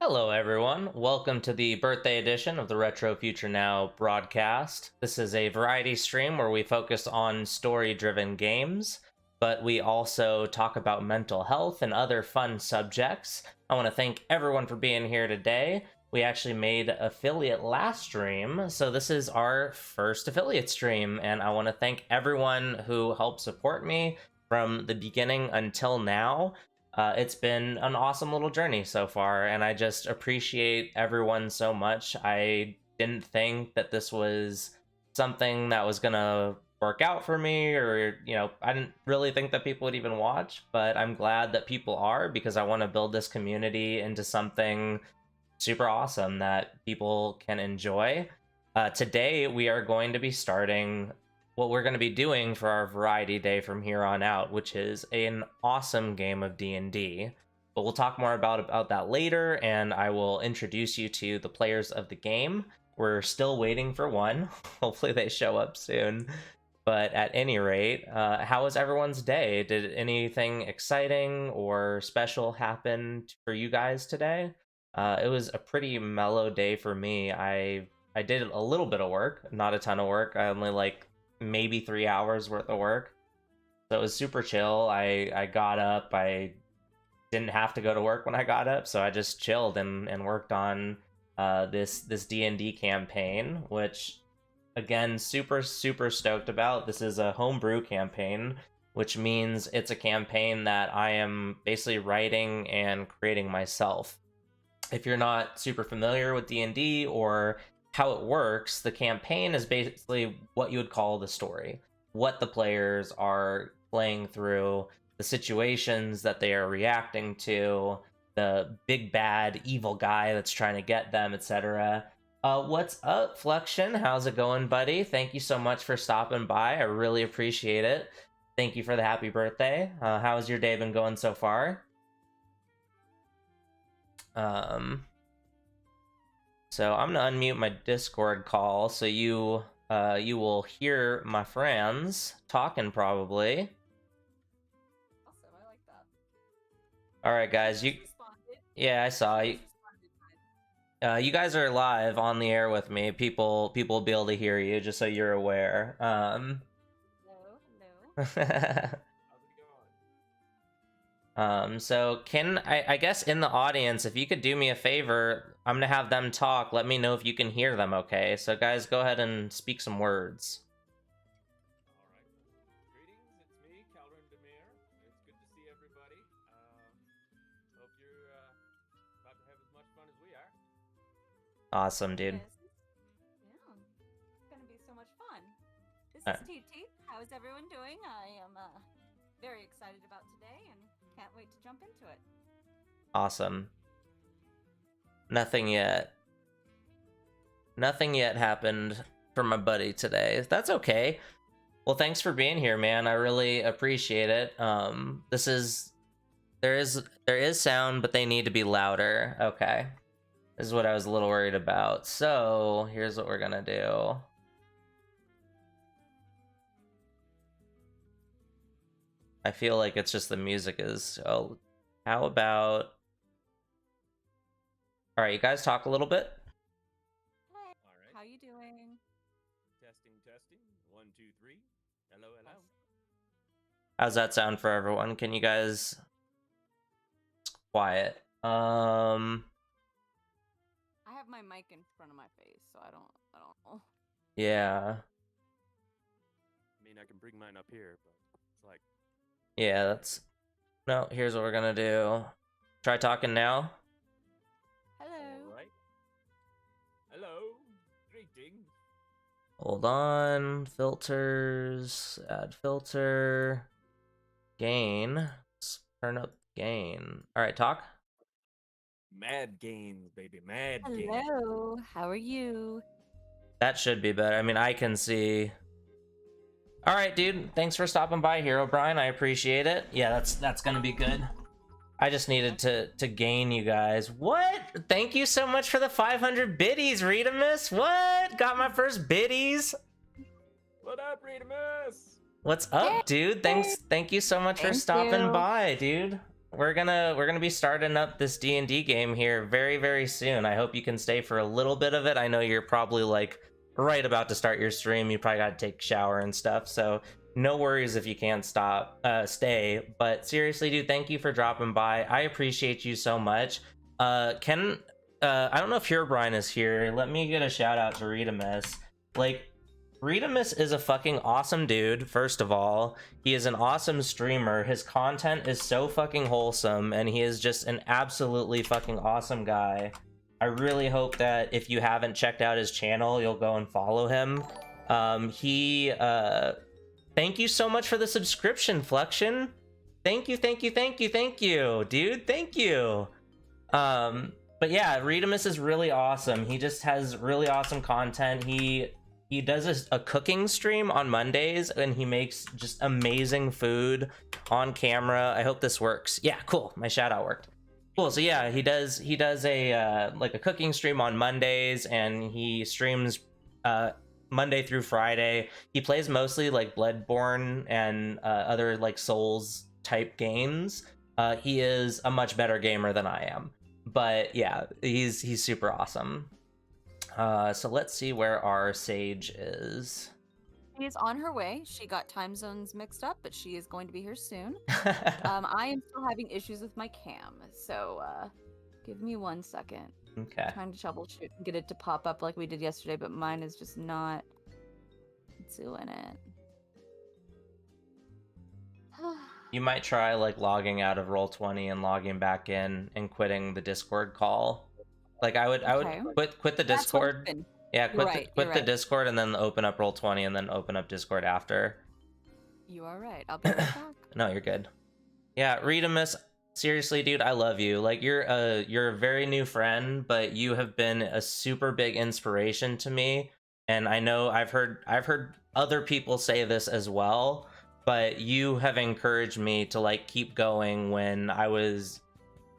Hello, everyone. Welcome to the birthday edition of the Retro Future Now broadcast. This is a variety stream where we focus on story driven games, but we also talk about mental health and other fun subjects. I want to thank everyone for being here today. We actually made affiliate last stream, so this is our first affiliate stream, and I want to thank everyone who helped support me from the beginning until now. It's been an awesome little journey so far, and I just appreciate everyone so much. I didn't think that this was something that was gonna work out for me, or, I didn't really think that people would even watch, but I'm glad that people are, because I want to build this community into something super awesome that people can enjoy. Today, we are going to be starting what we're going to be doing for our variety day from here on out, which is an awesome game of D&D. but we'll talk more about that later, and I will introduce you to the players of the game. We're still waiting for one. Hopefully they show up soon. But at any rate, how was everyone's day? Did anything exciting or special happen for you guys today? It was a pretty mellow day for me. I did a little bit of work, not a ton of work. I only like maybe 3 hours worth of work. So it was super chill. I got up. I didn't have to go to work when I got up, so I just chilled and worked on this D&D campaign, which again, super stoked about. This is a homebrew campaign, which means it's a campaign that I am basically writing and creating myself. If you're not super familiar with D&D or how it works, the campaign is basically what you would call the story. What the players are playing through, the situations that they are reacting to, the big bad evil guy that's trying to get them, etc. What's up, Flexion? How's it going, buddy? Thank you so much for stopping by. I really appreciate it. Thank you for the happy birthday. How's your day been going so far? So I'm gonna unmute my Discord call so you will hear my friends talking probably. Awesome, I like that. All right, guys. Yeah, I saw you. You guys are live on the air with me. People will be able to hear you, just so you're aware. Hello. So I guess in the audience, if you could do me a favor, I'm gonna have them talk. Let me know if you can hear them, okay? So guys, go ahead and speak some words. All right. Greetings, it's me, Calvin Demir. It's good to see everybody. Hope you're about to have as much fun as we are. Awesome, dude. Yes. Yeah, it's gonna be so much fun. This is TT. How's everyone doing? I am very excited about today and can't wait to jump into it. Awesome. Nothing yet happened for my buddy today. That's okay. Well, thanks for being here, man. I really appreciate it. There is sound, but they need to be louder. Okay. This is what I was a little worried about. So here's what we're gonna do. I feel like it's just the music is. Oh, how about? All right, you guys talk a little bit. Hey, All right. how you doing? Testing. 1, 2, 3. Hello. How's that sound for everyone? Can you guys? It's quiet. I have my mic in front of my face, so I don't know. Yeah. I mean, I can bring mine up here, but it's like. Yeah, that's. No, here's what we're gonna do. Try talking now. Hello. All right. Hello. Greetings. Hold on. Filters. Add filter. Gain. Let's turn up gain. All right, talk. Mad gains, baby. Mad gains. Hello. How are you? That should be better. I mean, I can see. All right, dude. Thanks for stopping by, Hero Brian. I appreciate it. Yeah, that's gonna be good. I just needed to gain you guys. What? Thank you so much for the 500 biddies, Redamus. What? Got my first biddies. What up, Redamus? What's up, dude? Thank you so much for stopping by, dude. We're gonna be starting up this D&D game here very soon. I hope you can stay for a little bit of it. I know you're probably like right about to start your stream. You probably got to take a shower and stuff, so no worries if you can't stay. But seriously, dude, thank you for dropping by. I appreciate you so much. I don't know if Herobrine is here. Let me get a shout out to Redamus. Like, Redamus is a fucking awesome dude, first of all. He is an awesome streamer. His content is so fucking wholesome, and he is just an absolutely fucking awesome guy. I really hope that if you haven't checked out his channel, you'll go and follow him. Thank you so much for the subscription, Flexion. Thank you, dude. Thank you. But yeah, Redamus is really awesome. He just has really awesome content. He does a cooking stream on Mondays, and he makes just amazing food on camera. I hope this works. Yeah, cool. My shout out worked. Cool. So yeah, he does a like a cooking stream on Mondays, and he streams Monday through Friday. He plays mostly like Bloodborne and other like Souls type games. He is a much better gamer than I am, but yeah, he's super awesome. So let's see where our Sage is. She is on her way. She got time zones mixed up, but she is going to be here soon. I am still having issues with my cam, so give me 1 second. Okay. Trying to troubleshoot and get it to pop up like we did yesterday, but mine is just not doing it. You might try like logging out of Roll20 and logging back in and quitting the Discord call. Like I would Okay. quit the That's what it's Discord. been. Yeah, You're quit right, the Discord and then open up Roll20 and then open up Discord after. You are right. I'll be right back. No, you're good. Yeah, Redamus, seriously, dude, I love you. Like you're a very new friend, but you have been a super big inspiration to me. And I know I've heard other people say this as well, but you have encouraged me to like keep going when I was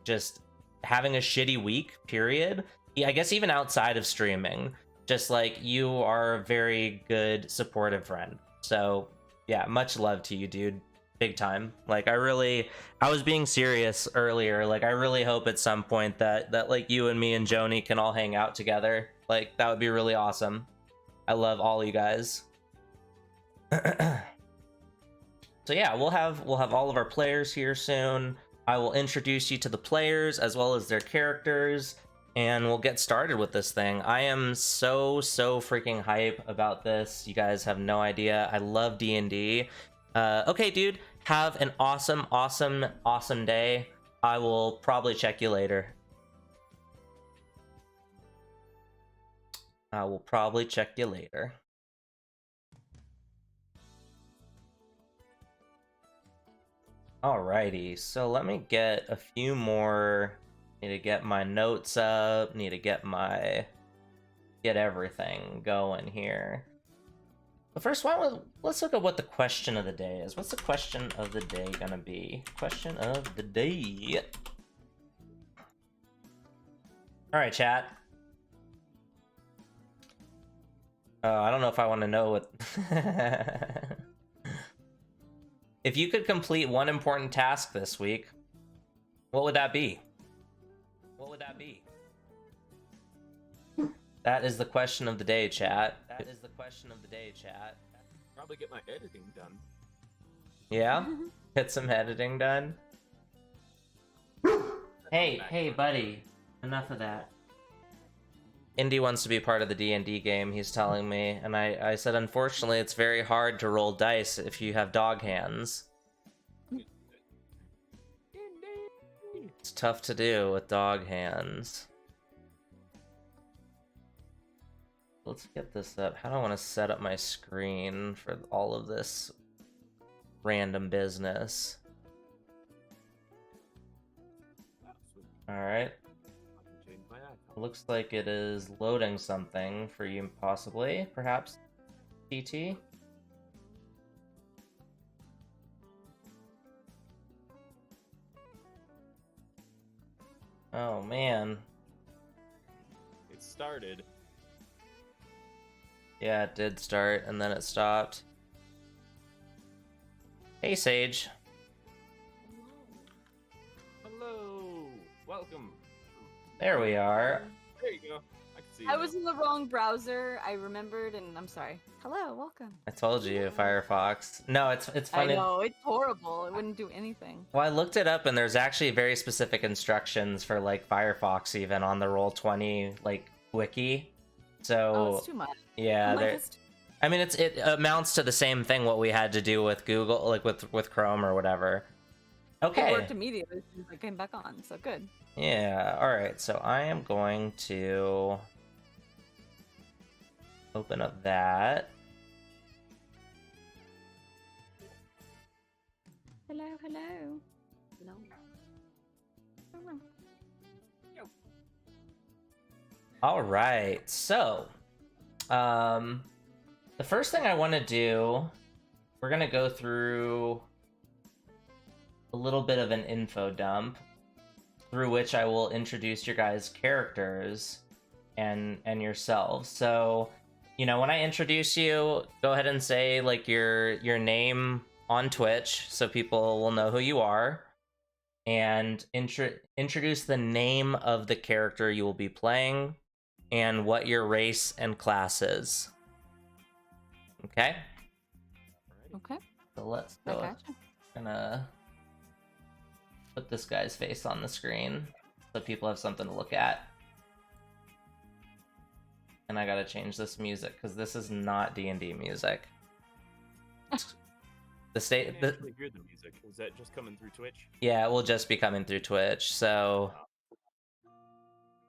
just having a shitty week, period. Yeah, I guess even outside of streaming. Just like you are a very good supportive friend. So yeah, much love to you, dude. Big time. Like I was being serious earlier. Like I really hope at some point that like you and me and Joni can all hang out together. Like that would be really awesome. I love all you guys. So yeah, we'll have all of our players here soon. I will introduce you to the players as well as their characters, and we'll get started with this thing. I am so freaking hype about this. You guys have no idea. I love D&D. Okay, dude, have an awesome day. I will probably check you later. I will probably check you later. Alrighty, so let me get a few more. Need to get my notes up, need to get everything going here. But first, let's look at what the question of the day is. What's the question of the day gonna be? Question of the day. Alright, chat. I don't know if I want to know what... If you could complete one important task this week, what would that be? What would that be? That is the question of the day, chat. That is the question of the day, chat. Probably get my editing done. Yeah? Get some editing done? Hey, buddy. Enough of that. Indy wants to be part of the D&D game, he's telling me, and I said, unfortunately, it's very hard to roll dice if you have dog hands. It's tough to do with dog hands. Let's get this up. How do I want to set up my screen for all of this random business? Alright. Looks like it is loading something for you, possibly. Perhaps TT? Oh, man. It started. Yeah, it did start, and then it stopped. Hey, Sage. Hello. Welcome. There we are. There you go. I can see you. I was in the wrong browser. I remembered, and I'm sorry. Hello, welcome. I told you, Firefox. No, it's funny. I know, it's horrible. It wouldn't do anything. Well, I looked it up, and there's actually very specific instructions for like Firefox, even on the Roll20 like wiki. So Oh, it's too much. yeah, Oh my there. goodness. I mean, it amounts to the same thing what we had to do with Google, like with Chrome or whatever. It Okay. worked immediately as soon as I came back on, so good. Yeah. All right. So I am going to open up that. Hello, hello. Hello. Hello. All right. So, the first thing I want to do, we're gonna go through a little bit of an info dump. through which I will introduce your guys' characters and yourselves. So, you know, when I introduce you, go ahead and say like your name on Twitch so people will know who you are, and introduce the name of the character you will be playing and what your race and class is. Okay? Okay. So let's I go. gotcha. Gonna put this guy's face on the screen so people have something to look at. And I gotta change this music because this is not D&D music. The state. I actually hear the music. Is that just coming through Twitch? Yeah, it will just be coming through Twitch. So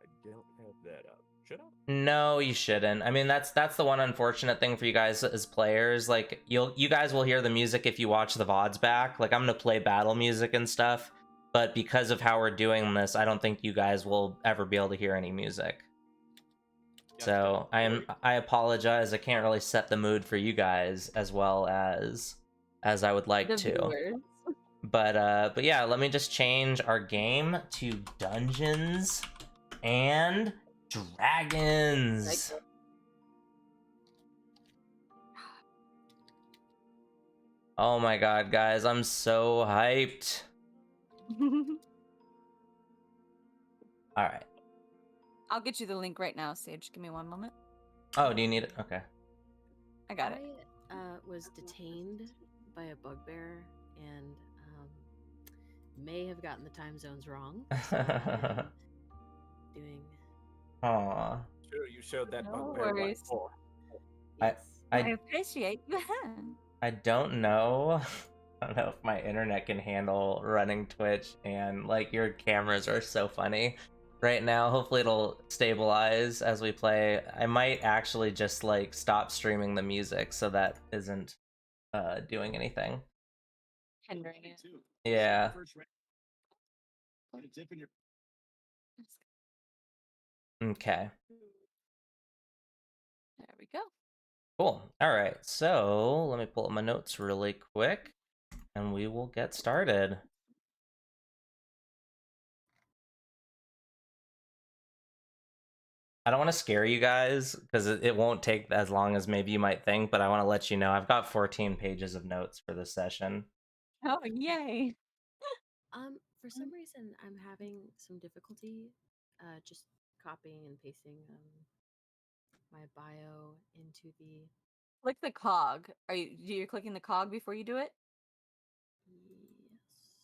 I don't have that up. Should I? no, you shouldn't. I mean, that's the one unfortunate thing for you guys as players. Like you guys will hear the music if you watch the VODs back. Like I'm gonna play battle music and stuff, but because of how we're doing this, I don't think you guys will ever be able to hear any music. So I apologize. I can't really set the mood for you guys as well as I would like to. Viewers. But yeah, let me just change our game to Dungeons and Dragons. Oh my god, guys, I'm so hyped. All right. I'll get you the link right now, Sage. Give me one moment. Oh, do you need it? Okay. I got it. I was detained by a bugbear and may have gotten the time zones wrong. So I'm doing. Aw. Sure, you showed that No bugbear worries. before. I I appreciate you. I don't know. I don't know if my internet can handle running Twitch, and like your cameras are so funny right now. Hopefully it'll stabilize as we play. I might actually just like stop streaming the music so that isn't doing anything. Hindering it. Yeah. Okay. There we go. Cool. All right. So let me pull up my notes really quick and we will get started. I don't want to scare you guys because it won't take as long as maybe you might think, but I want to let you know I've got 14 pages of notes for this session. Oh, yay. For some reason, I'm having some difficulty just copying and pasting my bio into the. Click the cog. You're clicking the cog before you do it? Yes.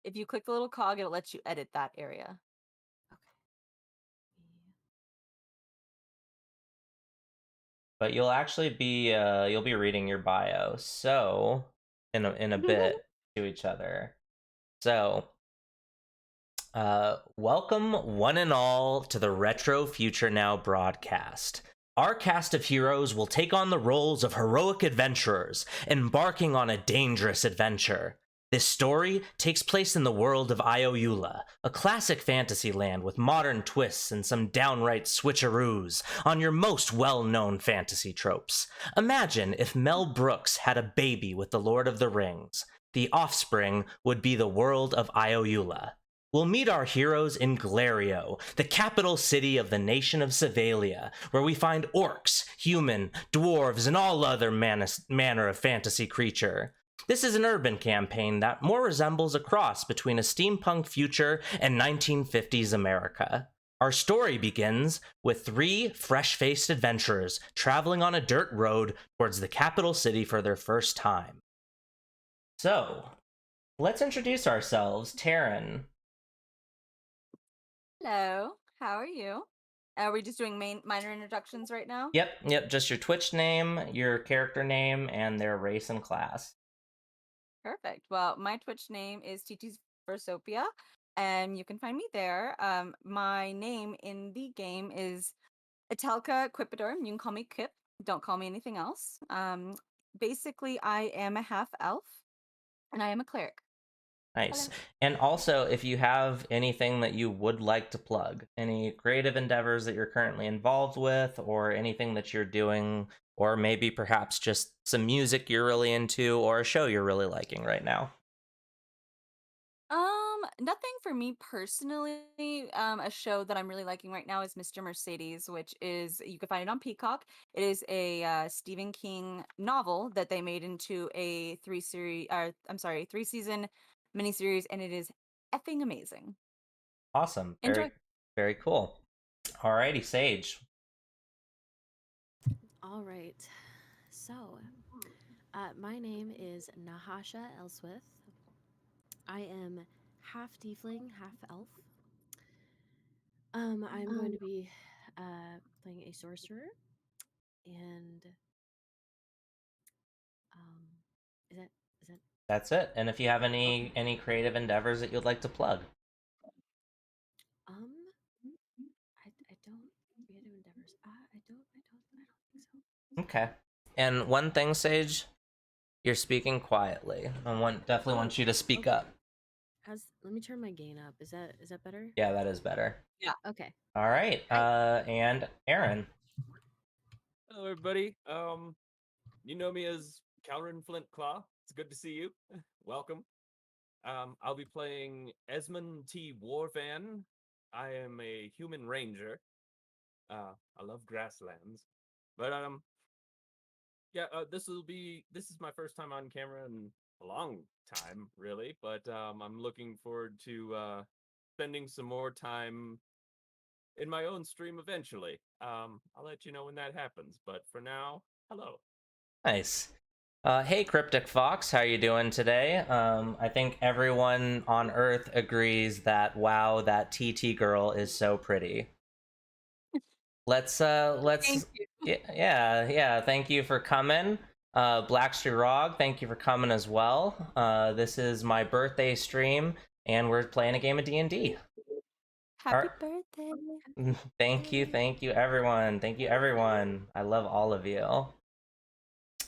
If you click the little cog, it'll let you edit that area. But you'll actually be you'll be reading your bio so in a bit to each other. So welcome one and all to the Retro Future Now broadcast. Our cast of heroes will take on the roles of heroic adventurers, embarking on a dangerous adventure. This story takes place in the world of Ioula, a classic fantasy land with modern twists and some downright switcheroos on your most well-known fantasy tropes. Imagine if Mel Brooks had a baby with the Lord of the Rings. The offspring would be the world of Ioula. We'll meet our heroes in Glario, the capital city of the nation of Sevalia, where we find orcs, human, dwarves, and all other manner of fantasy creature. This is an urban campaign that more resembles a cross between a steampunk future and 1950s America. Our story begins with 3 fresh-faced adventurers traveling on a dirt road towards the capital city for their first time. So, let's introduce ourselves. Taryn. Hello. How are you? Are we just doing minor introductions right now? Yep, just your Twitch name, your character name, and their race and class. Perfect. Well, my Twitch name is TT's Versopia, and you can find me there. My name in the game is Atelka Quipidorum. You can call me Kip. Don't call me anything else. Basically, I am a half elf, and I am a cleric. Nice. Hello. And also, if you have anything that you would like to plug, any creative endeavors that you're currently involved with, or anything that you're doing, or maybe perhaps just some music you're really into, or a show you're really liking right now. Nothing for me personally. A show that I'm really liking right now is Mr. Mercedes, which is you can find it on Peacock. It is a Stephen King novel that they made into a three season miniseries, and it is effing amazing. Awesome. Enjoy. Very cool. Alrighty, Sage. All right. So, my name is Nahasha Elswith. I am half tiefling, half elf. I'm going to be playing a sorcerer, and is that That's it. And if you have any creative endeavors that you'd like to plug. um I don't creative endeavors. I don't think so. Okay. And one thing, Sage, you're speaking quietly. Definitely want you to speak up. Let me turn my gain up. Is that better? Yeah, that is better. Yeah. Okay. All right. And Aaron. Hello, everybody. You know me as Calvin Flint Claw. It's good to see you. Welcome. I'll be playing Esmond T. Warvan. I am a human ranger. I love grasslands, but yeah. This is my first time on camera in a long time, really. But I'm looking forward to spending some more time in my own stream eventually. I'll let you know when that happens. But for now, hello. Nice. Hey, Cryptic Fox, how you doing today? I think everyone on Earth agrees that wow, that TT girl is so pretty. Let's Thank you. yeah. Thank you for coming. Blackstreet Rog, thank you for coming as well. This is my birthday stream, and we're playing a game of D&D. Happy birthday. Thank you, everyone. Thank you, everyone. I love all of you.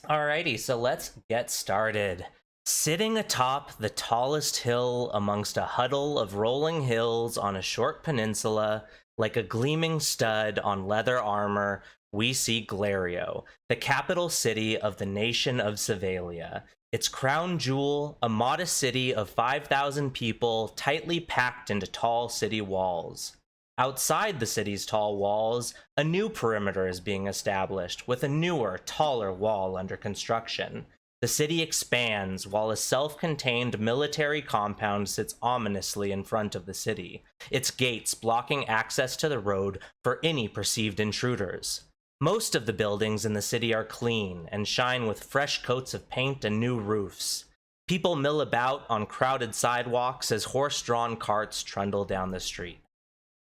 Alrighty, so let's get started. Sitting atop the tallest hill amongst a huddle of rolling hills on a short peninsula, like a gleaming stud on leather armor, we see Glario, the capital city of the nation of Sevalia. Its crown jewel, a modest city of 5,000 people tightly packed into tall city walls. Outside the city's tall walls, a new perimeter is being established, with a newer, taller wall under construction. The city expands, while a self-contained military compound sits ominously in front of the city, its gates blocking access to the road for any perceived intruders. Most of the buildings in the city are clean and shine with fresh coats of paint and new roofs. People mill about on crowded sidewalks as horse-drawn carts trundle down the street.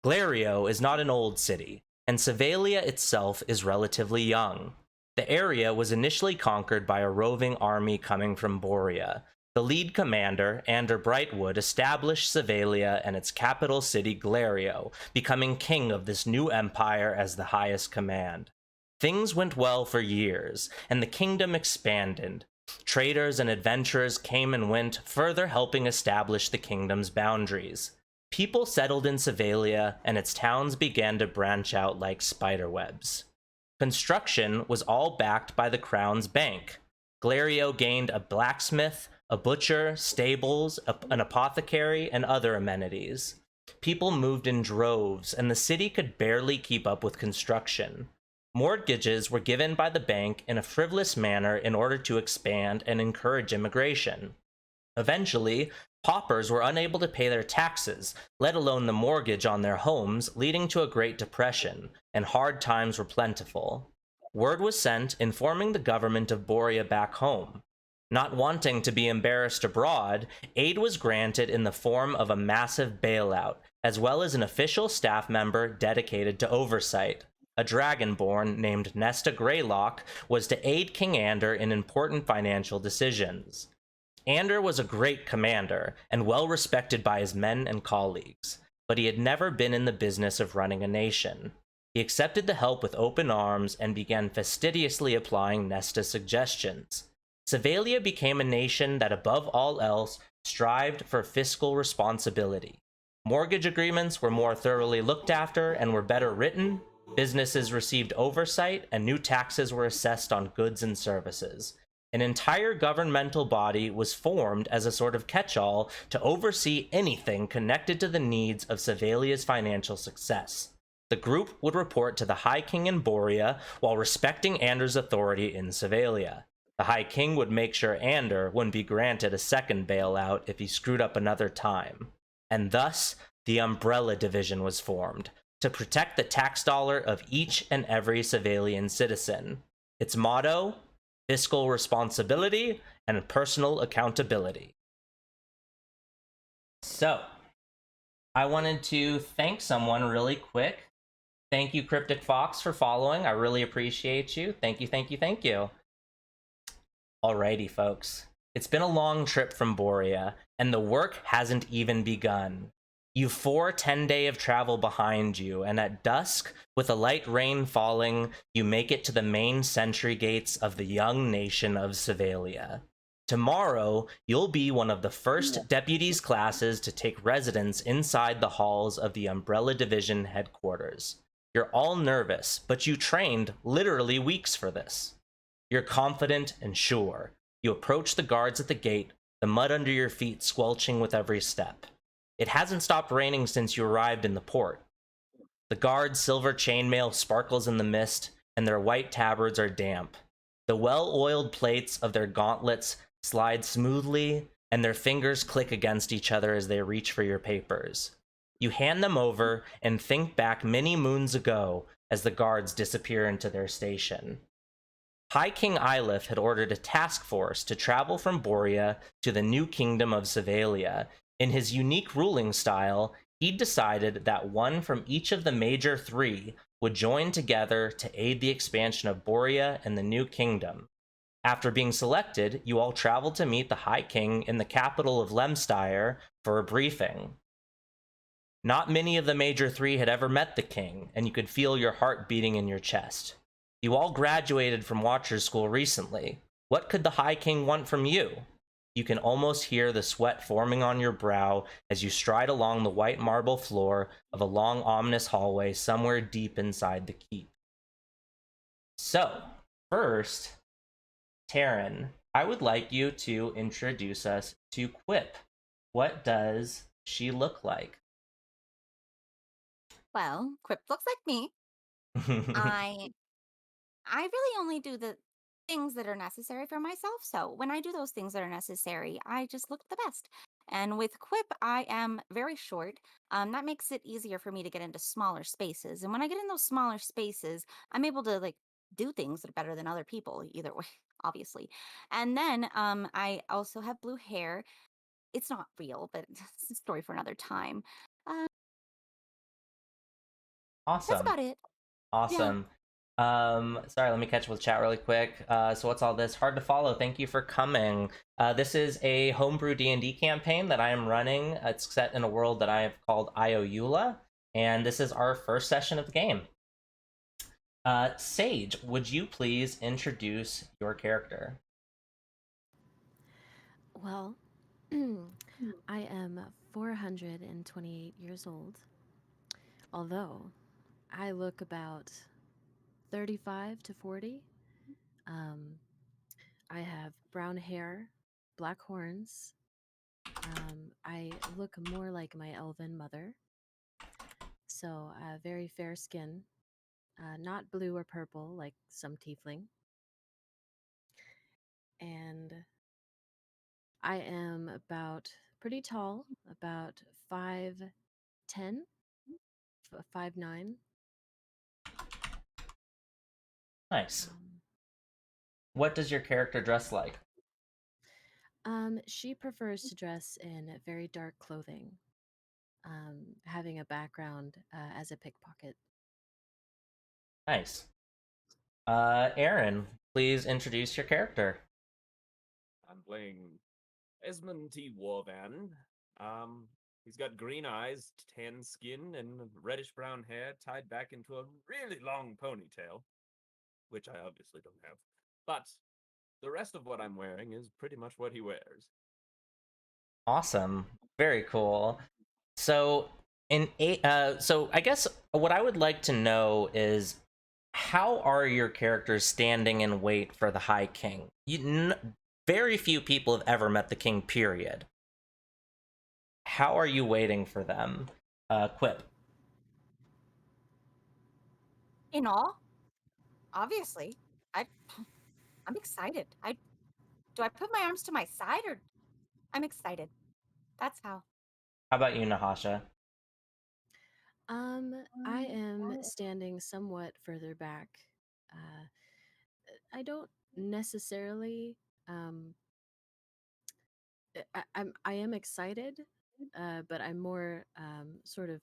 Glario is not an old city, and Sevalia itself is relatively young. The area was initially conquered by a roving army coming from Borea. The lead commander, Ander Brightwood, established Sevalia and its capital city Glario, becoming king of this new empire as the highest command. Things went well for years, and the kingdom expanded. Traders and adventurers came and went, further helping establish the kingdom's boundaries. People settled in Sevalia, and its towns began to branch out like spiderwebs. Construction was all backed by the crown's bank. Glario gained a blacksmith, a butcher, stables, an apothecary, and other amenities. People moved in droves, and the city could barely keep up with construction. Mortgages were given by the bank in a frivolous manner in order to expand and encourage immigration. Eventually, paupers were unable to pay their taxes, let alone the mortgage on their homes, leading to a Great Depression, and hard times were plentiful. Word was sent informing the government of Borea back home. Not wanting to be embarrassed abroad, aid was granted in the form of a massive bailout, as well as an official staff member dedicated to oversight. A dragonborn named Nesta Greylock was to aid King Ander in important financial decisions. Ander was a great commander, and well respected by his men and colleagues, but he had never been in the business of running a nation. He accepted the help with open arms and began fastidiously applying Nesta's suggestions. Sevalia became a nation that above all else strived for fiscal responsibility. Mortgage agreements were more thoroughly looked after and were better written, businesses received oversight, and new taxes were assessed on goods and services. an entire governmental body was formed as a sort of catch-all to oversee anything connected to the needs of Sevalia's financial success. The group would report to the High King in Borea while respecting Ander's authority in Sevalia. The High King would make sure Ander wouldn't be granted a second bailout if he screwed up another time. And thus, the Umbrella Division was formed, to protect the tax dollar of each and every Sevalian citizen. Its motto: fiscal responsibility and personal accountability. So, I wanted to thank someone really quick. Thank you, Cryptic Fox, for following. I really appreciate you. Thank you, thank you, thank you. Alrighty, folks. It's been a long trip from Borea, and the work hasn't even begun. You've 4 10-day of travel behind you, and at dusk, with a light rain falling, you make it to the main sentry gates of the young nation of Sevalia. Tomorrow, you'll be one of the first deputies classes to take residence inside the halls of the Umbrella Division headquarters. You're all nervous, but you trained literally weeks for this. You're confident and sure. You approach the guards at the gate, the mud under your feet squelching with every step. It hasn't stopped raining since you arrived in the port. The guards' silver chainmail sparkles in the mist, and their white tabards are damp. The well-oiled plates of their gauntlets slide smoothly, and their fingers click against each other as they reach for your papers. You hand them over and think back many moons ago as the guards disappear into their station. High King Ilif had ordered a task force to travel from Borea to the new kingdom of Sevalia. In his unique ruling style, he'd decided that one from each of the major 3 would join together to aid the expansion of Borea and the new kingdom. After being selected, you all traveled to meet the High King in the capital of Lemstyre for a briefing. Not many of the major 3 had ever met the king, and you could feel your heart beating in your chest. You all graduated from Watcher's School recently. What could the High King want from you? You can almost hear the sweat forming on your brow as you stride along the white marble floor of a long, ominous hallway somewhere deep inside the keep. So, first, Taryn, I would like you to introduce us to Quip. What does she look like? Well, Quip looks like me. I really only do the things that are necessary for myself. So when I do those things that are necessary, I just look the best. And with Quip, I am very short. That makes it easier for me to get into smaller spaces. And when I get in those smaller spaces, I'm able to like do things that are better than other people, either way, obviously. And then I also have blue hair. It's not real, but it's a story for another time. Uh, that's Awesome. about it. Yeah. Awesome. Sorry, let me catch up with chat really quick. So what's all this? Hard to follow. Thank you for coming. This is a homebrew D&D campaign that I am running. It's set in a world that I have called Ioula, and this is our first session of the game. Sage, would you please introduce your character? Well, I am 428 years old, although I look about 35 to 40. I have brown hair, black horns. I look more like my elven mother. So, very fair skin, not blue or purple like some tiefling. And I am about pretty tall, about 5'10", 5'9". Nice. What does your character dress like? She prefers to dress in very dark clothing, having a background as a pickpocket. Nice. Aaron, please introduce your character. I'm playing Esmond T. Warvan. He's got green eyes, tan skin, and reddish-brown hair tied back into a really long ponytail, which I obviously don't have. But the rest of what I'm wearing is pretty much what he wears. Awesome. Very cool. So so I guess what I would like to know is how are your characters standing in wait for the High King? Very few people have ever met the King, period. How are you waiting for them? Quip. In all, obviously, I, I'm excited. Do I put my arms to my side or I'm excited? That's how. How about you, Nahasha? I am standing somewhat further back. Uh, I don't necessarily. Um, I am excited, but I'm more sort of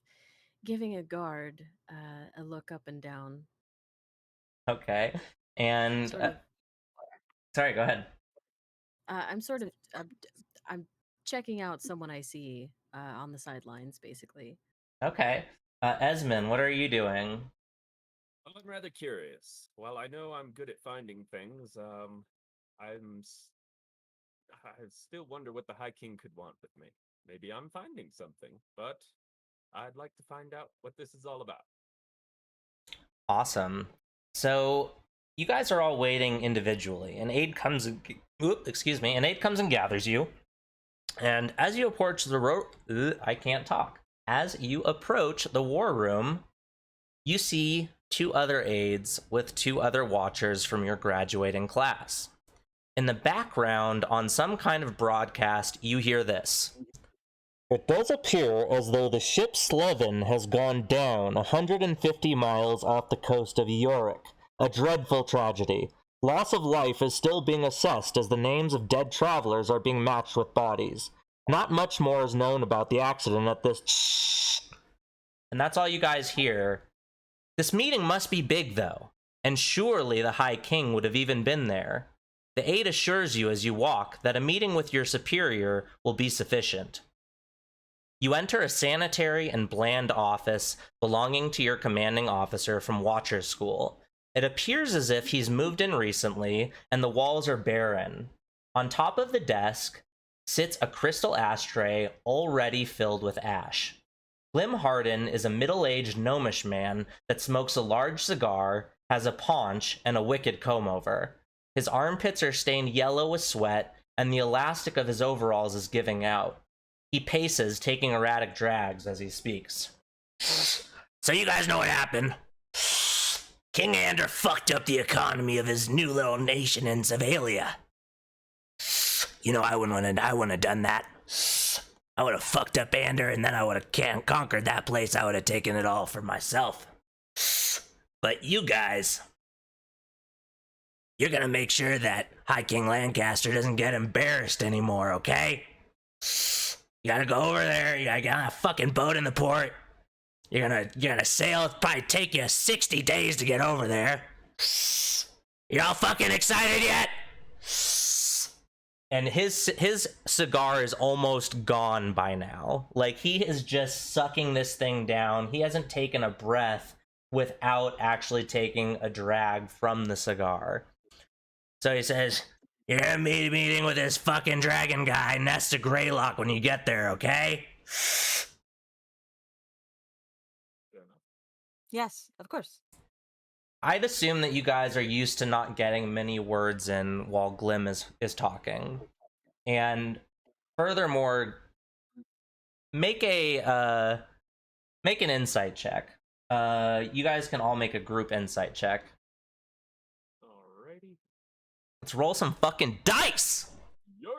giving a guard a look up and down. Okay. And Sort of. sorry, go ahead. I'm sort of. I'm checking out someone I see on the sidelines, basically. Okay. Esmond, what are you doing? I'm rather curious. While I know I'm good at finding things, I'm I still wonder what the High King could want with me. Maybe I'm finding something, but I'd like to find out what this is all about. Awesome. So you guys are all waiting individually, and aid comes and and aid comes and gathers you. And as you approach the I can't talk. As you approach the war room, you see two other aides with two other watchers from your graduating class. In the background, on some kind of broadcast, you hear this. It does appear as though the ship Slevin has gone down 150 miles off the coast of Yorick. A dreadful tragedy. Loss of life is still being assessed as the names of dead travelers are being matched with bodies. Not much more is known about the accident at this. And that's all you guys hear. This meeting must be big, though, and surely the High King would have even been there. The aide assures you as you walk that a meeting with your superior will be sufficient. You enter a sanitary and bland office belonging to your commanding officer from Watcher School. It appears as if he's moved in recently, and the walls are barren. On top of the desk sits a crystal ashtray already filled with ash. Glim Harden is a middle-aged gnomish man that smokes a large cigar, has a paunch, and a wicked comb-over. His armpits are stained yellow with sweat, and the elastic of his overalls is giving out. He paces, taking erratic drags as he speaks. So you guys know what happened. King Ander fucked up the economy of his new little nation in Zavalia. You know, I wouldn't have done that. I would have fucked up Ander, and then I would have conquered that place. I would have taken it all for myself. But you guys, you're gonna make sure that High King Lancaster doesn't get embarrassed anymore, okay? You gotta go over there, you gotta get on a fucking boat in the port. You're gonna sail, it'll probably take you 60 days to get over there. You all fucking excited yet? And his cigar is almost gone by now. Like, he is just sucking this thing down. He hasn't taken a breath without actually taking a drag from the cigar. So he says, you're gonna be meeting with this fucking dragon guy, Nesta Greylock, when you get there, okay? Yes, of course. I'd assume that you guys are used to not getting many words in while Glim is talking. And furthermore, make an insight check. You guys can all make a group insight check. Alrighty. Let's roll some fucking dice! Yo!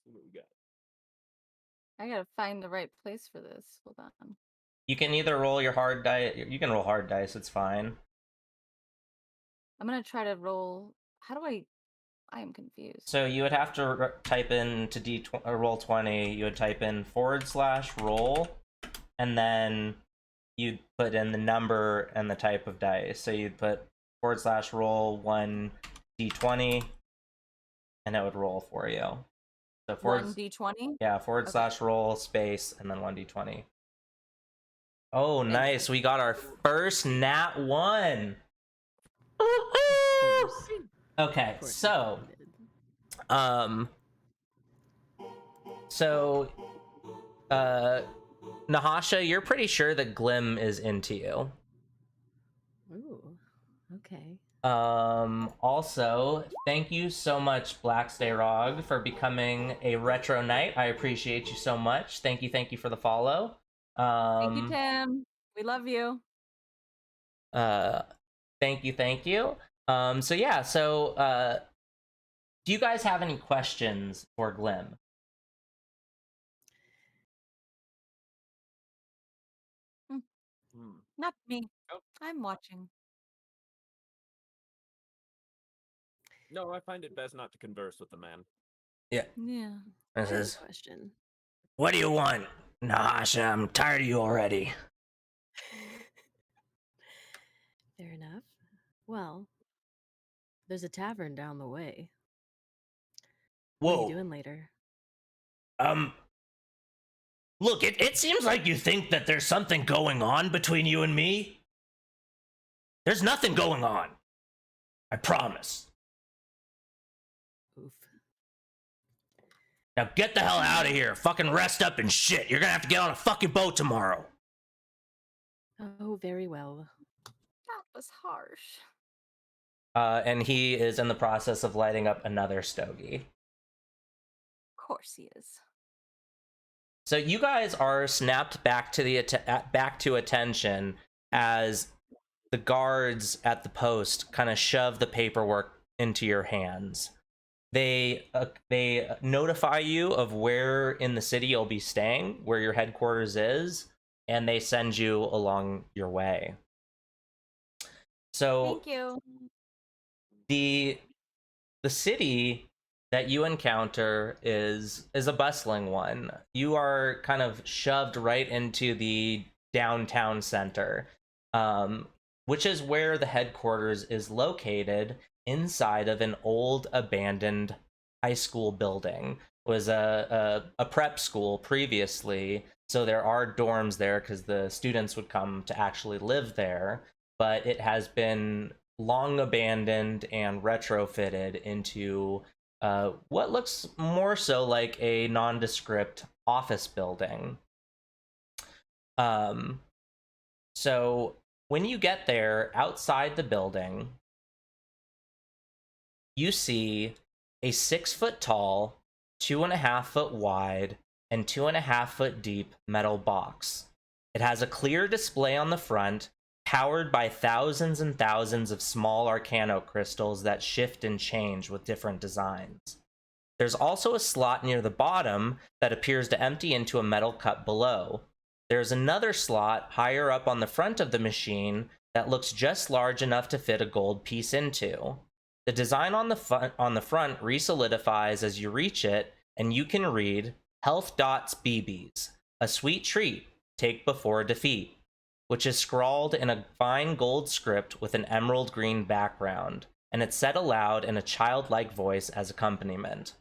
See what we got. I gotta find the right place for this. Hold on. You can either roll your hard dice. You can roll hard dice. It's fine. I'm gonna try to roll. How do I am confused. So you would have to type in to roll 20. You would type in /roll, and then you'd put in the number and the type of dice. So you'd put /roll 1d20, and it would roll for you. So 1d20. Yeah, /roll space and then 1d20. Oh, nice. We got our first nat 1. Okay, so Nahasha, you're pretty sure that Glim is into you. Okay. Also, thank you so much, Blackstayrog, for becoming a Retro Knight. I appreciate you so much. Thank you for the follow. Thank you, Tim. We love you. Uh, thank you. So yeah, do you guys have any questions for Glim? Not me. Nope. I'm watching. No, I find it best not to converse with the man. Yeah. Yeah. I have a question. What do you want, Nahasha? I'm tired of you already. Fair enough. Well, there's a tavern down the way. What are you doing later? Look, it seems like you think that there's something going on between you and me. There's nothing going on. I promise. Oof. Now get the hell out of here. Fucking rest up and shit. You're gonna have to get on a fucking boat tomorrow. Oh, very well. That was harsh. And he is in the process of lighting up another stogie. Of course he is. So you guys are snapped back to back to attention as the guards at the post kind of shove the paperwork into your hands. They notify you of where in the city you'll be staying, where your headquarters is, and they send you along your way. So Thank you. the city that you encounter is a bustling one. You are kind of shoved right into the downtown center, which is where the headquarters is located, inside of an old abandoned high school building. It was a prep school previously, so there are dorms there because the students would come to actually live there, but it has been long abandoned and retrofitted into what looks more so like a nondescript office building. So when you get there, outside the building, you see a 6 foot tall, 2.5 foot wide, and 2.5 foot deep metal box. It has a clear display on the front, powered by thousands and thousands of small arcano crystals that shift and change with different designs. There's also a slot near the bottom that appears to empty into a metal cup below. There's another slot higher up on the front of the machine that looks just large enough to fit a gold piece into. The design on the front resolidifies as you reach it, and you can read Health Dots BBs, a sweet treat, take before defeat, which is scrawled in a fine gold script with an emerald green background, and it's said aloud in a childlike voice as accompaniment.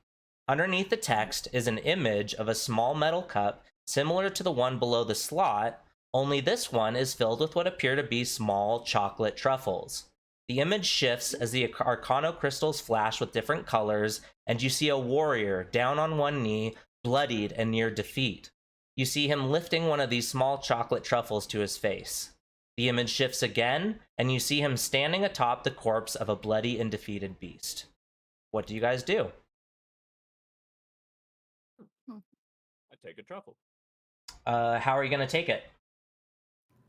Underneath the text is an image of a small metal cup similar to the one below the slot, only this one is filled with what appear to be small chocolate truffles. The image shifts as the arcano crystals flash with different colors, and you see a warrior down on one knee, bloodied and near defeat. You see him lifting one of these small chocolate truffles to his face. The image shifts again, and you see him standing atop the corpse of a bloody and defeated beast. What do you guys do? I take a truffle. How are you gonna take it?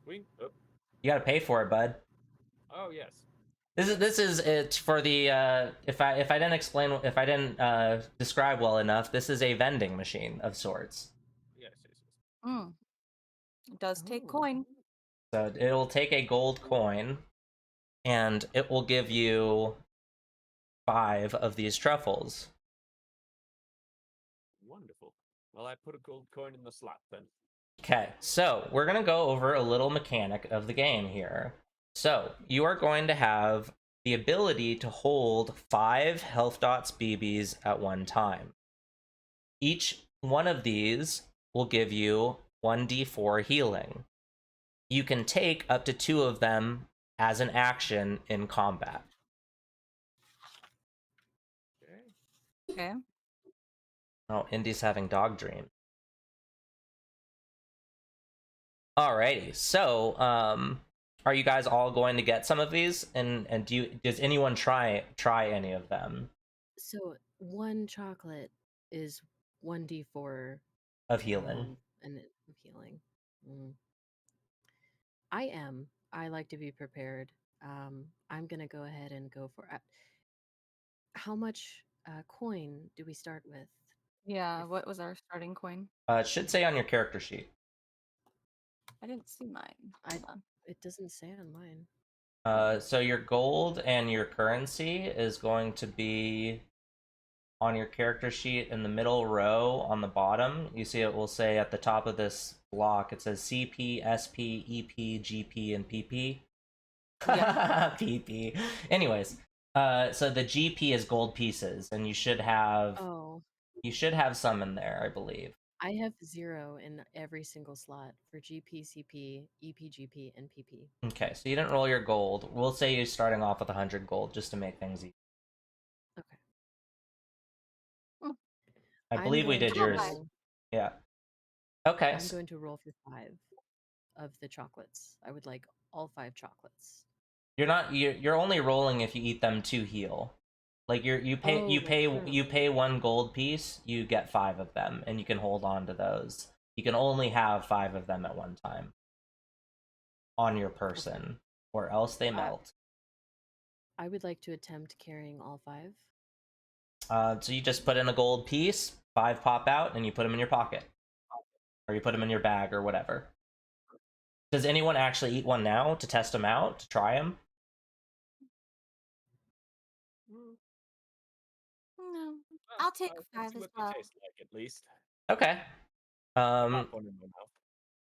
You gotta pay for it, bud. Oh yes. This is it for the if I didn't describe well enough, this is a vending machine of sorts. Yes. It does take coin. So it'll take a gold coin, and it will give you 5 of these truffles. Wonderful. Well, I put a gold coin in the slot then. Okay, so we're gonna go over a little mechanic of the game here. So you are going to have the ability to hold 5 Health Dots BBs at one time. Each one of these will give you 1d4 healing. You can take up to 2 of them as an action in combat. Okay. Oh, Indy's having dog dreams. Alrighty, so, are you guys all going to get some of these? And does anyone try any of them So one chocolate is 1d4 of healing? and of healing. Mm. I like to be prepared. I'm gonna go ahead and go for. How much coin do we start with? Yeah, If what was our starting coin? It should say on your character sheet. I didn't see mine. Hold on. It doesn't say on mine. So your gold and your currency is going to be on your character sheet in the middle row on the bottom. You see it will say at the top of this block, it says CP, SP, EP, GP, and PP. Yeah. PP. Anyways, so the GP is gold pieces, and you should have Oh, some in there, I believe. I have 0 in every single slot for GP, CP, EPGP, and PP. Okay, so you didn't roll your gold. We'll say you're starting off with 100 gold just to make things easy. Okay. Hmm. I I'm believe we going did to yours. roll- Yeah. Okay. I'm going to roll for 5 of the chocolates. I would like all 5 chocolates. You're only rolling if you eat them to heal. Like you pay 1 gold piece, you get 5 of them, and you can hold on to those. You can only have 5 of them at one time on your person, or else they melt. I would like to attempt carrying all 5. So you just put in a gold piece, 5 pop out, and you put them in your pocket, or you put them in your bag, or whatever. Does anyone actually eat one now to test them out, to try them? No, I'll take Let's 5 see as what well. they taste like, at least. Okay. Pop one in my mouth.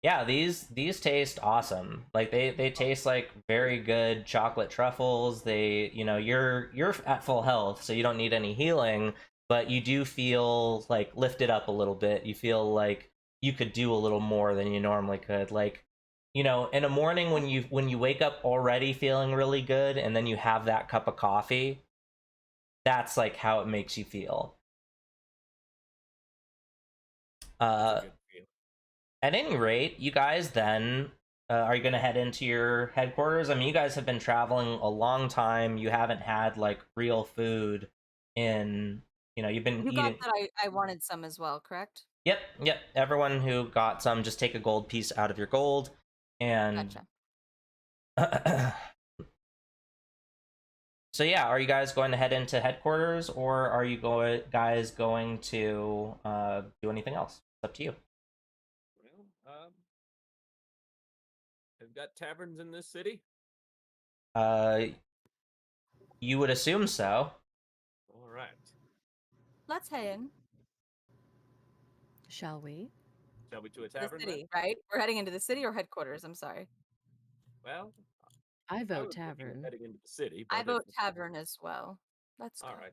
Yeah, these taste awesome. Like they taste like very good chocolate truffles. They, you're at full health, so you don't need any healing, but you do feel like lifted up a little bit. You feel like you could do a little more than you normally could. Like, in a morning when you wake up already feeling really good and then you have that cup of coffee, that's like how it makes you feel. That's a good feeling. At any rate, you guys then are you going to head into your headquarters? I mean, you guys have been traveling a long time. You haven't had like real food in, you've been You got eating. that I wanted some as well, correct? Yep, yep. Everyone who got some, just take a gold piece out of your gold, and Gotcha. so yeah, are you guys going to head into headquarters, or are you guys going to do anything else? It's up to you. Well, they've got taverns in this city. You would assume so. All right. Let's head in Shall we? Shall we to a the tavern? city, right? We're heading into the city or headquarters? I'm sorry. Well, I I vote was looking at tavern. heading into the city. I But vote tavern as well. Let's go. all right.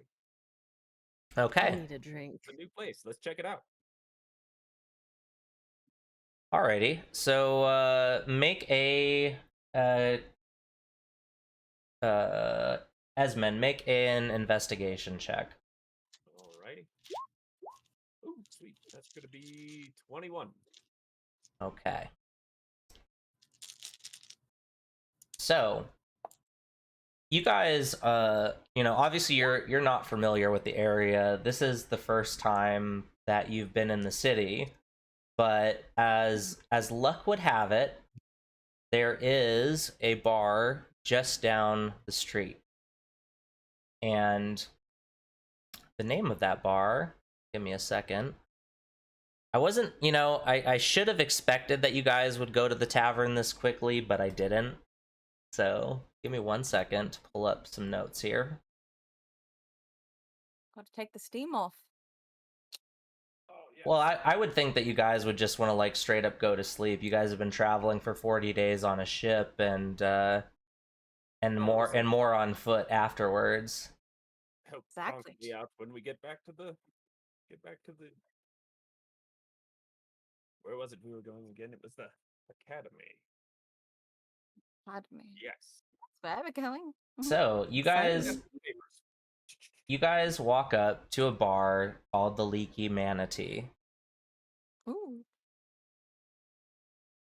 I Okay. need a drink. It's a new place. Let's check it out. Alrighty. So make a Esmond, make an investigation check. All righty. Ooh, sweet. That's gonna be 21. Okay. So you guys obviously you're not familiar with the area. This is the first time that you've been in the city, but as luck would have it, there is a bar just down the street. And the name of that bar, give me a second. I wasn't, I should have expected that you guys would go to the tavern this quickly, but I didn't. So give me 1 second to pull up some notes here. Got to take the steam off. Oh yeah. Well, I would think that you guys would just want to like straight up go to sleep. You guys have been traveling for 40 days on a ship and more on foot afterwards. Help Exactly. me out when we get back to the. Where was it we were going again? It was the academy. Academy. Yes. That's where we're going. So you guys Exciting. walk up to a bar called the Leaky Manatee. Ooh.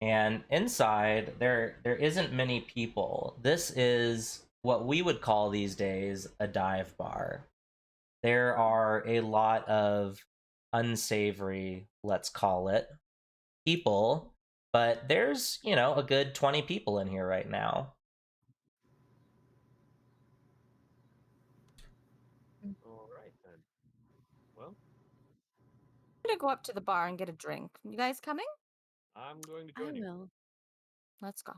And inside there isn't many people. This is what we would call these days a dive bar. There are a lot of unsavory, let's call it, people, but there's, a good 20 people in here right now. All right then. Well, I'm gonna go up to the bar and get a drink. You guys coming? I'm going to I join you. will. Let's go.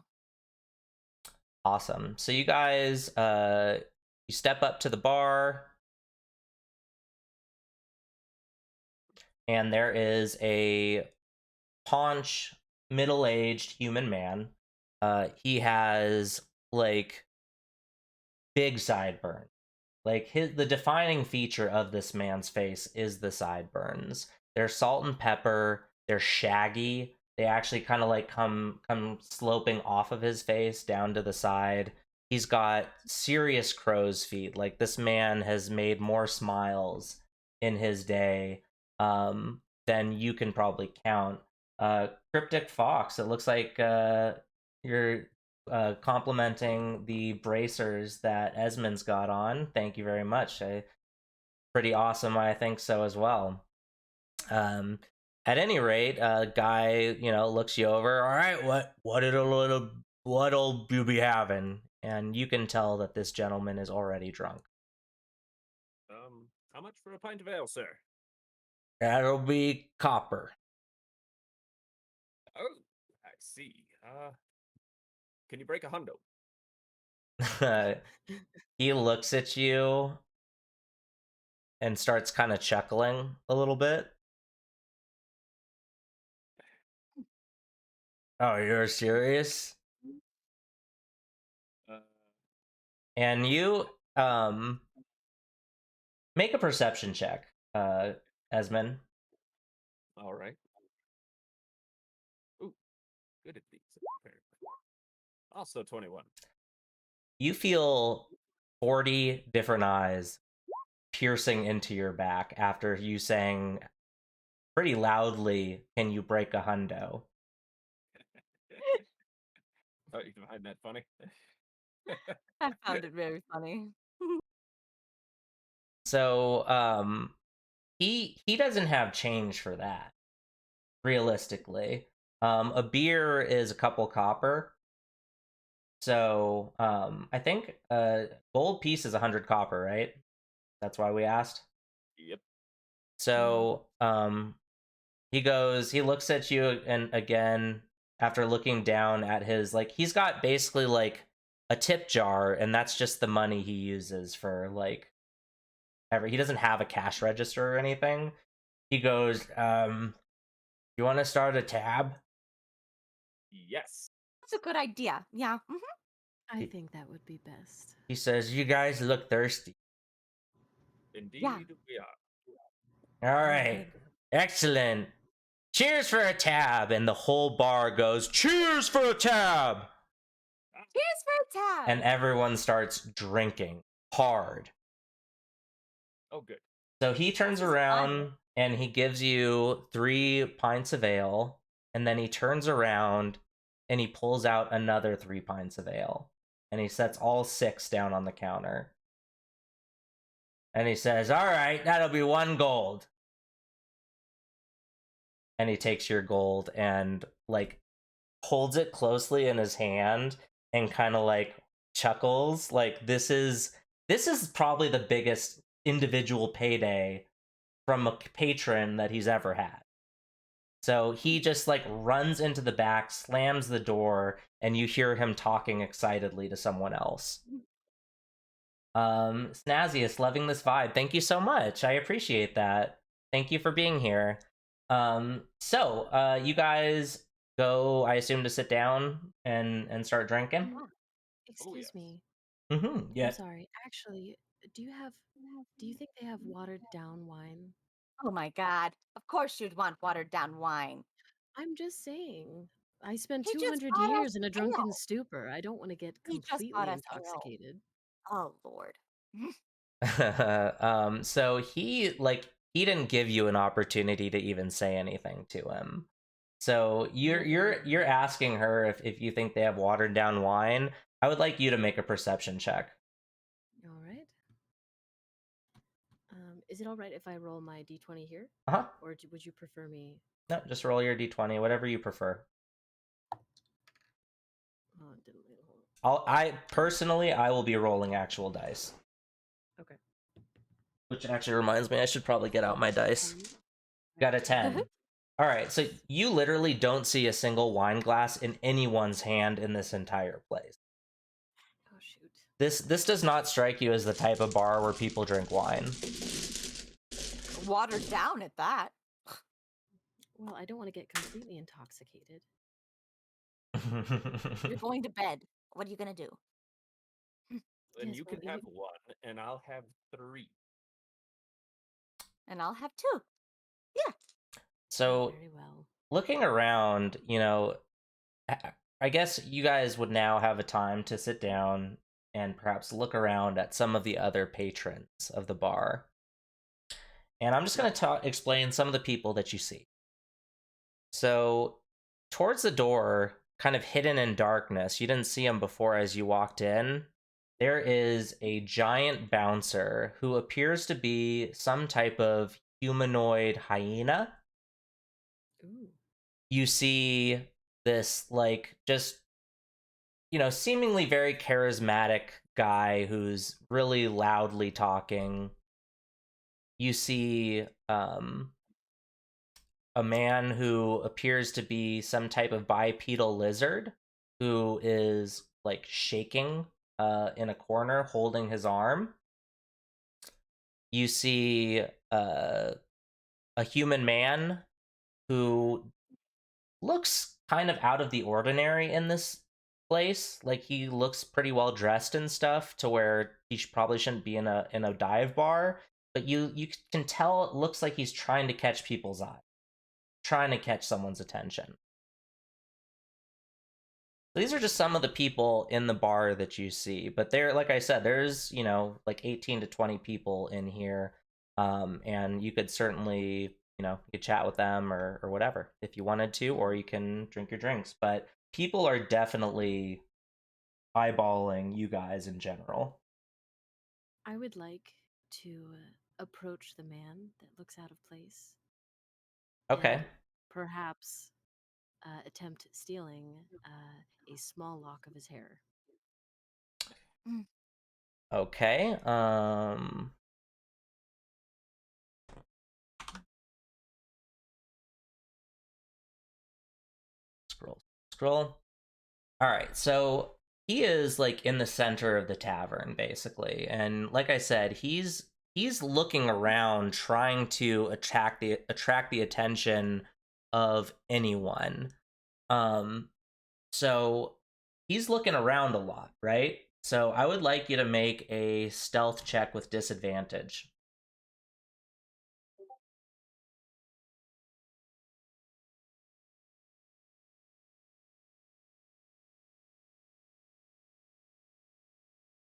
Awesome. So you guys you step up to the bar, and there is a paunch, middle-aged human man. He has like big sideburns. Like the defining feature of this man's face is the sideburns. They're salt and pepper. They're shaggy. They actually kind of like come sloping off of his face down to the side. He's got serious crow's feet. Like this man has made more smiles in his day than you can probably count. Cryptic Fox. It looks like you're complimenting the bracers that Esmond's got on. Thank you very much. Pretty awesome, I think so as well. At any rate, guy, looks you over. All right, what'll you be having? And you can tell that this gentleman is already drunk. How much for a pint of ale, sir? That'll be copper. Oh, I see. Can you break a hundo? He looks at you and starts kind of chuckling a little bit. Oh, you're serious? And you make a perception check, Esmond. All right. Ooh, good at these, apparently. Also 21. You feel 40 different eyes piercing into your back after you saying pretty loudly, "Can you break a hundo?" Oh, you find that funny? I found it very funny. So, he doesn't have change for that, realistically. A beer is a couple copper. So, I think gold piece is 100 copper, right? That's why we asked. Yep. So, he looks at you, and again, after looking down at his, like, he's got basically like a tip jar, and that's just the money he uses for like he doesn't have a cash register or anything. He goes, you want to start a tab? Yes. That's a good idea. Yeah. I think that would be best. He says, you guys look thirsty. Indeed, Yeah. we are. All I right. agree. Excellent. Cheers for a tab. And the whole bar goes, cheers for a tab. Cheers for a tab. And everyone starts drinking hard. Oh, good. So he turns This is around fun. and he gives you 3 pints of ale. And then he turns around and he pulls out another 3 pints of ale. And he sets all 6 down on the counter. And he says, all right, that'll be 1 gold. And he takes your gold and like holds it closely in his hand and kind of like chuckles. Like this is probably the biggest individual payday from a patron that he's ever had. So he just like runs into the back, slams the door, and you hear him talking excitedly to someone else. Snazius, loving this vibe. Thank you so much. I appreciate that. Thank you for being here. So you guys go, I assume, to sit down and start drinking. Excuse yes. me. Yeah. I'm sorry. Actually, do you think they have watered down wine? Oh my God. Of course you'd want watered down wine. I'm just saying. I spent He just 200 bought us years in a drunken ale. stupor. I don't want to get He just bought completely us ale. intoxicated. Oh Lord. So he didn't give you an opportunity to even say anything to him. So you're asking her if you think they have watered down wine. I would like you to make a perception check. All right. Is it all right if I roll my d20 here? Uh-huh. Or would you prefer me? No, just roll your d20, whatever you prefer. Oh, it didn't hold. I personally will be rolling actual dice. Okay. Which actually reminds me, I should probably get out my dice. Got a 10. All right, so you literally don't see a single wine glass in anyone's hand in this entire place. Oh shoot. This does not strike you as the type of bar where people drink wine. Watered down at that. Well, I don't want to get completely intoxicated. You're going to bed. What are you gonna do? Then Yes, you well, can have one, and I'll have 3. And I'll have 2. So very well. looking around, I guess you guys would now have a time to sit down and perhaps look around at some of the other patrons of the bar. And I'm just going to explain some of the people that you see. So towards the door, kind of hidden in darkness, you didn't see him before as you walked in, there is a giant bouncer who appears to be some type of humanoid hyena. Ooh. You see this, like, just, seemingly very charismatic guy who's really loudly talking. You see a man who appears to be some type of bipedal lizard who is, like, shaking in a corner, holding his arm. You see a human man who looks kind of out of the ordinary in this place. Like, he looks pretty well dressed and stuff to where he probably shouldn't be in a dive bar, but you can tell it looks like he's trying to catch people's eye, trying to catch someone's attention. These are just some of the people in the bar that you see, but there, like I said, there's, like 18 to 20 people in here, and you could certainly, you could chat with them or whatever if you wanted to, or you can drink your drinks, but people are definitely eyeballing you guys in general. I would like to approach the man that looks out of place. Okay. And perhaps attempt stealing a small lock of his hair. Okay. Scroll. All right, so he is, like, in the center of the tavern basically, and like I said, he's looking around trying to attract the attention of anyone. So he's looking around a lot, right? So I would like you to make a stealth check with disadvantage.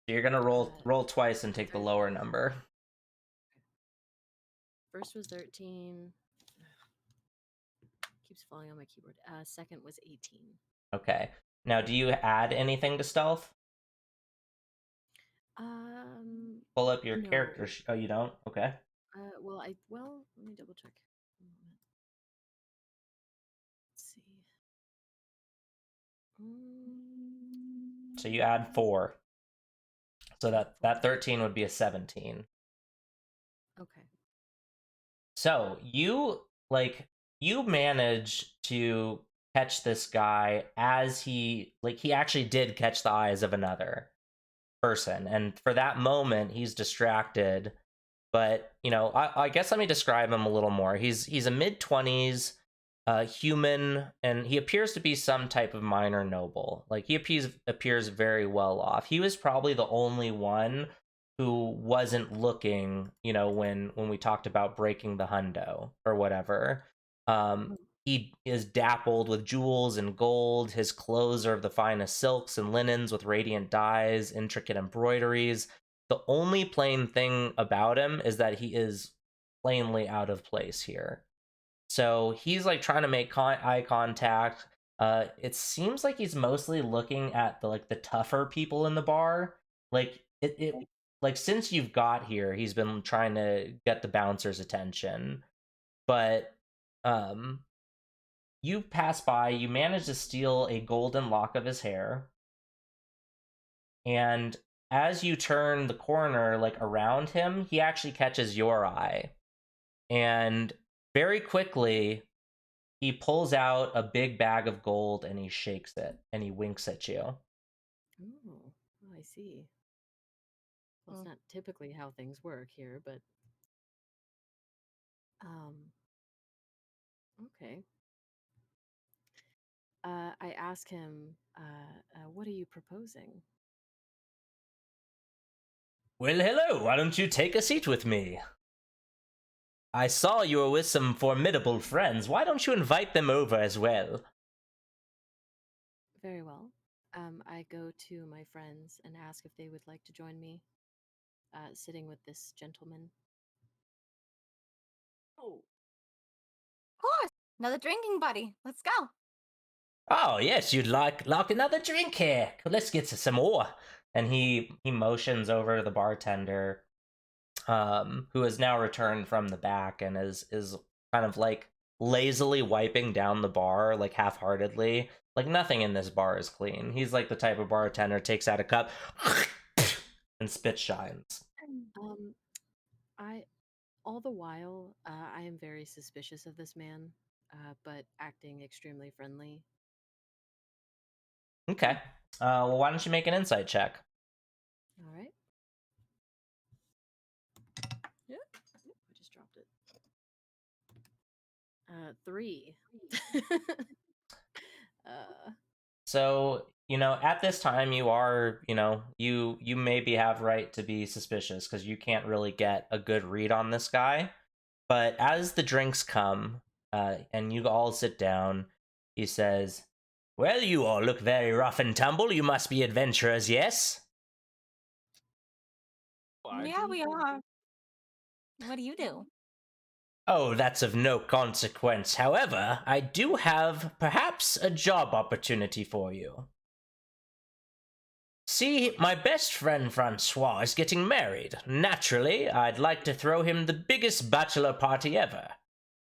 You're gonna roll twice and take the lower number. First was 13. Keeps falling on my keyboard. Second was 18. Okay. Now, do you add anything to stealth? Pull up your No. character. Oh, you don't? Okay. Well, let me double check. Let's see. So you add 4. So that 13 would be a 17. Okay. So you manage to catch this guy as he actually did catch the eyes of another person, and for that moment he's distracted. But I guess let me describe him a little more. He's a mid-20s human, and he appears to be some type of minor noble. Like, he appears very well off. He was probably the only one who wasn't looking, when we talked about breaking the hundo or whatever. He is dappled with jewels and gold. His clothes are of the finest silks and linens with radiant dyes, intricate embroideries. The only plain thing about him is that he is plainly out of place here. So he's like trying to make eye contact. It seems like he's mostly looking at the tougher people in the bar. Like it like since you've got here, he's been trying to get the bouncers' attention. But you pass by, you manage to steal a golden lock of his hair, and as you turn the corner like around him, he actually catches your eye. And very quickly he pulls out a big bag of gold and he shakes it and he winks at you. Oh, I see. Well, it's not typically how things work here, but okay. I ask him, what are you proposing? Well, hello, why don't you take a seat with me? I saw you were with some formidable friends. Why don't you invite them over as well? Very well. I go to my friends and ask if they would like to join me, sitting with this gentleman. Oh, Of course. Another drinking buddy. Let's go. Oh, yes, you'd like another drink here. Let's get some more. And he motions over to the bartender, who has now returned from the back and is kind of like lazily wiping down the bar, like half-heartedly. Like nothing in this bar is clean. He's like the type of bartender takes out a cup and spit shines. I all the while I am very suspicious of this man, but acting extremely friendly. Okay. Well, why don't you make an insight check? All right. Yeah. I just dropped it. 3. So, at this time you are, you maybe have right to be suspicious because you can't really get a good read on this guy. But as the drinks come, and you all sit down, he says, "Well, you all look very rough and tumble. You must be adventurers, yes?" Yeah, we are. What do you do? "Oh, that's of no consequence. However, I do have perhaps a job opportunity for you. See, my best friend Francois is getting married. Naturally, I'd like to throw him the biggest bachelor party ever.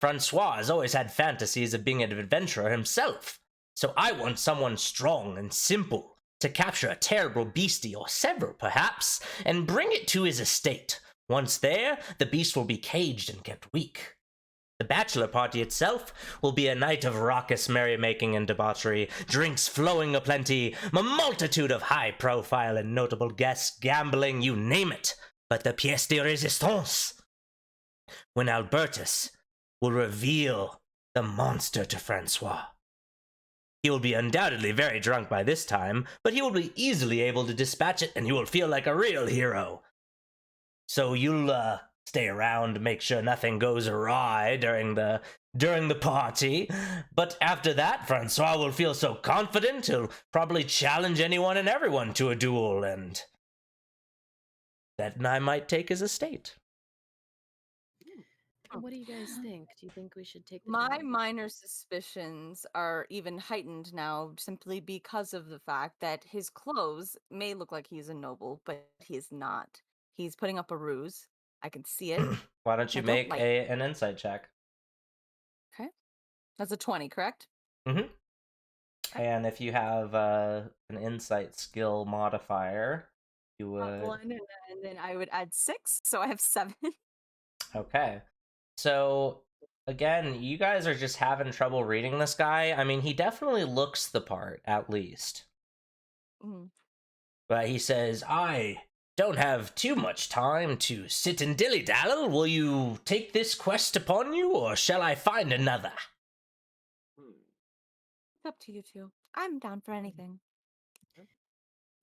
Francois has always had fantasies of being an adventurer himself, so I want someone strong and simple to capture a terrible beastie, or several perhaps, and bring it to his estate. Once there, the beast will be caged and kept weak. The bachelor party itself will be a night of raucous merrymaking and debauchery, drinks flowing aplenty, a multitude of high-profile and notable guests, gambling, you name it, but the pièce de résistance, when Albertus will reveal the monster to Francois. He will be undoubtedly very drunk by this time, but he will be easily able to dispatch it, and he will feel like a real hero. So you'll, stay around, make sure nothing goes awry during the party. But after that, Francois will feel so confident he'll probably challenge anyone and everyone to a duel, and then I might take his estate." What do you guys think? Do you think we should take the My job? minor suspicions are even heightened now simply because of the fact that his clothes may look like he's a noble, but he is not. He's putting up a ruse. I can see it. Why don't you I don't make like an insight check? Okay. That's a 20, correct? Mm-hmm. And if you have an insight skill modifier, you would. 1, and then I would add 6, so I have 7. Okay. So again, you guys are just having trouble reading this guy. I mean, he definitely looks the part, at least. Mhm. But he says, "I don't have too much time to sit and dilly-dally. Will you take this quest upon you, or shall I find another?" It's up to you two. I'm down for anything.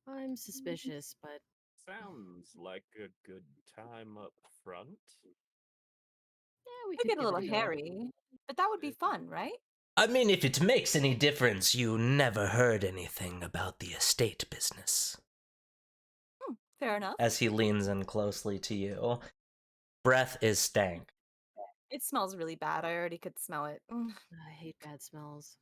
I'm suspicious, but Sounds like a good time up front. yeah, we Could could get a give little it a go. hairy, but that would be fun, right? I mean, if it makes any difference, you never heard anything about the estate business. Fair enough. As he leans in closely to you. Breath is stank. It smells really bad. I already could smell it. I hate bad smells.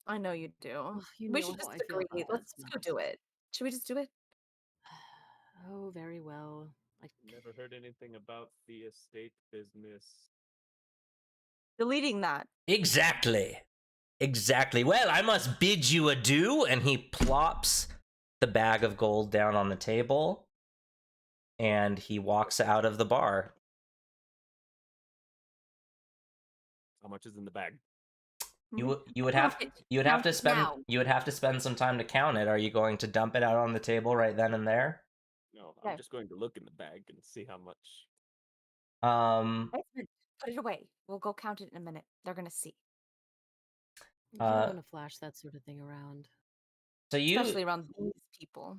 I know you do. Ugh, you We know should how just I feel agree. about bad Let's go do smells. it. Should we just do it? Oh, very well. Never heard anything about the estate business. Deleting that. Exactly. Exactly. Well, I must bid you adieu. And he plops the bag of gold down on the table and he walks out of the bar. How much is in the bag? You would have Count it. you would have Count to it spend now. you would have to spend some time to count it. Are you going to dump it out on the table right then and there? No, Okay. I'm just going to look in the bag and see how much. Esmond, put it away. We'll go count it in a minute. They're gonna see. You don't uh want to flash that sort of thing around. so you Especially around these people.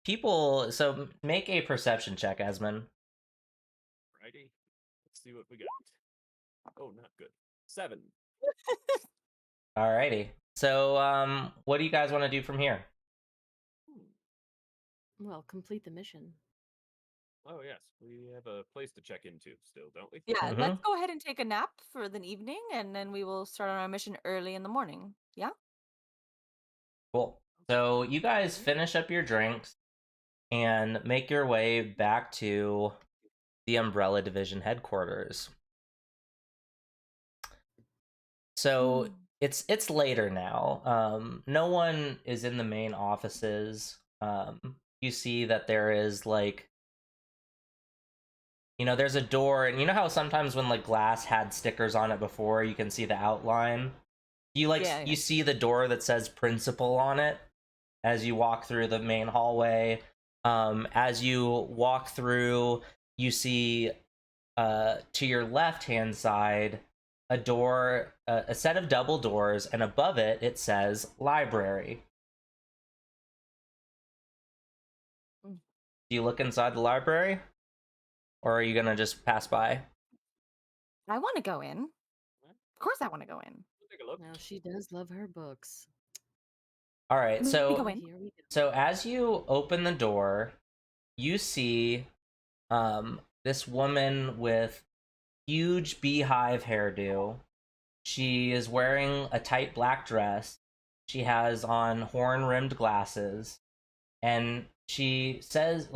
people so make a perception check, Esmond. Righty. Let's see what we got. Oh, not good. 7. Alrighty. So what do you guys want to do from here? Well, complete the mission. Oh, yes. We have a place to check into still, don't we? Yeah, Mhm. let's go ahead and take a nap for the evening, and then we will start on our mission early in the morning. Yeah? Cool. So you guys finish up your drinks and make your way back to the Umbrella Division headquarters. So Hmm. it's later now. No one is in the main offices. You see that there is like, there's a door, and you know how sometimes when like glass had stickers on it before, you can see the outline. Yeah. You see the door that says principal on it as you walk through the main hallway. As you walk through, you see to your left hand side a door, a set of double doors, and above it it says library. Mm. Do you look inside the library, or are you gonna just pass by? I want to go in. What? Of course, I want to go in. We'll take a look. Now, she does love her books. All right, Let me go so in. Here we go. as you open the door, you see this woman with huge beehive hairdo. She is wearing a tight black dress. She has on horn-rimmed glasses, and she says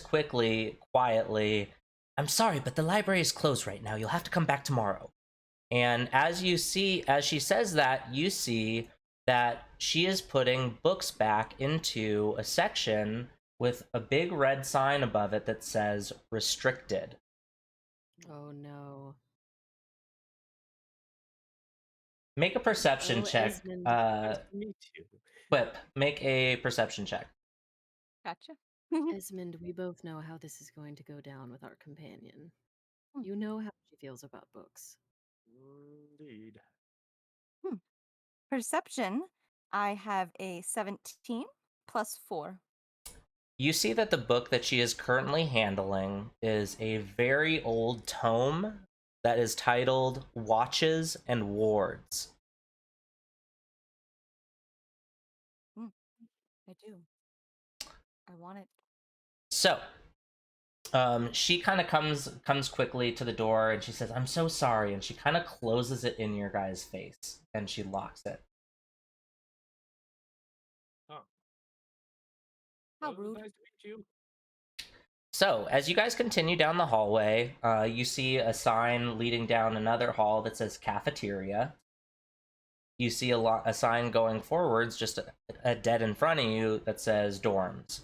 quickly, quietly, "I'm sorry, but the library is closed right now. You'll have to come back tomorrow." And as she says that, you see that she is putting books back into a section with a big red sign above it that says restricted. Oh no. Make a perception Oh, check. Esmond. Nice to meet you. Quip, make a perception check. Gotcha. Esmond, we both know how this is going to go down with our companion. Hmm. You know how she feels about books. Indeed. Perception, I have a 17 plus 4. You see that the book that she is currently handling is a very old tome that is titled Watches and Wards. I do. I want it. So, she kind of comes quickly to the door and she says, "I'm so sorry," and she kind of closes it in your guy's face and she locks it. Oh. How Well, rude. nice to meet you. So, as you guys continue down the hallway, you see a sign leading down another hall that says cafeteria. You see a sign going forwards, just a dead in front of you, that says dorms.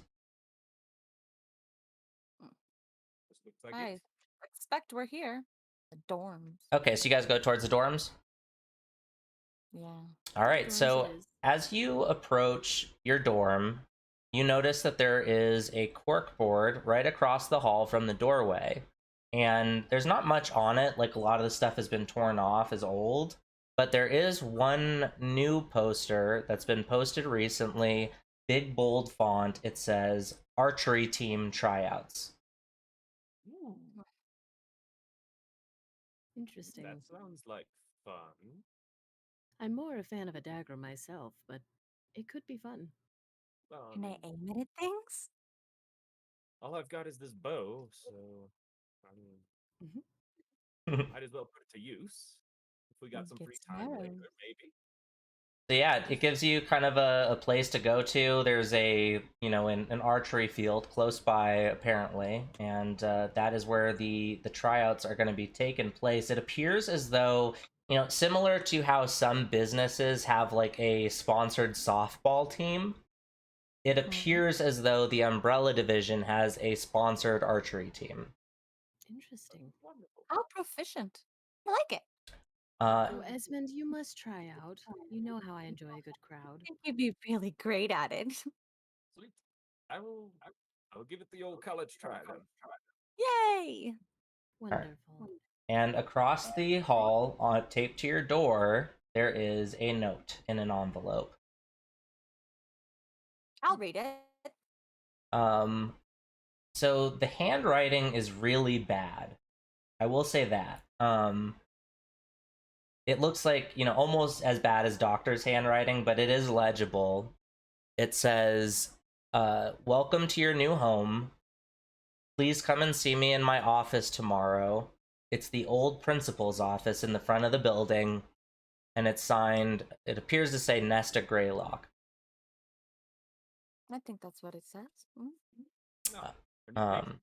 This looks like I it. expect we're here. The dorms. Okay, so you guys go towards the dorms? Yeah. All right, Dorms so it is. as you approach your dorm, you notice that there is a cork board right across the hall from the doorway. And there's not much on it, like a lot of the stuff has been torn off, is old. But there is one new poster that's been posted recently, big bold font. It says Archery Team Tryouts. Ooh, Interesting. that sounds like fun. I'm more a fan of a dagger myself, but it could be fun. Well, Can I aim it at things? all I've got is this bow, so I mean, Mhm. Might as well put it to use. If we got some Get free some time later, arrows. maybe. So yeah, it gives you kind of a place to go to. There's an archery field close by apparently, and that is where the tryouts are going to be taking place. It appears as though, similar to how some businesses have like a sponsored softball team, it Mhm. appears as though the Umbrella division has a sponsored archery team. Interesting. Wonderful. How proficient. I like it. Oh, Esmond, you must try out. You know how I enjoy a good crowd. I think you'd be really great at it. Sweet. I will give it the old college try then. Yay! Wonderful. And across the hall, taped to your door, there is a note in an envelope. I'll read it. Um, so the handwriting is really bad. I will say that. It looks like, almost as bad as Doctor's handwriting, but it is legible. It says, welcome to your new home. Please come and see me in my office tomorrow. It's the old principal's office in the front of the building, and it's signed, it appears to say Nesta Greylock. I think that's what it says. Mm. No. Uh, Her new Um,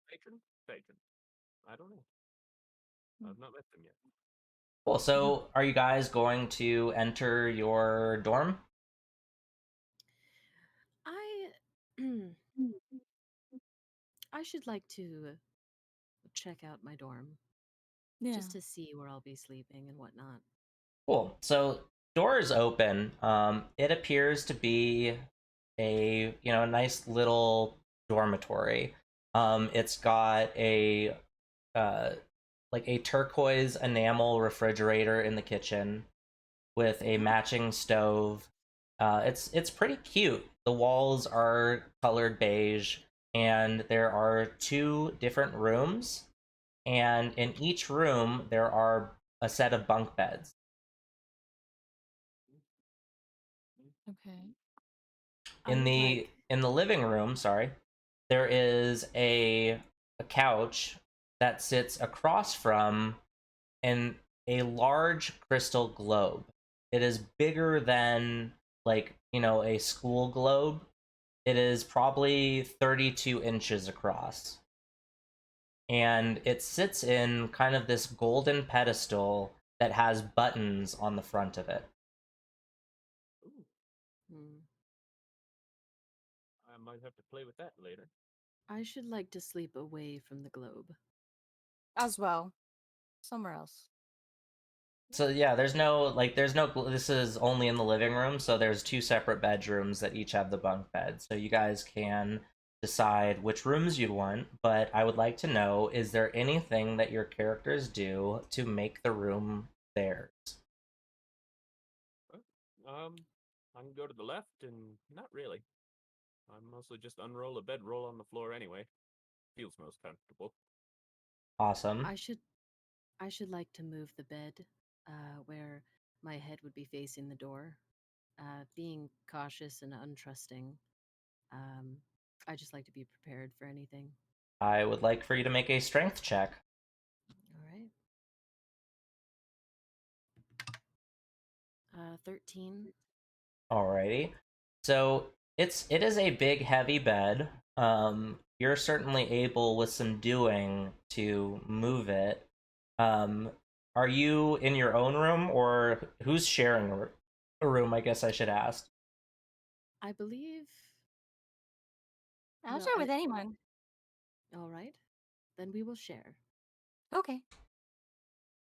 patron? Patron. I don't know. I've not met them yet. cool. So, are you guys going to enter your dorm? I I should like to check out my dorm Yeah. just to see where I'll be sleeping and whatnot. Cool. So, doors open. It appears to be a nice little dormitory. It's got uh, a turquoise enamel refrigerator in the kitchen with a matching stove. It's pretty cute. The walls are colored beige, and there are two different rooms, and in each room there are a set of bunk beds. Okay. I In would the like in the living room, sorry, there is a couch that sits across from an a large crystal globe. It is bigger than a school globe. It is probably 32 inches across. And it sits in kind of this golden pedestal that has buttons on the front of it. Ooh, hmm, I might have to play with that later. I should like to sleep away from the globe. As well. Somewhere else. So yeah, this is only in the living room, so there's two separate bedrooms that each have the bunk bed. So you guys can decide which rooms you want, but I would like to know, is there anything that your characters do to make the room theirs? I can go to the left and not really. I mostly just unroll a bedroll on the floor anyway. Feels most comfortable. Awesome. I should like to move the bed where my head would be facing the door. Being cautious and untrusting, um, I just like to be prepared for anything. I would like for you to make a strength check. All right. 13. Alrighty. So it is a big heavy bed. You're certainly able with some doing to move it. Um, are you in your own room, or who's sharing a room? I guess I should ask. I believe. I'll Well, share with anyone. all right. Then we will share. Okay.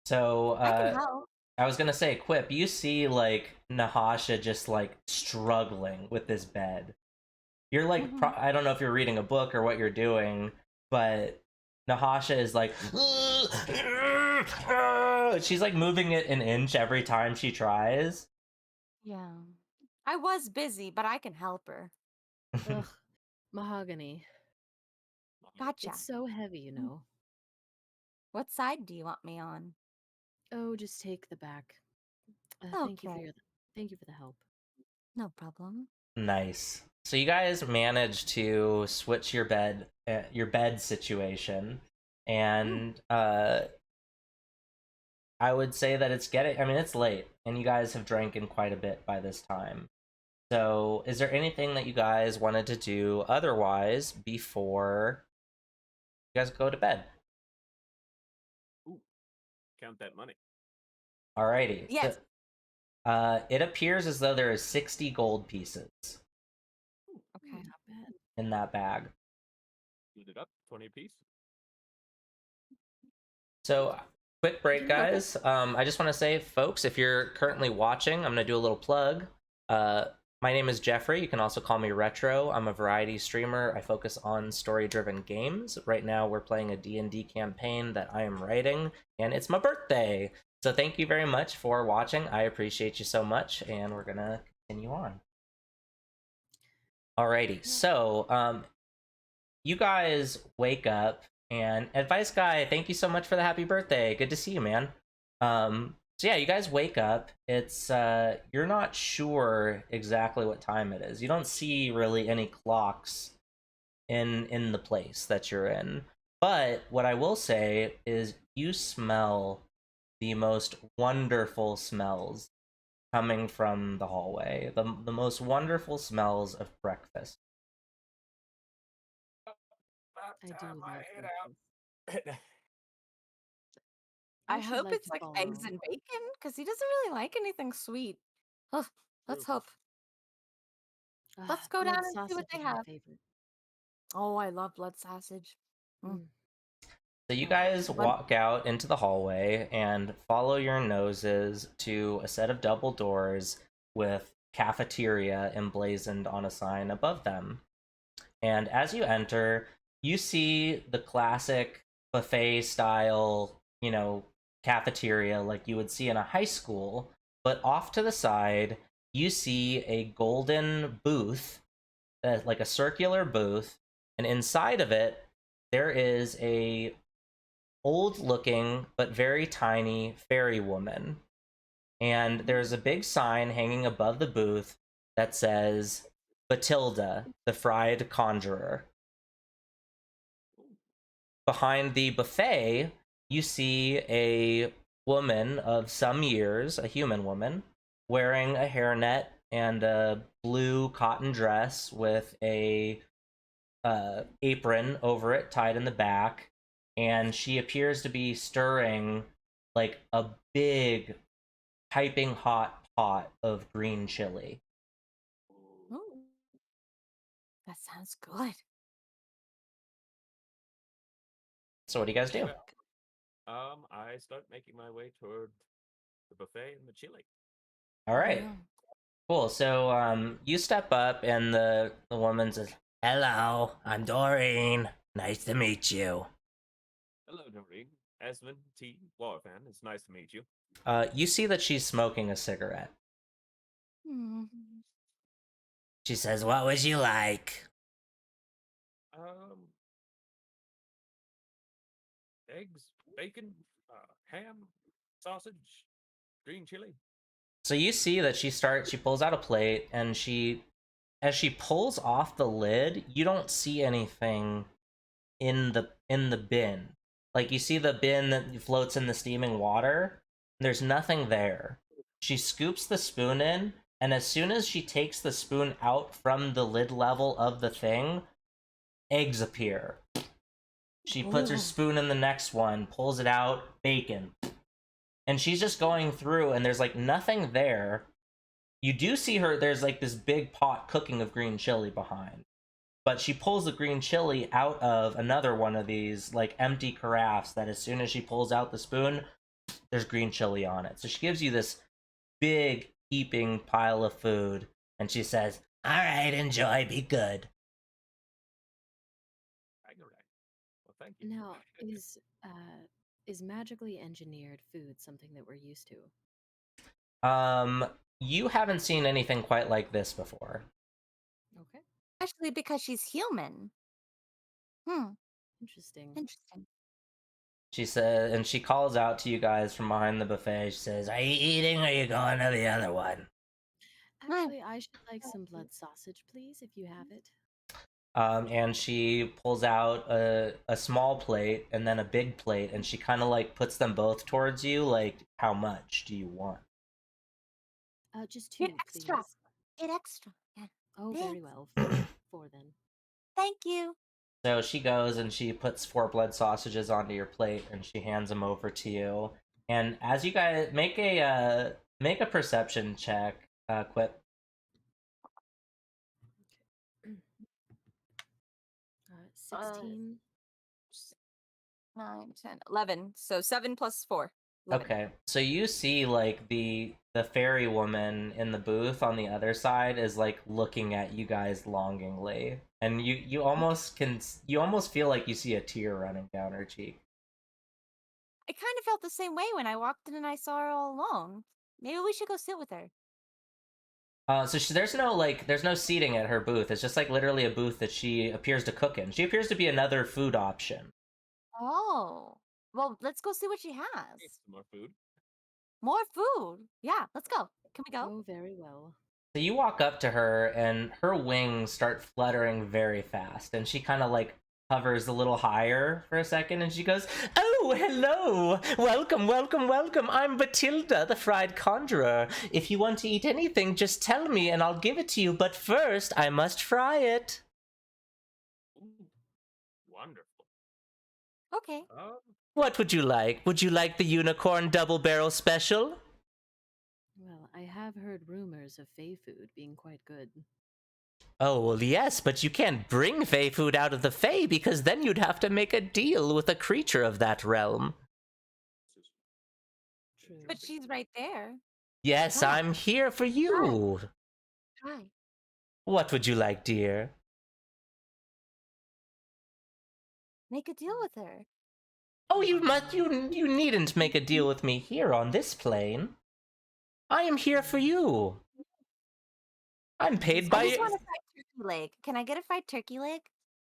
So I can help. I was gonna say, Quip, you see like Nahasha just like struggling with this bed. You're like, I don't know if you're reading a book or what you're doing, but Nahasha is like, she's like moving it an inch every time she tries. Yeah. I was busy, but I can help her. Ugh, mahogany. Gotcha. It's so heavy, you know. What side do you want me on? Oh, just take the back. Okay. Thank you for the help. No problem. Nice. So you guys managed to switch your bed situation. and I would say that it's late, and you guys have drank in quite a bit by this time. So, is there anything that you guys wanted to do otherwise before you guys go to bed? Ooh, count that money. Alrighty. Yes. It appears as though there is 60 gold pieces Okay. Not bad. in that bag. Split it up, 20 apiece. So, quick break, Okay. guys. I just want to say, folks, if you're currently watching, I'm going to do a little plug. My name is Jeffrey. You can also call me Retro. I'm a variety streamer. I focus on story-driven games. Right now, we're playing a D&D campaign that I am writing, and it's my birthday. So thank you very much for watching. I appreciate you so much, and we're going to continue on. Alrighty, so you guys wake up, and Advice Guy, thank you so much for the happy birthday. Good to see you, man. So yeah, you guys wake up. It's you're not sure exactly what time it is. You don't see really any clocks in the place that you're in. But what I will say is you smell the most wonderful smells coming from the hallway. The most wonderful smells of breakfast. I do love breakfast. I should hope like it's to like follow. eggs and bacon because he doesn't really like anything sweet. Oh, let's True. hope. Let's go blood down and see what sausage they is my have. favorite. Oh, I love blood sausage. Mm. So you Oh, guys One- walk out into the hallway and follow your noses to a set of double doors with cafeteria emblazoned on a sign above them. And as you enter, you see the classic buffet style, cafeteria like you would see in a high school, but off to the side, you see a golden booth, like a circular booth, and inside of it, there is a old looking but very tiny fairy woman. And there's a big sign hanging above the booth that says Batilda, the Fried Conjurer. Behind the buffet, you see a woman of some years, a human woman, wearing a hairnet and a blue cotton dress with a apron over it tied in the back, and she appears to be stirring like a big piping hot pot of green chili. Ooh. That sounds good. So what do you guys do? I start making my way toward the buffet and the chili. All right, Yeah. cool. So you step up, and the woman says, "Hello, I'm Doreen. Nice to meet you." Hello, Doreen. Esmond T. Warfan. It's nice to meet you. You see that she's smoking a cigarette. Mm. She says, "What would you like?" Eggs, bacon, ham, sausage, green chili. So you see that she pulls out a plate, and as she pulls off the lid, you don't see anything in the bin. Like, you see the bin that floats in the steaming water, there's nothing there. She scoops the spoon in, and as soon as she takes the spoon out from the lid level of the thing, eggs appear. She puts her Ooh. spoon in the next one, pulls it out, bacon. And she's just going through, and there's like nothing there. You do see her, there's like this big pot cooking of green chili behind. But she pulls the green chili out of another one of these like empty carafes that as soon as she pulls out the spoon, there's green chili on it. So she gives you this big heaping pile of food, and she says, "All right, enjoy, be good." Well, thank you. Now, is magically engineered food something that we're used to? You haven't seen anything quite like this before. Okay, Especially because she's human. interesting. Interesting. She says, and she calls out to you guys from behind the buffet. She says, "Are you eating, or are you going to the other one?" Actually, I should like some blood sausage, please, if you have it. And she pulls out a small plate and then a big plate, and she kind of like puts them both towards you. Like, how much do you want? Just Get 2, extra. please. Get extra. Yeah. Oh, very Thanks. well. 4 then. Thank you. So she goes and she puts 4 blood sausages onto your plate, and she hands them over to you. And as you guys make a perception check, Quip. 16. 9, 10, 11. So 7 plus 4. 11. Okay, so you see like the fairy woman in the booth on the other side is like looking at you guys longingly, and you almost feel like you see a tear running down her cheek. I kind of felt the same way when I walked in and I saw her all alone. Maybe we should go sit with her. There's no seating at her booth. It's just like literally a booth that she appears to cook in. She appears to be another food option. Oh. Well, let's go see what she has. Some more food. More food. Yeah, let's go. Can we go? Oh, very well. So you walk up to her, and her wings start fluttering very fast, and she kind of like hovers a little higher for a second, and she goes, "Oh, hello! Welcome, welcome, welcome! I'm Batilda, the fried conjurer. If you want to eat anything, just tell me, and I'll give it to you. But first, I must fry it." Ooh, wonderful. Okay. What would you like? Would you like the unicorn double barrel special? Well, I have heard rumors of Fey food being quite good. Oh, well, yes, but you can't bring Fey food out of the Fey because then you'd have to make a deal with a creature of that realm. True. But she's right there. Yes, Try. I'm here for you. Try. What would you like, dear? Make a deal with her. Oh, you needn't make a deal with me here on this plane. I am here for you. I'm paid I by just want a fried turkey leg. Can I get a fried turkey leg?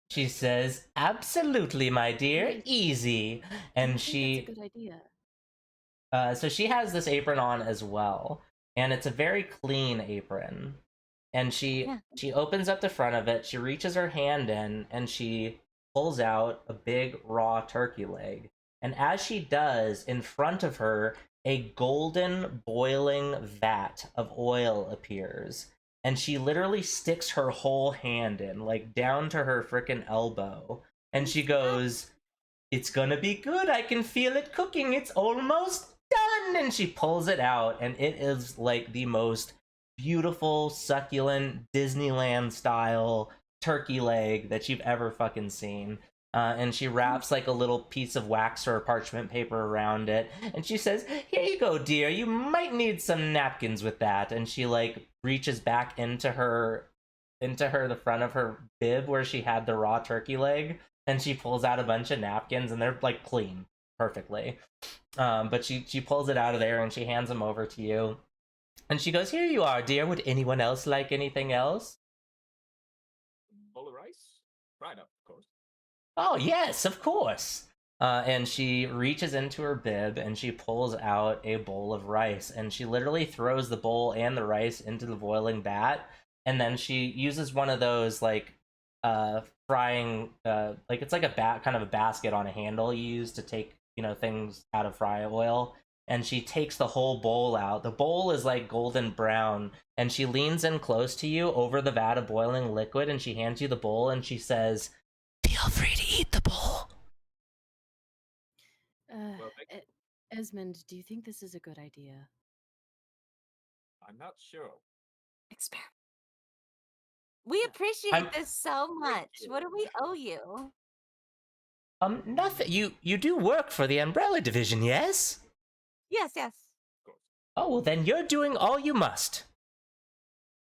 She says, "Absolutely, my dear, Nice. easy." I And think that's a good idea. so she has this apron on as well, and it's a very clean apron. And Yeah. she opens up the front of it, she reaches her hand in, and she pulls out a big raw turkey leg. And as she does, in front of her, a golden boiling vat of oil appears. And she literally sticks her whole hand in, like down to her frickin' elbow. And she goes, "It's gonna be good. I can feel it cooking. It's almost done." And she pulls it out, and it is like the most beautiful, succulent, Disneyland style turkey leg that you've ever fucking seen. And she wraps like a little piece of wax or parchment paper around it, and she says, "Here you go, dear. You might need some napkins with that." And she like reaches back into the front of her bib where she had the raw turkey leg, and she pulls out a bunch of napkins, and they're like clean perfectly. But she pulls it out of there and she hands them over to you. And she goes, "Here you are, dear. Would anyone else like anything else?" Bowl of rice, fried up, of course. "Oh, yes, of course." And she reaches into her bib and she pulls out a bowl of rice, and she literally throws the bowl and the rice into the boiling vat, and then she uses one of those like frying like it's like kind of a basket on a handle you use to take, things out of fry oil, and she takes the whole bowl out. The bowl is like golden brown, and she leans in close to you over the vat of boiling liquid, and she hands you the bowl and she says, "Feel free to eat the bowl." Well, thank Esmond, do you think this is a good idea? I'm not sure. Experiment. We appreciate I'm- this so much. you. What do we owe you? Nothing. You do work for the Umbrella Division, yes? Yes, yes. Oh, well, then you're doing all you must.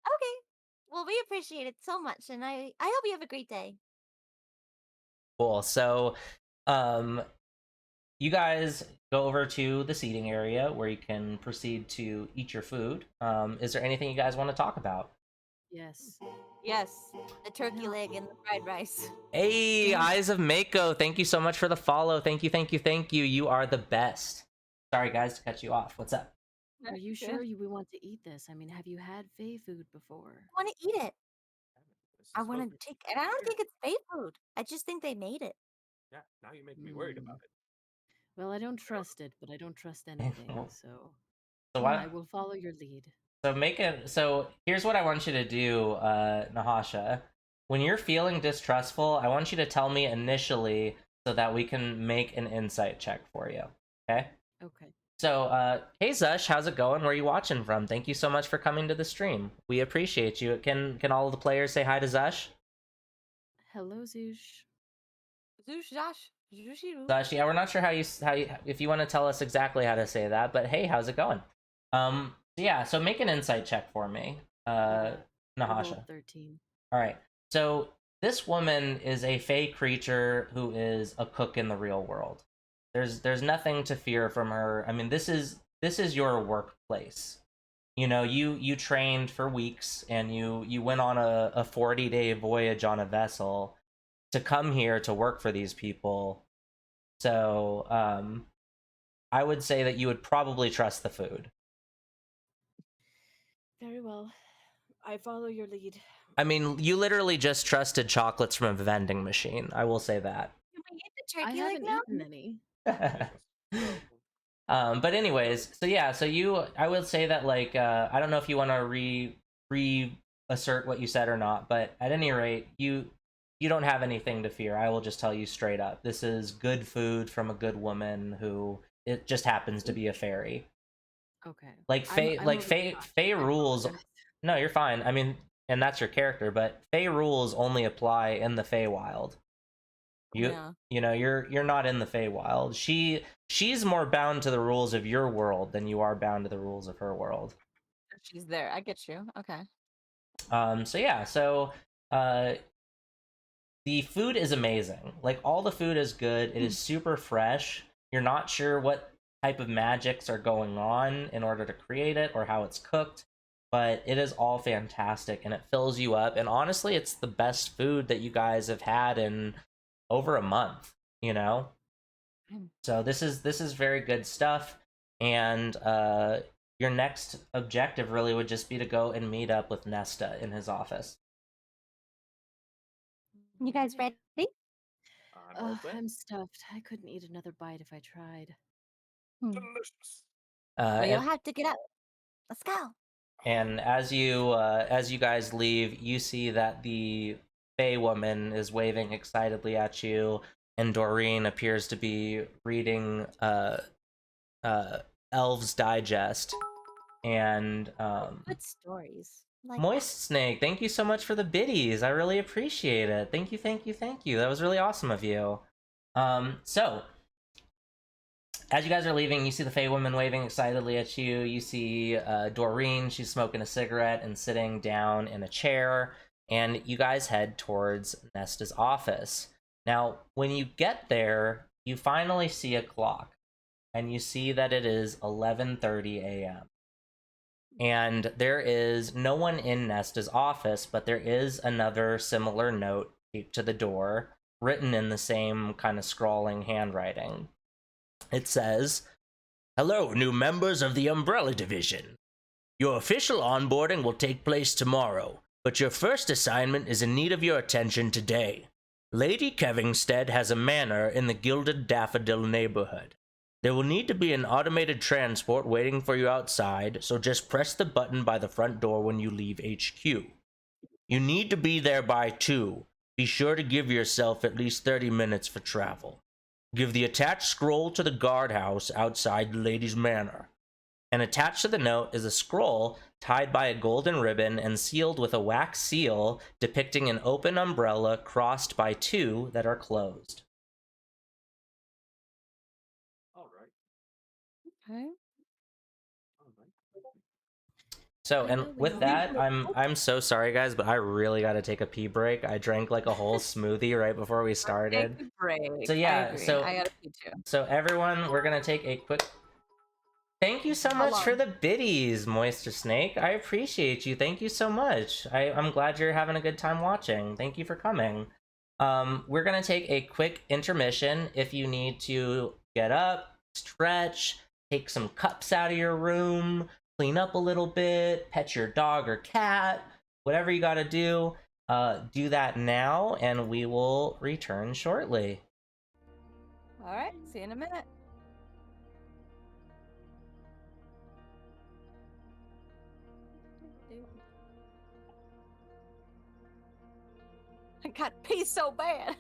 Okay. Well, we appreciate it so much, and I hope you have a great day. Cool. So, you guys go over to the seating area where you can proceed to eat your food. Is there anything you guys want to talk about? Yes. Yes, the turkey leg and the fried rice. Hey, Yeah. Eyes of Mako, thank you so much for the follow. Thank you, thank you, thank you. You are the best. Sorry, guys, to cut you off. What's up? Are you sure we want to eat this? I mean, have you had Fey food before? I want to eat it. This is I supposed want to to be take, and I don't here. think it's fake food. I just think they made it. Yeah, now you're making me worried Mm. about it. Well, I don't trust it, but I don't trust anything, so So I why? will follow your lead. So here's what I want you to do, Nahasha. When you're feeling distrustful, I want you to tell me initially so that we can make an insight check for you. Okay? Okay. So, hey Zush, how's it going? Where are you watching from? Thank you so much for coming to the stream. We appreciate you. Can all of the players say hi to Zush? Hello, Zoosh. Zoosh, Josh, Zooshiru. Zush, yeah, we're not sure how you if you want to tell us exactly how to say that, but hey, how's it going? Yeah, so make an insight check for me, I rolled Nahasha. 13. All right. So this woman is a fey creature who is a cook in the real world. There's nothing to fear from her. I mean, this is your workplace. You know, you trained for weeks and you went on a 40-day voyage on a vessel to come here to work for these people. So, I would say that you would probably trust the food. Very well. I follow your lead. I mean, you literally just trusted chocolates from a vending machine. I will say that. Can we eat the I turkey leg haven't now? eaten any. But anyways, so yeah, so I would say that like I don't know if you want to reassert what you said or not, but at any rate, you don't have anything to fear. I will just tell you straight up. This is good food from a good woman who it just happens to be a fairy. Okay. Like Fae, I'm like a little Fae, shocked. Fae I rules. apologize. No, you're fine. I mean, and that's your character, but Fae rules only apply in the Feywild. Yeah. You know, you're not in the Feywild. She's more bound to the rules of your world than you are bound to the rules of her world. She's there. I get you. Okay. So yeah, so the food is amazing. Like all the food is good. It is super fresh. You're not sure what type of magics are going on in order to create it or how it's cooked, but it is all fantastic and it fills you up. And honestly, it's the best food that you guys have had in over a month, you know? So this is very good stuff. And your next objective really would just be to go and meet up with Nesta in his office. You guys ready? I'm all set. I'm stuffed. I couldn't eat another bite if I tried. Delicious. Well, you'll And have to get up. Let's go. And as you guys leave, you see that the Fey woman is waving excitedly at you, and Doreen appears to be reading Elves Digest. And Good stories. Like Moist Snake, thank you so much for the biddies. I really appreciate it. Thank you, thank you, thank you. That was really awesome of you. So as you guys are leaving, you see the Fey woman waving excitedly at you. You see Doreen, she's smoking a cigarette and sitting down in a chair. And you guys head towards Nesta's office. Now, when you get there, you finally see a clock. And you see that it is 11:30 a.m. And there is no one in Nesta's office, but there is another similar note taped to the door, written in the same kind of scrawling handwriting. It says, "Hello, new members of the Umbrella Division. Your official onboarding will take place tomorrow, but your first assignment is in need of your attention today. Lady Kevingstead has a manor in the Gilded Daffodil neighborhood. There will need to be an automated transport waiting for you outside, so just press the button by the front door when you leave HQ. You need to be there by 2. Be sure to give yourself at least 30 minutes for travel. Give the attached scroll to the guardhouse outside the lady's manor." And attached to the note is a scroll tied by a golden ribbon and sealed with a wax seal depicting an open umbrella crossed by 2 that are closed. All right. Okay. All right. So, I and know we with all- that, I'm so sorry guys, but I really got to take a pee break. I drank like a whole smoothie right before we started. Take a break. So I yeah, agree. so I gotta pee too. so everyone, we're going to take a quick Thank you so much long? for the biddies, Moisture Snake. I appreciate you. Thank you so much. I'm glad you're having a good time watching. Thank you for coming. We're gonna take a quick intermission. If you need to get up, stretch, take some cups out of your room, clean up a little bit, pet your dog or cat, whatever you gotta do, do that now, and we will return shortly. All right, see you in a minute. I got pee so bad.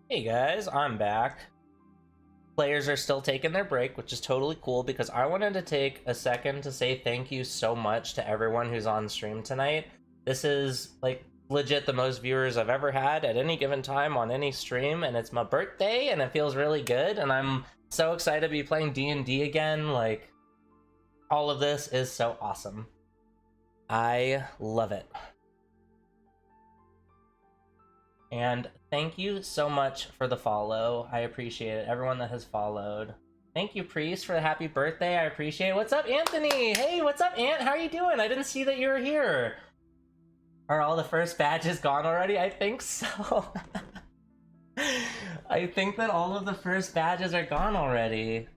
Hey guys, I'm back. Players are still taking their break, which is totally cool because I wanted to take a second to say thank you so much to everyone who's on stream tonight. This is like legit the most viewers I've ever had at any given time on any stream, and it's my birthday and it feels really good, and I'm so excited to be playing D&D again. Like, all of this is so awesome. I love it. And thank you so much for the follow. I appreciate it. Everyone that has followed. Thank you, Priest, for the happy birthday. I appreciate it. What's up, Anthony? Hey, what's up, Ant? How are you doing? I didn't see that you were here. Are all the first badges gone already? I think so. I think that all of the first badges are gone already.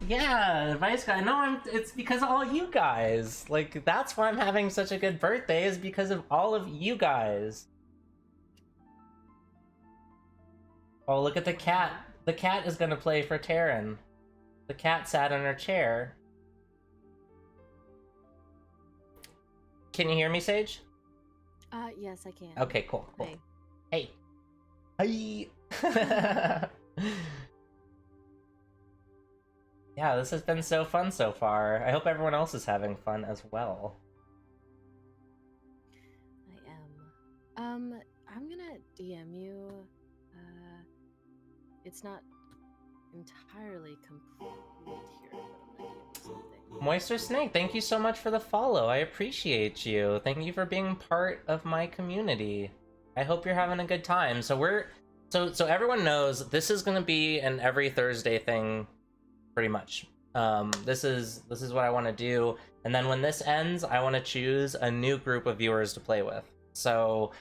Yeah, Vice Guy. No, it's because of all you guys. Like, that's why I'm having such a good birthday, is because of all of you guys. Oh, look at the cat. The cat is gonna play for Taryn. The cat sat in her chair. Can you hear me, Sage? Yes, I can. Okay, cool. Hey. Hey. Yeah, this has been so fun so far. I hope everyone else is having fun as well. I am. I'm gonna DM you. It's not entirely complete here, but I'm gonna DM you something. Moister Snake, thank you so much for the follow. I appreciate you. Thank you for being part of my community. I hope you're having a good time. So everyone knows this is gonna be an every Thursday thing, pretty much. This is what I want to do, and then when this ends, I want to choose a new group of viewers to play with. So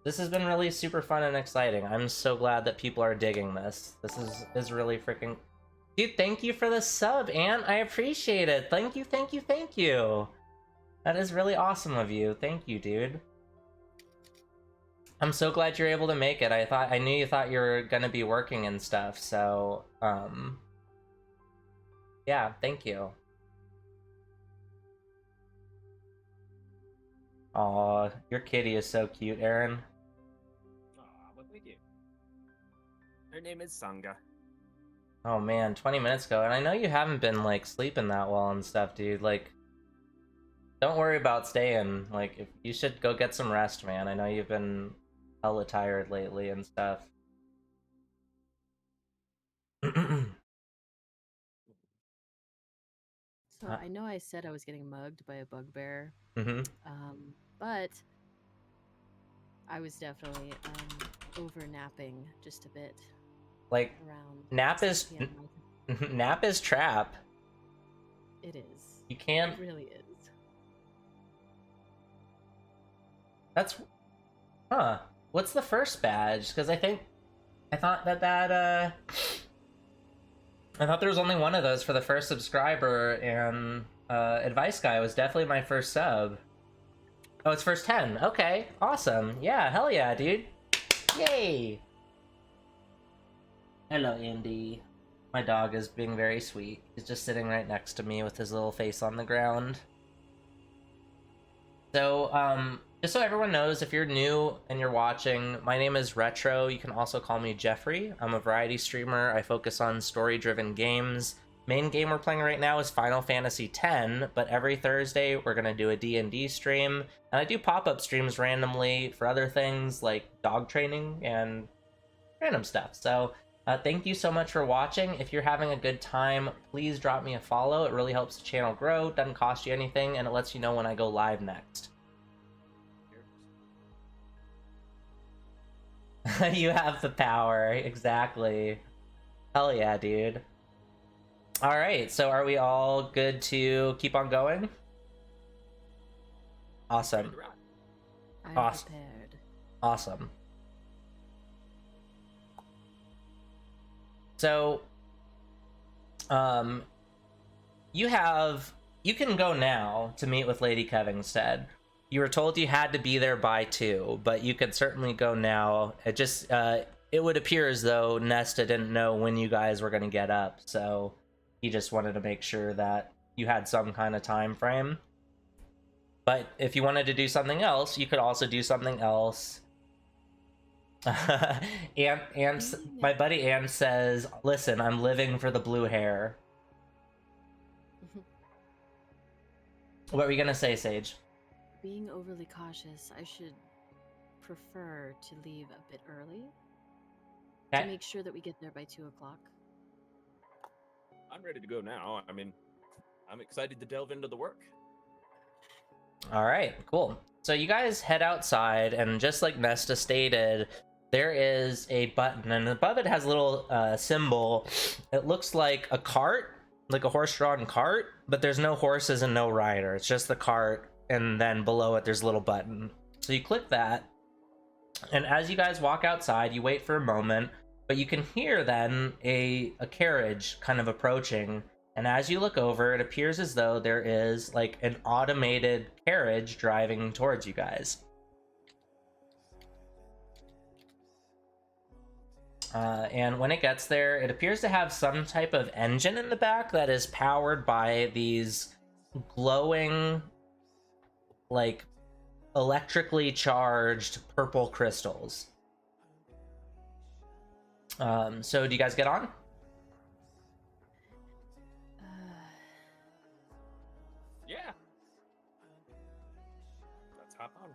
this has been really super fun and exciting. I'm so glad that people are digging this. This is really freaking... Dude, thank you for the sub, Ant. I appreciate it. Thank you, thank you, thank you. That is really awesome of you. Thank you, dude. I'm so glad you're able to make it. I knew you thought you were gonna be working and stuff, so yeah, thank you. Aw, your kitty is so cute, Aaron. Aw, well, thank you. Her name is Sangha. Oh man, 20 minutes ago, and I know you haven't been, like, sleeping that well and stuff, dude. Like, don't worry about staying. Like, if you should go get some rest, man. I know you've been hella tired lately and stuff. So I know I said I was getting mugged by a bugbear, Mm-hmm. but I was definitely over napping just a bit Like, around nap 6 is p.m. my time. nap is trap. It is. You can't. It really is. That's huh. What's the first badge? Because I thought that I thought there was only one of those for the first subscriber, and Advice Guy was definitely my first sub. Oh, it's first 10. Okay, awesome. Yeah, hell yeah, dude. Yay! Hello, Andy. My dog is being very sweet. He's just sitting right next to me with his little face on the ground. So, just so everyone knows, if you're new and you're watching, my name is Retro. You can also call me Jeffrey. I'm a variety streamer. I focus on story-driven games. Main game we're playing right now is Final Fantasy X, but every Thursday we're going to do a D&D stream. And I do pop-up streams randomly for other things like dog training and random stuff. So thank you so much for watching. If you're having a good time, please drop me a follow. It really helps the channel grow, doesn't cost you anything, and it lets you know when I go live next. You have the power, exactly. Hell yeah, dude. Alright, so are we all good to keep on going? Awesome. I'm Awesome. prepared. Awesome. So, you can go now to meet with Lady Kevingstead. You were told you had to be there by 2, but you could certainly go now. It would appear as though Nesta didn't know when you guys were going to get up, so he just wanted to make sure that you had some kind of time frame. But if you wanted to do something else, you could also do something else. and my buddy Ann says, listen, I'm living for the blue hair. What were you gonna say, Sage? Being overly cautious, I should prefer to leave a bit early to Okay. make sure that we get there by 2 o'clock. I'm ready to go now. I mean, I'm excited to delve into the work. All right, cool. So you guys head outside, and just like Nesta stated, there is a button, and above it has a little symbol. It looks like a cart, like a horse-drawn cart, but there's no horses and no rider. It's just the cart, and then below it there's a little button. So you click that, and as you guys walk outside, you wait for a moment, but you can hear then a carriage kind of approaching. And as you look over, it appears as though there is like an automated carriage driving towards you guys. And when it gets there, it appears to have some type of engine in the back that is powered by these glowing, like, electrically charged purple crystals. So do you guys get on? Yeah. Let's hop on.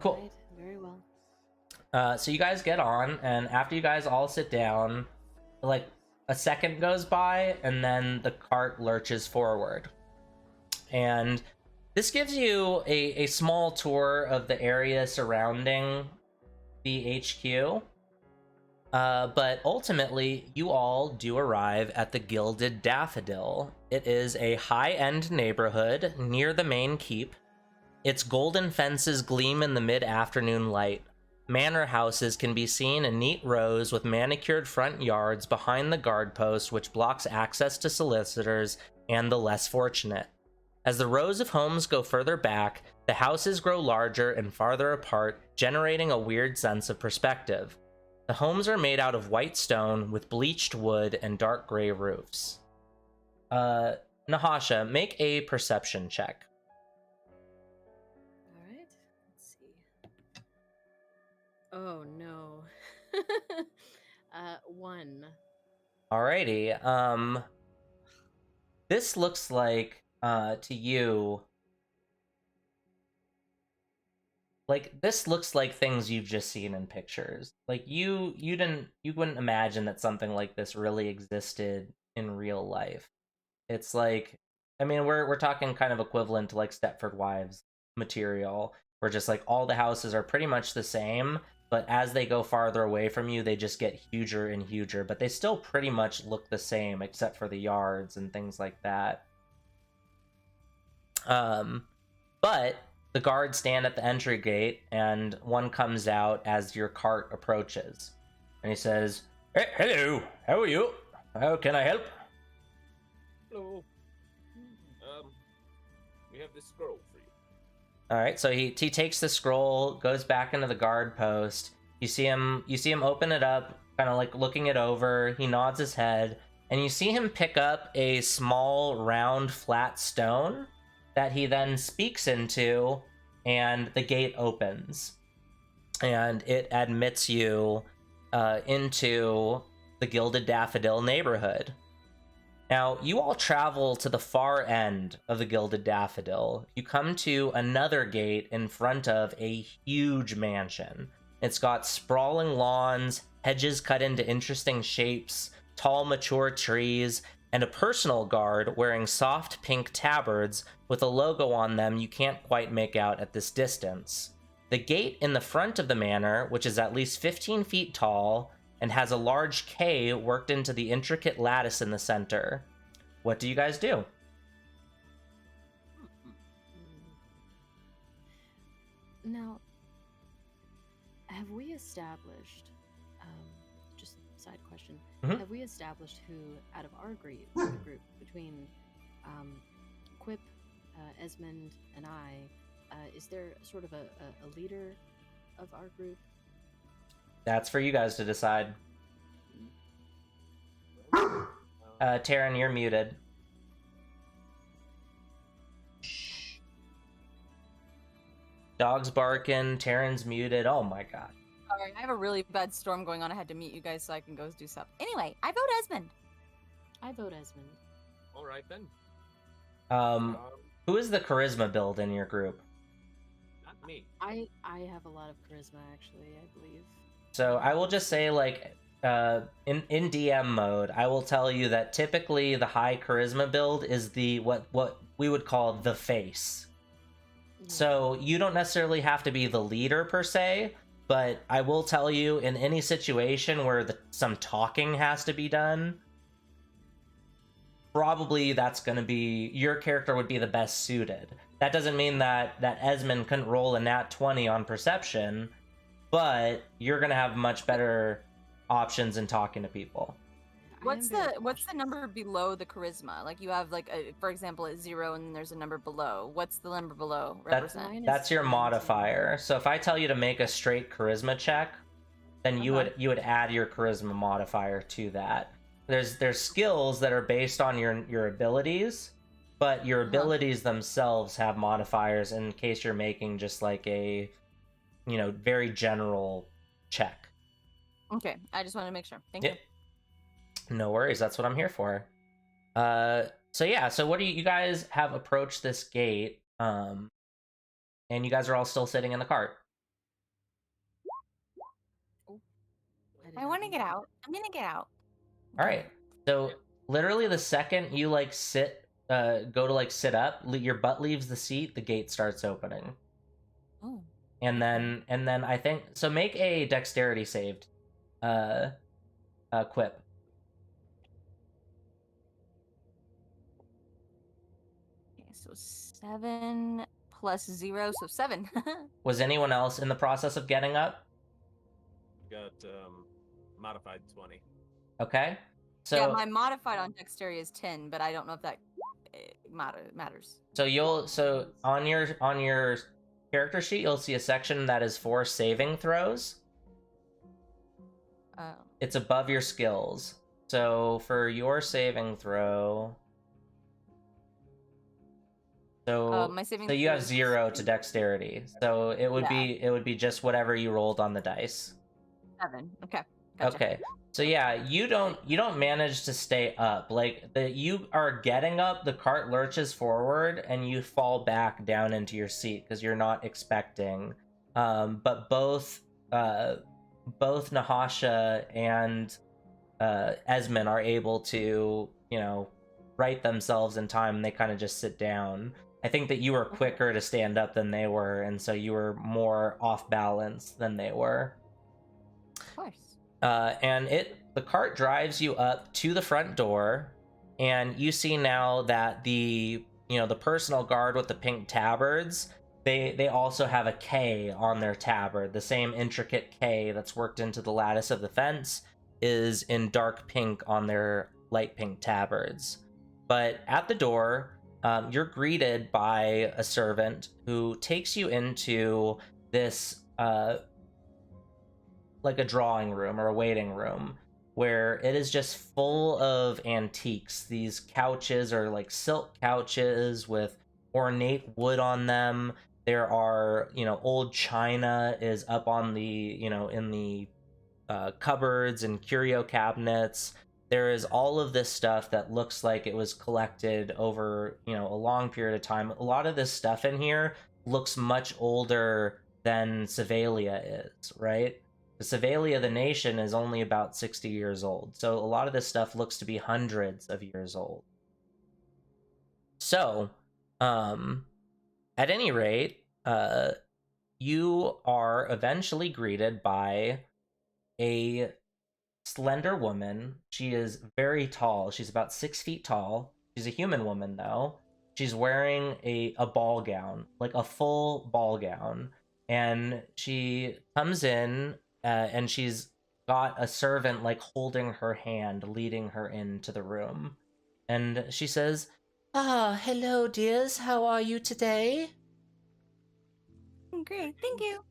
Cool. Alright, very well. So you guys get on, and after you guys all sit down, like a second goes by, and then the cart lurches forward. And this gives you a small tour of the area surrounding the HQ. But ultimately, you all do arrive at the Gilded Daffodil. It is a high-end neighborhood near the main keep. Its golden fences gleam in the mid-afternoon light. Manor houses can be seen in neat rows with manicured front yards behind the guard post, which blocks access to solicitors and the less fortunate. As the rows of homes go further back, the houses grow larger and farther apart, generating a weird sense of perspective. The homes are made out of white stone with bleached wood and dark gray roofs. Nahasha, make a perception check. Alright, let's see. Oh no. 1. Alrighty, this looks like, to you, like, this looks like things you've just seen in pictures. Like, you wouldn't imagine that something like this really existed in real life. It's like I mean, we're talking kind of equivalent to like Stepford Wives material, where just like all the houses are pretty much the same, but as they go farther away from you, they just get huger and huger, but they still pretty much look the same except for the yards and things like that. But the guards stand at the entry gate, and one comes out as your cart approaches, and he says, "Hey, hello, how are you? How can I help?" Hello. We have this scroll for you. All right, so he takes the scroll, goes back into the guard post. You see him open it up, kind of like looking it over. He nods his head, and you see him pick up a small, round, flat stone that he then speaks into, and the gate opens, and it admits you into the Gilded Daffodil neighborhood. Now, you all travel to the far end of the Gilded Daffodil. You come to another gate in front of a huge mansion. It's got sprawling lawns, hedges cut into interesting shapes, tall, mature trees, and a personal guard wearing soft pink tabards with a logo on them you can't quite make out at this distance. The gate in the front of the manor, which is at least 15 feet tall, and has a large K worked into the intricate lattice in the center. What do you guys do? Now, have we established, just side question, have we established who out of our group between Quip, Esmond, and I, is there sort of a leader of our group? That's for you guys to decide. Taryn, you're muted. Dog's barking, Taryn's muted. Oh my god. Sorry, I have a really bad storm going on. I had to mute you guys so I can go do stuff. Anyway, I vote Esmond. I vote Esmond. All right then. Who is the charisma build in your group? Not me. I have a lot of charisma, actually, I believe. So I will just say, like, in DM mode, I will tell you that typically the high charisma build is the what we would call the face. Yeah. So you don't necessarily have to be the leader per se, but I will tell you, in any situation where some talking has to be done, probably that's going to be, your character would be the best suited. That doesn't mean that Esmond couldn't roll a nat 20 on perception, but you're going to have much better options in talking to people. What's the number below the charisma? Like you have like for example at 0 and then there's a number below. What's the number below represent? That's your modifier. So if I tell you to make a straight charisma check, then you would add your charisma modifier to that. There's skills that are based on your abilities, but your abilities themselves have modifiers in case you're making just like a, very general check. Okay, I just want to make sure. Thank you. No worries, that's what I'm here for. So what do you guys have approached this gate, and you guys are all still sitting in the cart. I want to get out. I'm gonna get out. All right. So literally the second you like go to like sit up, your butt leaves the seat, the gate starts opening. Oh. And then I think so. Make a dexterity saved, Quip. Okay, so 7 plus 0, so 7. Was anyone else in the process of getting up? Got modified 20. Okay. So yeah, my modified on dexterity is 10, but I don't know if that matters. So on your character sheet, you'll see a section that is for saving throws. Oh. It's above your skills. So for your saving throw, my saving so you have throw is 0 to dexterity. So it would be just whatever you rolled on the dice. 7. Okay. Gotcha. Okay. So yeah, you don't manage to stay up. Like you are getting up, the cart lurches forward, and you fall back down into your seat because you're not expecting. But both Nahasha and Esmond are able to, right themselves in time, and they kind of just sit down. I think that you were quicker to stand up than they were, and so you were more off balance than they were. Of course. And the cart drives you up to the front door, and you see now that the personal guard with the pink tabards, they also have a K on their tabard. The same intricate K that's worked into the lattice of the fence is in dark pink on their light pink tabards. But at the door, you're greeted by a servant who takes you into this like a drawing room or a waiting room, where it is just full of antiques. These couches are like silk couches with ornate wood on them. There are, old china is up on the, in the cupboards and curio cabinets. There is all of this stuff that looks like it was collected over, a long period of time. A lot of this stuff in here looks much older than Sevalia is, right? The Sevalia, the nation, is only about 60 years old. So a lot of this stuff looks to be hundreds of years old. So, at any rate, you are eventually greeted by a slender woman. She is very tall. She's about 6 feet tall. She's a human woman, though. She's wearing a ball gown, like a full ball gown. And she comes in, and she's got a servant like holding her hand, leading her into the room. And she says, "Ah, hello, dears. How are you today?" Great, thank you.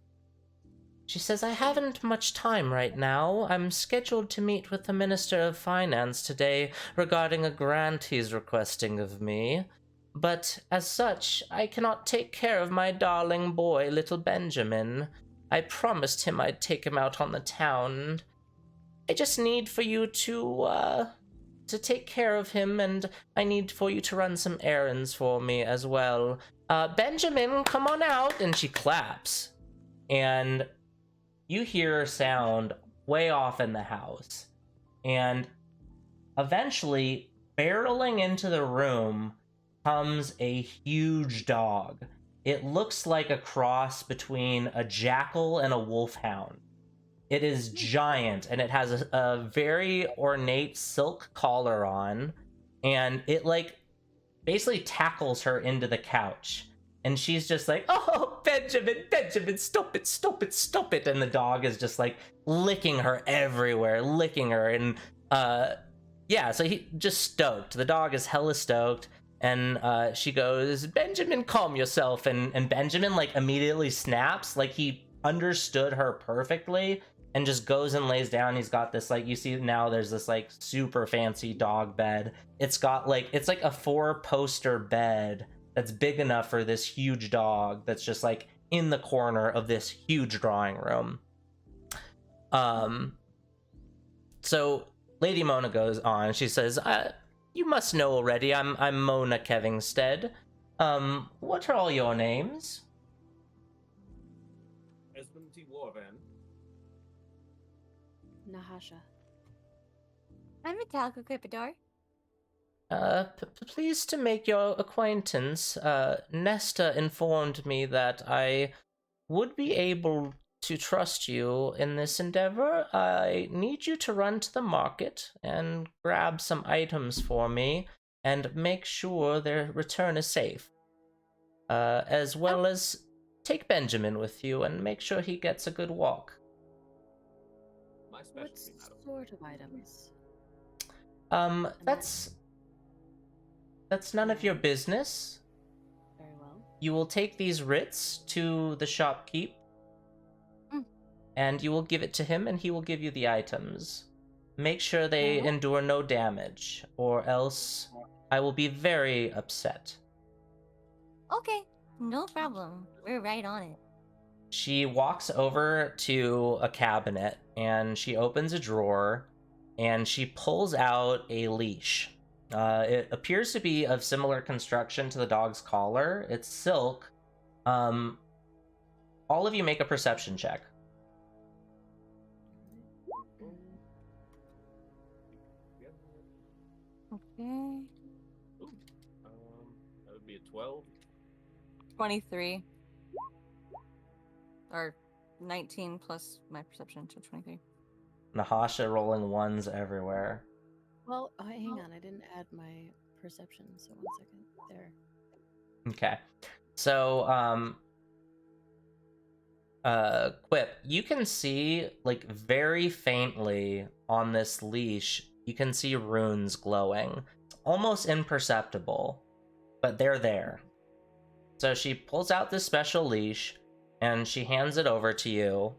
She says, "I haven't much time right now. I'm scheduled to meet with the Minister of Finance today regarding a grant he's requesting of me. But as such, I cannot take care of my darling boy, little Benjamin. I promised him I'd take him out on the town. I just need for you to take care of him, and I need for you to run some errands for me as well. Benjamin, come on out." And she claps. And you hear a sound way off in the house. And eventually, barreling into the room comes a huge dog. It looks like a cross between a jackal and a wolfhound. It is giant, and it has a very ornate silk collar on, and it basically tackles her into the couch. And she's just like, "Oh, Benjamin, Benjamin, stop it, stop it, stop it." And the dog is just like licking her everywhere, licking her. And yeah, so he just stoked. The dog is hella stoked. And she goes, "Benjamin, calm yourself." And Benjamin immediately snaps, like he understood her perfectly, and just goes and lays down. He's got this you see now there's this super fancy dog bed. It's got it's like a 4-poster bed that's big enough for this huge dog that's just in the corner of this huge drawing room. So Lady Mona goes on. She says, "You must know already, I'm Mona Kevingstead. What are all your names?" Esmond T. Warvan. Nahasha. I'm Metallica Clipidor. Pleased to make your acquaintance. Nesta informed me that I would be able to trust you in this endeavor. I need you to run to the market and grab some items for me and make sure their return is safe. As well as take Benjamin with you and make sure he gets a good walk. My What specialty, madam. sort of items? That's none of your business. Very well. You will take these writs to the shopkeep, and you will give it to him, and he will give you the items. Make sure they endure no damage, or else I will be very upset. Okay, no problem. We're right on it. She walks over to a cabinet, and she opens a drawer, and she pulls out a leash. It appears to be of similar construction to the dog's collar. It's silk. All of you make a perception check. Okay. 12. 23. Or 19 plus my perception, so 23. Nahasha rolling ones everywhere. Well, hang on. I didn't add my perception, so 1 second. There. Okay. So, Quip, you can see, like, very faintly on this leash, you can see runes glowing. It's almost imperceptible, but they're there. So she pulls out this special leash, and she hands it over to you,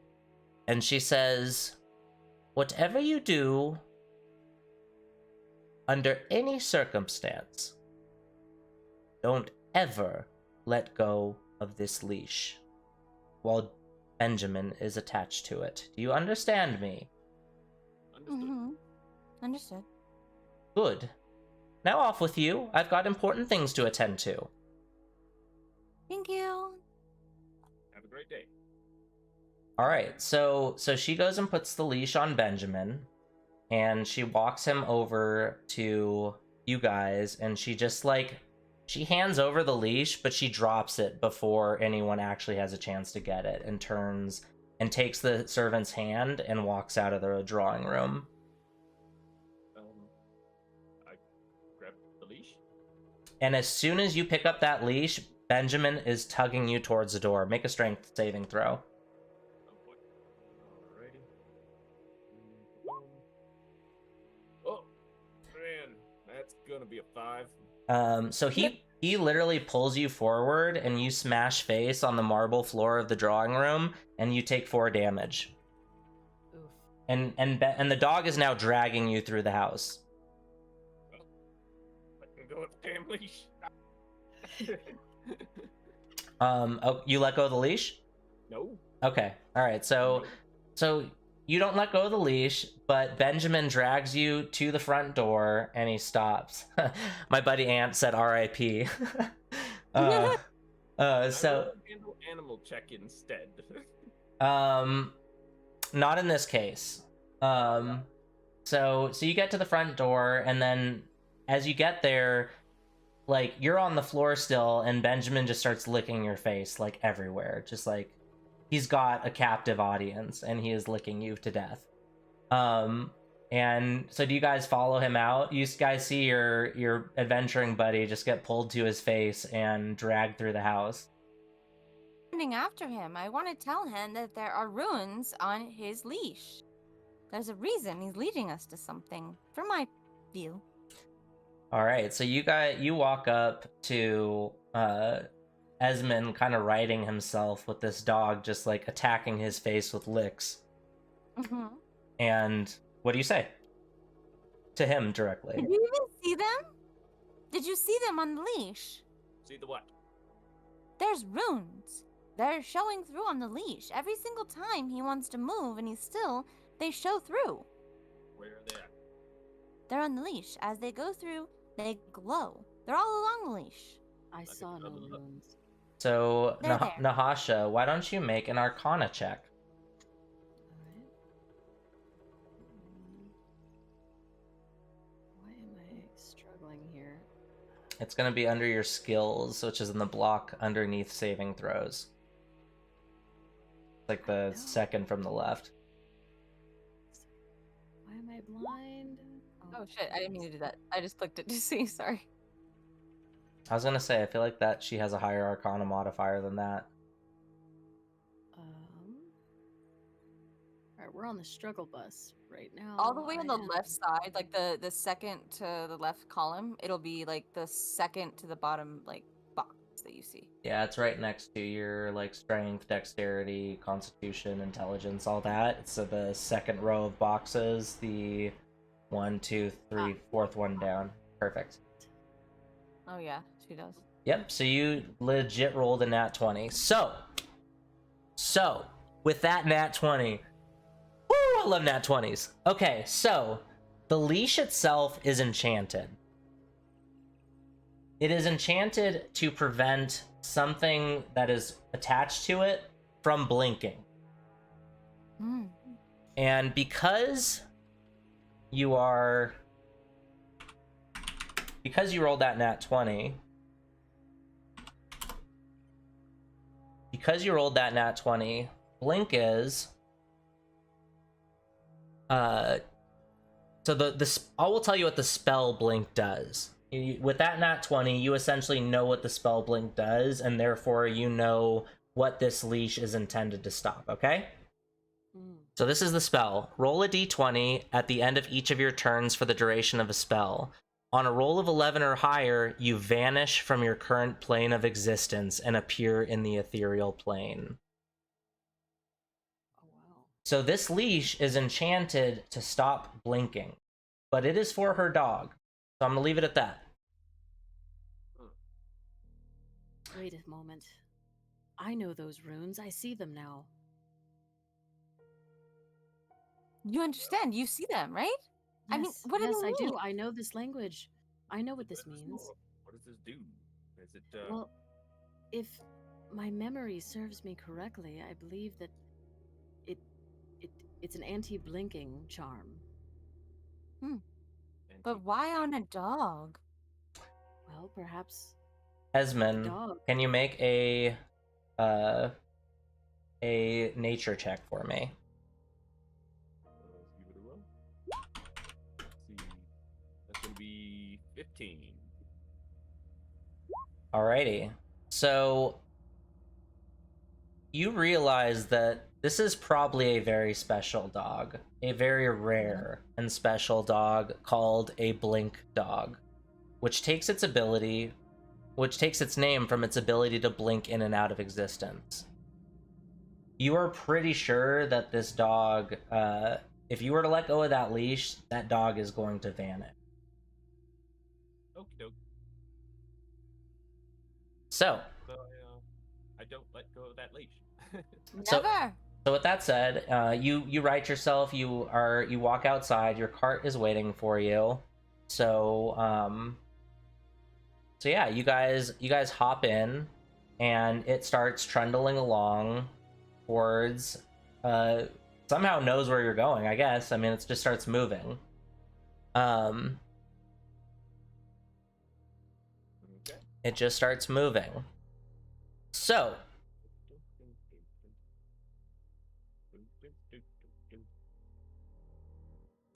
and she says, "Whatever you do, under any circumstance, don't ever let go of this leash while Benjamin is attached to it. Do you understand me?" Understood. Mm-hmm. Understood. Good. Now off with you. I've got important things to attend to. Thank you. Have a great day. All right, so she goes and puts the leash on Benjamin, and she walks him over to you guys, and she just, like, she hands over the leash, but she drops it before anyone actually has a chance to get it, and turns and takes the servant's hand and walks out of the drawing room. I grab the leash. And as soon as you pick up that leash, Benjamin is tugging you towards the door. Make a strength saving throw. Oh boy. Alrighty. Oh man, that's gonna be a 5. So he literally pulls you forward, and you smash face on the marble floor of the drawing room, and you take 4 damage. Oof. And the dog is now dragging you through the house. I can go with the damn leash. Oh, you let go of the leash? No. Okay. All right. So you don't let go of the leash, but Benjamin drags you to the front door, and he stops. My buddy Ant said R.I.P. So I will handle animal check instead. not in this case. So you get to the front door, and then as you get there, like, you're on the floor still, and Benjamin just starts licking your face, like, everywhere. Just like he's got a captive audience, and he is licking you to death. And so do you guys follow him out? You guys see your adventuring buddy just get pulled to his face and dragged through the house. Running after him. I want to tell him that there are runes on his leash. There's a reason he's leading us to something, from my view. All right, so you walk up to Esmond, kind of riding himself with this dog, just like attacking his face with licks. Mm-hmm. And what do you say to him directly? Did you even see them? Did you see them on the leash? See the what? There's runes. They're showing through on the leash. Every single time he wants to move and he's still, they show through. Where are they at? They're on the leash. As they go through, they glow. They're all along the leash. I could saw no double it up. runes. So They're there. Nahasha, why don't you make an Arcana check? Alright. Why am I struggling here? It's going to be under your skills, which is in the block underneath saving throws. Like the second from the left. Why am I blind? Oh shit, I didn't mean to do that. I just clicked it to see, sorry. I was going to say, I feel like that she has a higher Arcana modifier than that. Alright, we're on the struggle bus right now. All the way on the I am- left side, like the second to the left column, it'll be like the second to the bottom, like, box that you see. Yeah, it's right next to your, like, strength, dexterity, constitution, intelligence, all that. So the second row of boxes, the 1, 2, 3, fourth one down. Perfect. Oh yeah, she does. Yep, so you legit rolled a nat 20. So, with that nat 20, woo, I love nat 20s. Okay, so, the leash itself is enchanted. It is enchanted to prevent something that is attached to it from blinking. Hmm. And because you rolled that nat 20, because you rolled that nat 20, blink is so I will tell you what the spell blink does. With that nat 20, you essentially know what the spell blink does, and therefore you know what this leash is intended to stop, okay? So this is the spell. Roll a d20 at the end of each of your turns for the duration of a spell. On a roll of 11 or higher, you vanish from your current plane of existence and appear in the ethereal plane. Oh, wow. So this leash is enchanted to stop blinking, but it is for her dog. So I'm gonna leave it at that. Wait a moment. I know those runes. I see them now. You understand? You see them, right? I mean, Yes, what do yes, they I mean? do. I know this language. I know what this means. What does this do? Is it Well, if my memory serves me correctly, I believe that it it's an anti-blinking charm. But why on a dog? Well, perhaps Esmond, dog. can you make a nature check for me? let's give it a roll. Let's see. That's gonna be 15. Alrighty. So you realize that this is probably a very special dog, a very rare and special dog called a blink dog, which takes its name from its ability to blink in and out of existence. You are pretty sure that this dog, if you were to let go of that leash, that dog is going to vanish. Okie doke. So I don't let go of that leash. So- Never. So with that said, you right yourself. You walk outside. Your cart is waiting for you. So yeah, you guys hop in, and it starts trundling along towards. Somehow knows where you're going. I guess. I mean, it just starts moving. Okay. It just starts moving. So.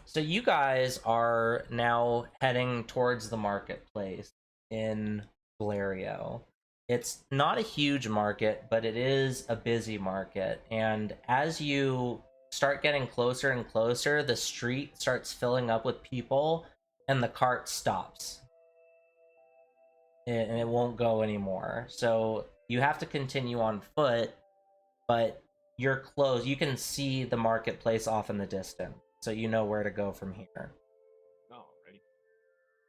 So you guys are now heading towards the marketplace in Valerio. It's not a huge market, but it is a busy market. And as you start getting closer and closer, the street starts filling up with people, and the cart stops. And it won't go anymore. So you have to continue on foot, but you're close. You can see the marketplace off in the distance, so you know where to go from here. Alrighty.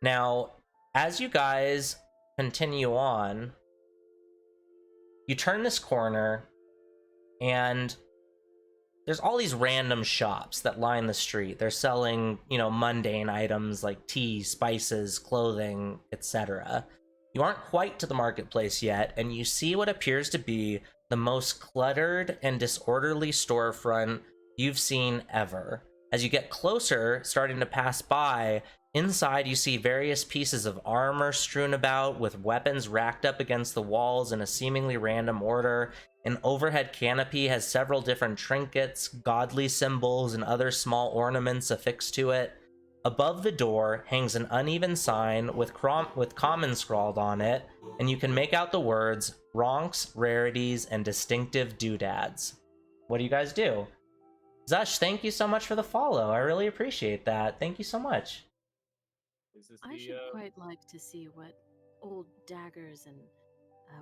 Now, as you guys continue on, you turn this corner, and there's all these random shops that line the street. They're selling, mundane items like tea, spices, clothing, etc. You aren't quite to the marketplace yet, and you see what appears to be the most cluttered and disorderly storefront you've seen ever. As you get closer, starting to pass by, inside you see various pieces of armor strewn about, with weapons racked up against the walls in a seemingly random order. An overhead canopy has several different trinkets, godly symbols, and other small ornaments affixed to it. Above the door hangs an uneven sign with common scrawled on it, and you can make out the words Ronks, Rarities, and Distinctive Doodads. What do you guys do? Zush, thank you so much for the follow. I really appreciate that. Thank you so much. Is this I should quite like to see what old daggers and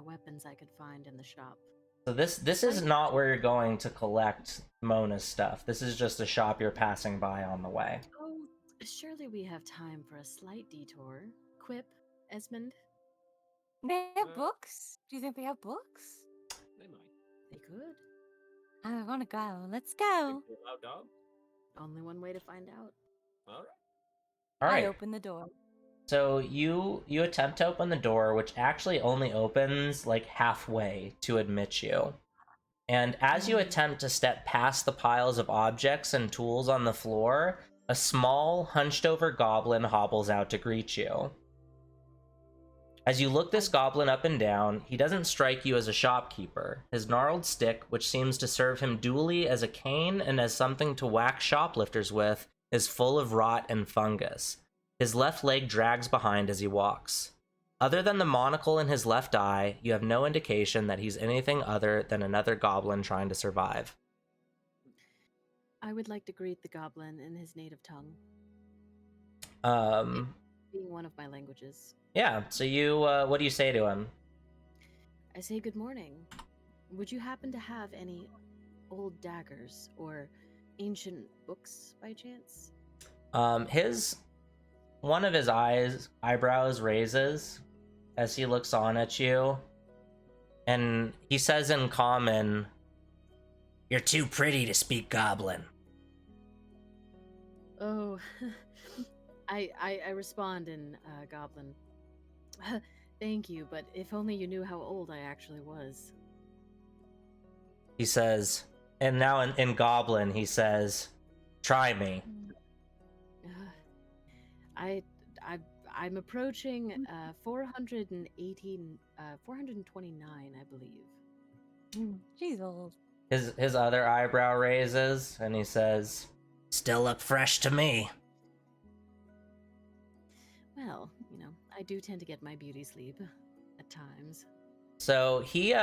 weapons I could find in the shop. So this is not where you're going to collect Mona's stuff. This is just a shop you're passing by on the way. Oh, surely we have time for a slight detour. Quip, Esmond? They have books? Do you think they have books? They might. They could. I want to go. Let's go. Think they allow dogs? Only one way to find out. Alright. All right. I open the door. So you attempt to open the door, which actually only opens like halfway to admit you. And as you attempt to step past the piles of objects and tools on the floor, a small, hunched over goblin hobbles out to greet you. As you look this goblin up and down, he doesn't strike you as a shopkeeper. His gnarled stick, which seems to serve him dually as a cane and as something to whack shoplifters with, is full of rot and fungus. His left leg drags behind as he walks. Other than the monocle in his left eye, you have no indication that he's anything other than another goblin trying to survive. I would like to greet the goblin in his native tongue, being one of my languages. Yeah, so you, what do you say to him? I say good morning. Would you happen to have any old daggers or ancient books by chance? One of his eyebrows raises as he looks on at you, and he says in common, "You're too pretty to speak goblin." Oh, I respond in goblin. Thank you, but if only you knew how old I actually was. He says, and now in goblin, he says, "Try me." I'm approaching 429, I believe. She's old. His other eyebrow raises, and he says, "Still look fresh to me." Well, I do tend to get my beauty sleep at times. So he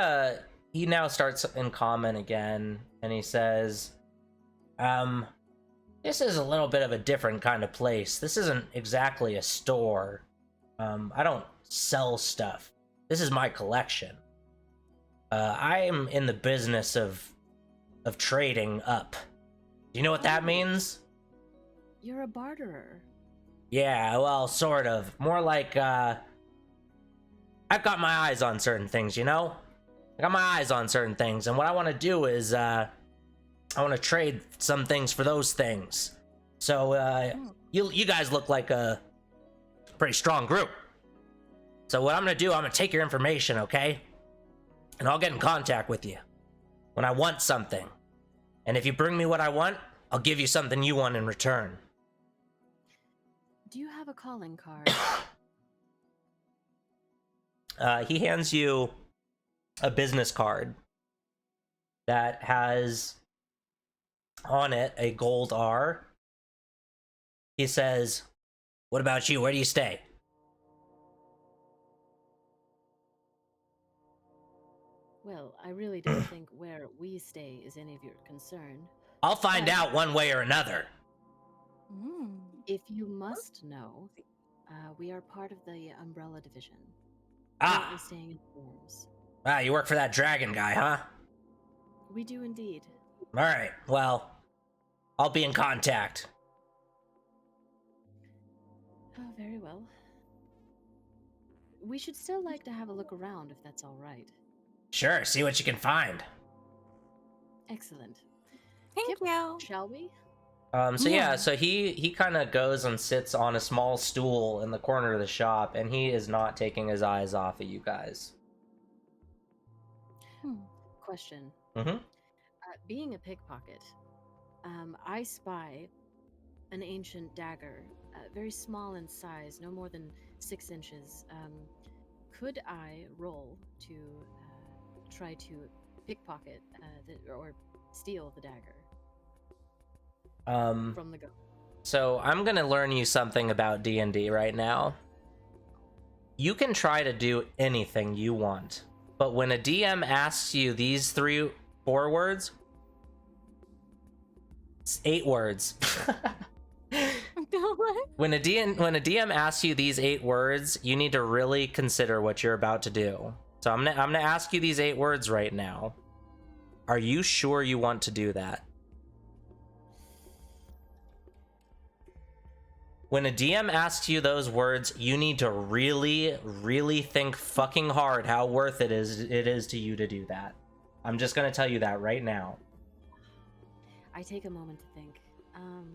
now starts in common again, and he says, "This is a little bit of a different kind of place. This isn't exactly a store. I don't sell stuff. This is my collection. I am in the business of trading up. Do you know what that means?" You're a barterer. Yeah, well, sort of. More like, I've got my eyes on certain things, I got my eyes on certain things, and what I want to do is, I want to trade some things for those things. So, you guys look like a pretty strong group. So what I'm going to do, I'm going to take your information, okay? And I'll get in contact with you when I want something. And if you bring me what I want, I'll give you something you want in return. Do you have a calling card? He hands you a business card that has on it a gold R. He says, "What about you? Where do you stay?" Well, I really don't think where we stay is any of your concern. I'll find out one way or another. If you must know, we are part of the Umbrella Division. Ah. Currently staying in Forms. Ah, you work for that dragon guy, huh? We do indeed. Alright, well, I'll be in contact. Oh, very well. We should still like to have a look around, if that's all right. Sure, see what you can find. Excellent. Thank you. Shall we? So he kind of goes and sits on a small stool in the corner of the shop, and he is not taking his eyes off of you guys. Question. Mm-hmm. Being a pickpocket, I spy an ancient dagger, very small in size, no more than 6 inches. Could I roll to try to pickpocket or steal the dagger from the go? So I'm gonna learn you something about D&D right now. You can try to do anything you want, but when a DM asks you these 4 words, it's 8 words. When a DM asks you these 8 words, you need to really consider what you're about to do. So I'm gonna ask you these 8 words right now. Are you sure you want to do that? When a DM asks you those words, you need to really, really think fucking hard how worth it is to you to do that. I'm just gonna tell you that right now. I take a moment to think. I've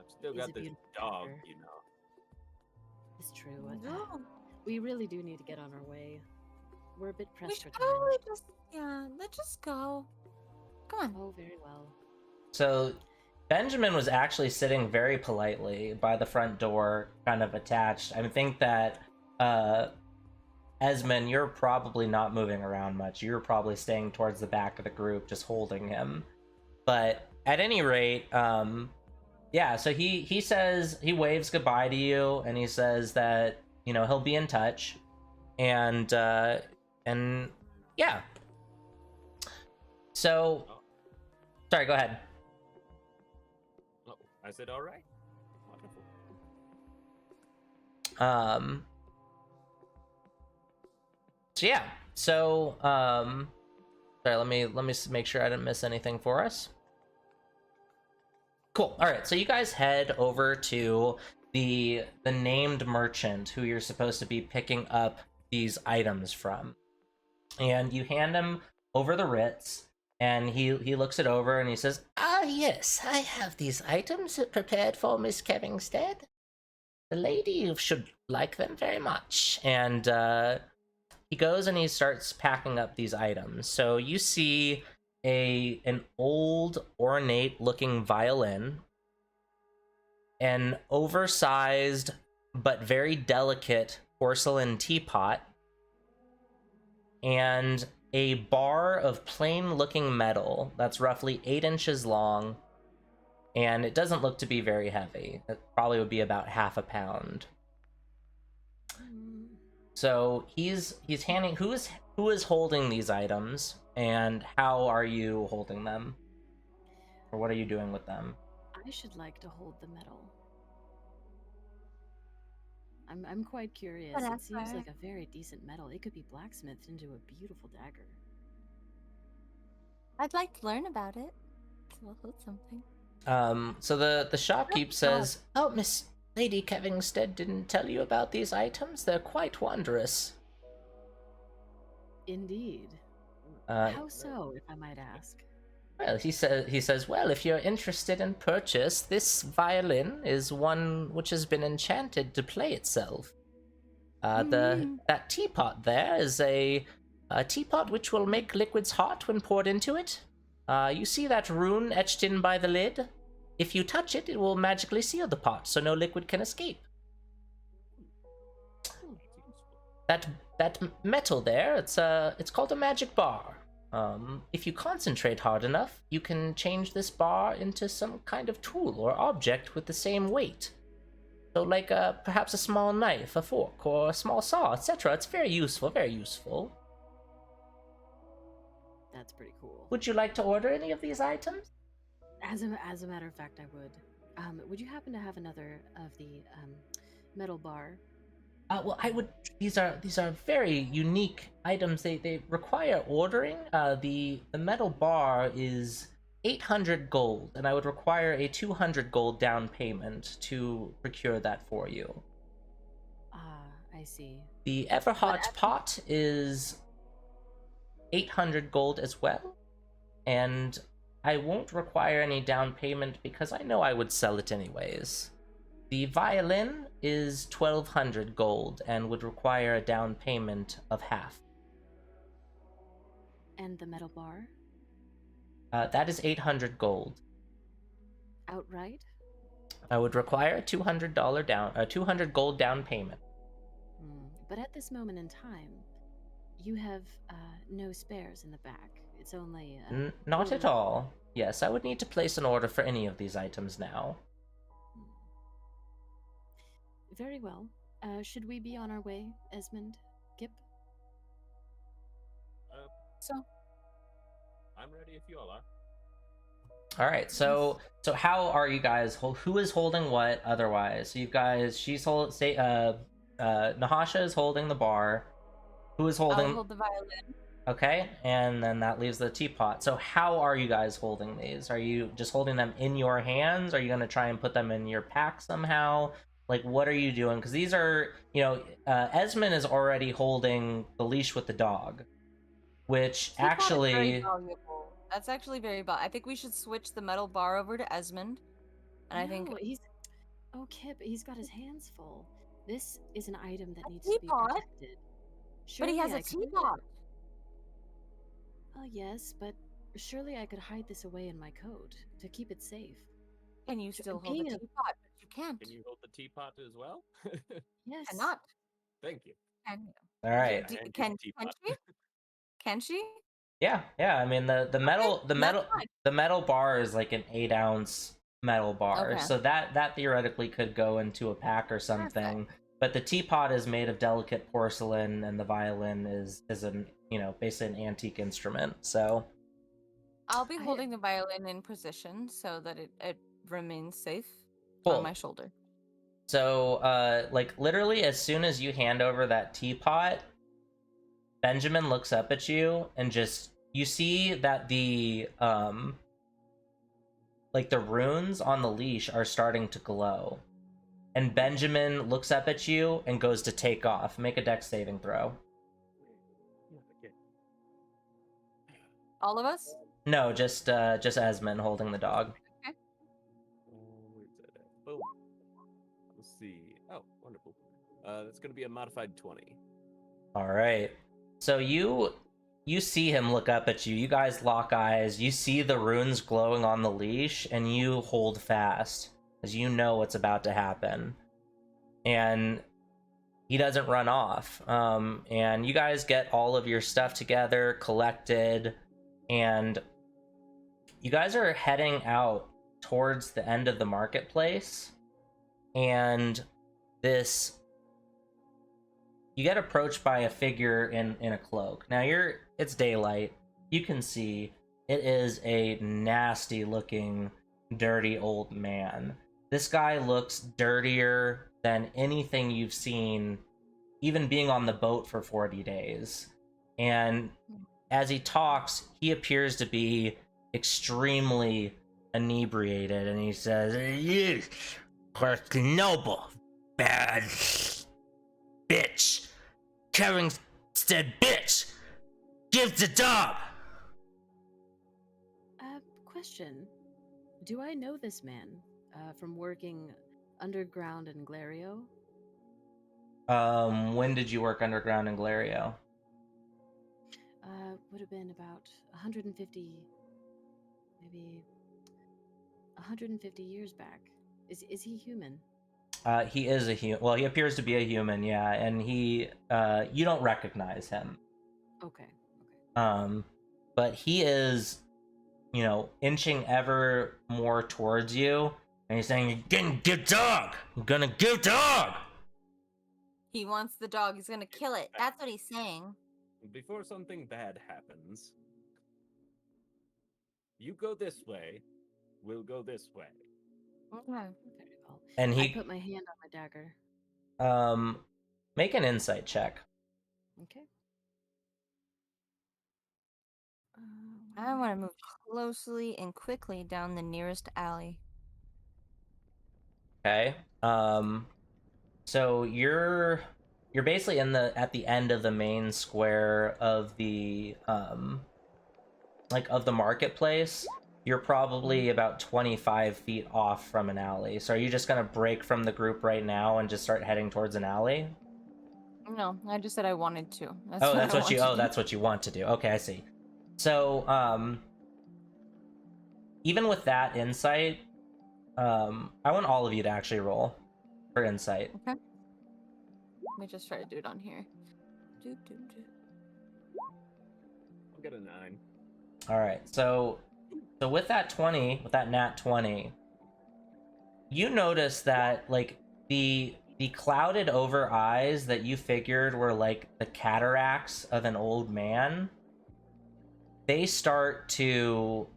still It's got a this beautiful dog, dagger. you know. It's true. No. We really do need to get on our way. We're a bit We pressed for should time. probably let's just go. Come on. Oh, very well. So Benjamin was actually sitting very politely by the front door, kind of attached. I think that Esmond, you're probably not moving around much. You're probably staying towards the back of the group, just holding him. But at any rate, yeah. So he says, he waves goodbye to you, and he says that he'll be in touch, and yeah. So, Oh, sorry, go ahead. oh, I said all right. Wonderful. So yeah. So sorry, let me make sure I didn't miss anything for us. Cool. All right. So you guys head over to the named merchant who you're supposed to be picking up these items from, and you hand him over the writs, and he looks it over and he says, "Ah, yes, I have these items prepared for Miss Kevingstead. The lady should like them very much." And he goes and he starts packing up these items. So you see an old, ornate looking violin, an oversized but very delicate porcelain teapot, and a bar of plain looking metal that's roughly 8 inches long, and it doesn't look to be very heavy. It probably would be about half a pound. So he's handing, who is holding these items, and how are you holding them, or what are you doing with them? I should like to hold the metal. I'm quite curious. But It that's seems fine. like a very decent metal. It could be blacksmithed into a beautiful dagger. I'd like to learn about it. So we'll hold something. So the shopkeep says, "Oh, Miss Lady Kevingstead didn't tell you about these items. They're quite wondrous." Indeed. Uh, How so, if I might ask? Well, he says, well, if you're interested in purchase, this violin is one which has been enchanted to play itself. That teapot there is a teapot which will make liquids hot when poured into it. You see that rune etched in by the lid? If you touch it, it will magically seal the pot, so no liquid can escape. That metal there, it's called a magic bar. If you concentrate hard enough, you can change this bar into some kind of tool or object with the same weight. So like perhaps a small knife, a fork, or a small saw, etc. It's very useful, very useful. That's pretty cool. Would you like to order any of these items? As a matter of fact, I would. Would you happen to have another of the metal bar? Well, I would. These are very unique items. They require ordering. The metal bar is 800 gold, and I would require a 200 gold down payment to procure that for you. Ah, I see. The Everhot pot is 800 gold as well, and I won't require any down payment because I know I would sell it anyways. The violin is 1200 gold and would require a down payment of half. And the metal bar? That is 800 gold. Outright? I would require a $200 200 gold down payment. But at this moment in time, you have no spares in the back. It's only... Not at all. Yes, I would need to place an order for any of these items now. Very well. Should we be on our way, Esmond? Kip? So I'm ready if you all are. All right, so how are you guys? Who is holding what? Otherwise, so you guys, Nahasha is holding the bar. Who is holding? I'll hold the violin. Okay, and then that leaves the teapot. So how are you guys holding these? Are you just holding them in your hands? Are you gonna try and put them in your pack somehow? Like, what are you doing? Because these are, Esmond is already holding the leash with the dog, which Teapot is very actually, valuable. That's actually very valuable. I think we should switch the metal bar over to Esmond. And I think No, he's... Oh, Kip, he's got his hands full. This is an item that A needs to be teapot? protected. but he has Surely a I could- teapot. Oh, yes, but surely I could hide this away in my coat to keep it safe. Can you still hold being the a- teapot? But you can't. Can you hold the teapot as well? Yes. Cannot. Thank you. And All right. Yeah, and can teapot. she? Can she? Yeah, yeah. I mean the Okay, that's fine. the metal bar is like an 8-ounce metal bar, Okay, so that theoretically could go into a pack or perfect. something. But the teapot is made of delicate porcelain, and the violin is an basically an antique instrument. So I'll be I holding the violin in position so that it remains safe on cool. my shoulder. So like literally as soon as you hand over that teapot, Benjamin looks up at you and just you see that the like the runes on the leash are starting to glow. And Benjamin looks up at you and goes to take off. Make a dex saving throw. Yeah, okay. All of us? No, just Esmond holding the dog. Okay. Where's that at? Boom. Let's see. Oh, wonderful. That's going to be a modified 20. All right. So you see him look up at you. You guys lock eyes. You see the runes glowing on the leash, and you hold fast as you know what's about to happen. And he doesn't run off. And you guys get all of your stuff together, collected, and you guys are heading out towards the end of the marketplace. And this you get approached by a figure in a cloak. Now it's daylight. You can see it is a nasty looking, dirty old man. This guy looks dirtier than anything you've seen, even being on the boat for 40 days. And as he talks, he appears to be extremely inebriated, and he says, "You, noble, bad bitch. Karen said, bitch, give the dog." Question. Do I know this man from working underground in Glario? When did you work underground in Glario? Would have been about 150, maybe 150 years back. Is he human? He is a human. Well, he appears to be a human, yeah, and he, you don't recognize him. Okay. But he is, inching ever more towards you, and he's saying, "You're gonna give dog! You're gonna give dog!" He wants the dog. He's gonna kill it. That's what he's saying. Before something bad happens, you go this way, we'll go this way. Okay. Very well. And I he, put my hand on my dagger. make an insight check. Okay. I want to move closely and quickly down the nearest alley. Okay. So you're basically at the end of the main square of the of the marketplace. You're probably about 25 feet off from an alley. So are you just gonna break from the group right now and just start heading towards an alley? No, I just said I wanted to. That's Oh, what that's I what you want to do. that's what you want to do. Okay, I see. So even with that insight, I want all of you to actually roll for insight. Okay. Let me just try to do it on here. Do. I'll get a 9. All right. So with that 20, with that nat 20, you notice that like the clouded over eyes that you figured were like the cataracts of an old man, they start to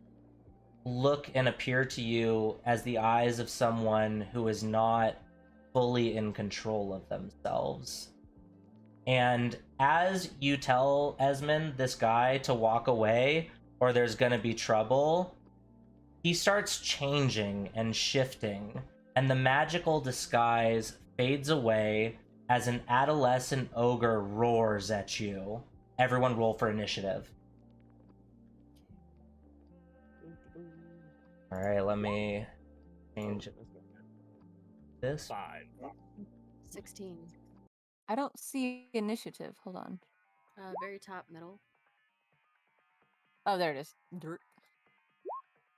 look and appear to you as the eyes of someone who is not fully in control of themselves. And as you tell Esmond, this guy, to walk away or there's gonna be trouble, he starts changing and shifting, and the magical disguise fades away as an adolescent ogre roars at you. Everyone roll for initiative. All right, let me change this. 5. 16. I don't see initiative. Hold on. Very top middle. Oh, there it is. Dirt.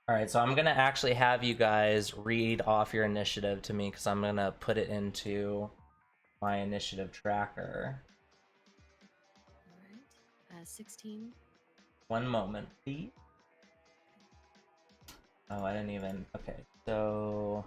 All right, so I'm gonna actually have you guys read off your initiative to me because I'm gonna put it into my initiative tracker. All right. 16. One moment, please. Oh, I didn't even. Okay, so.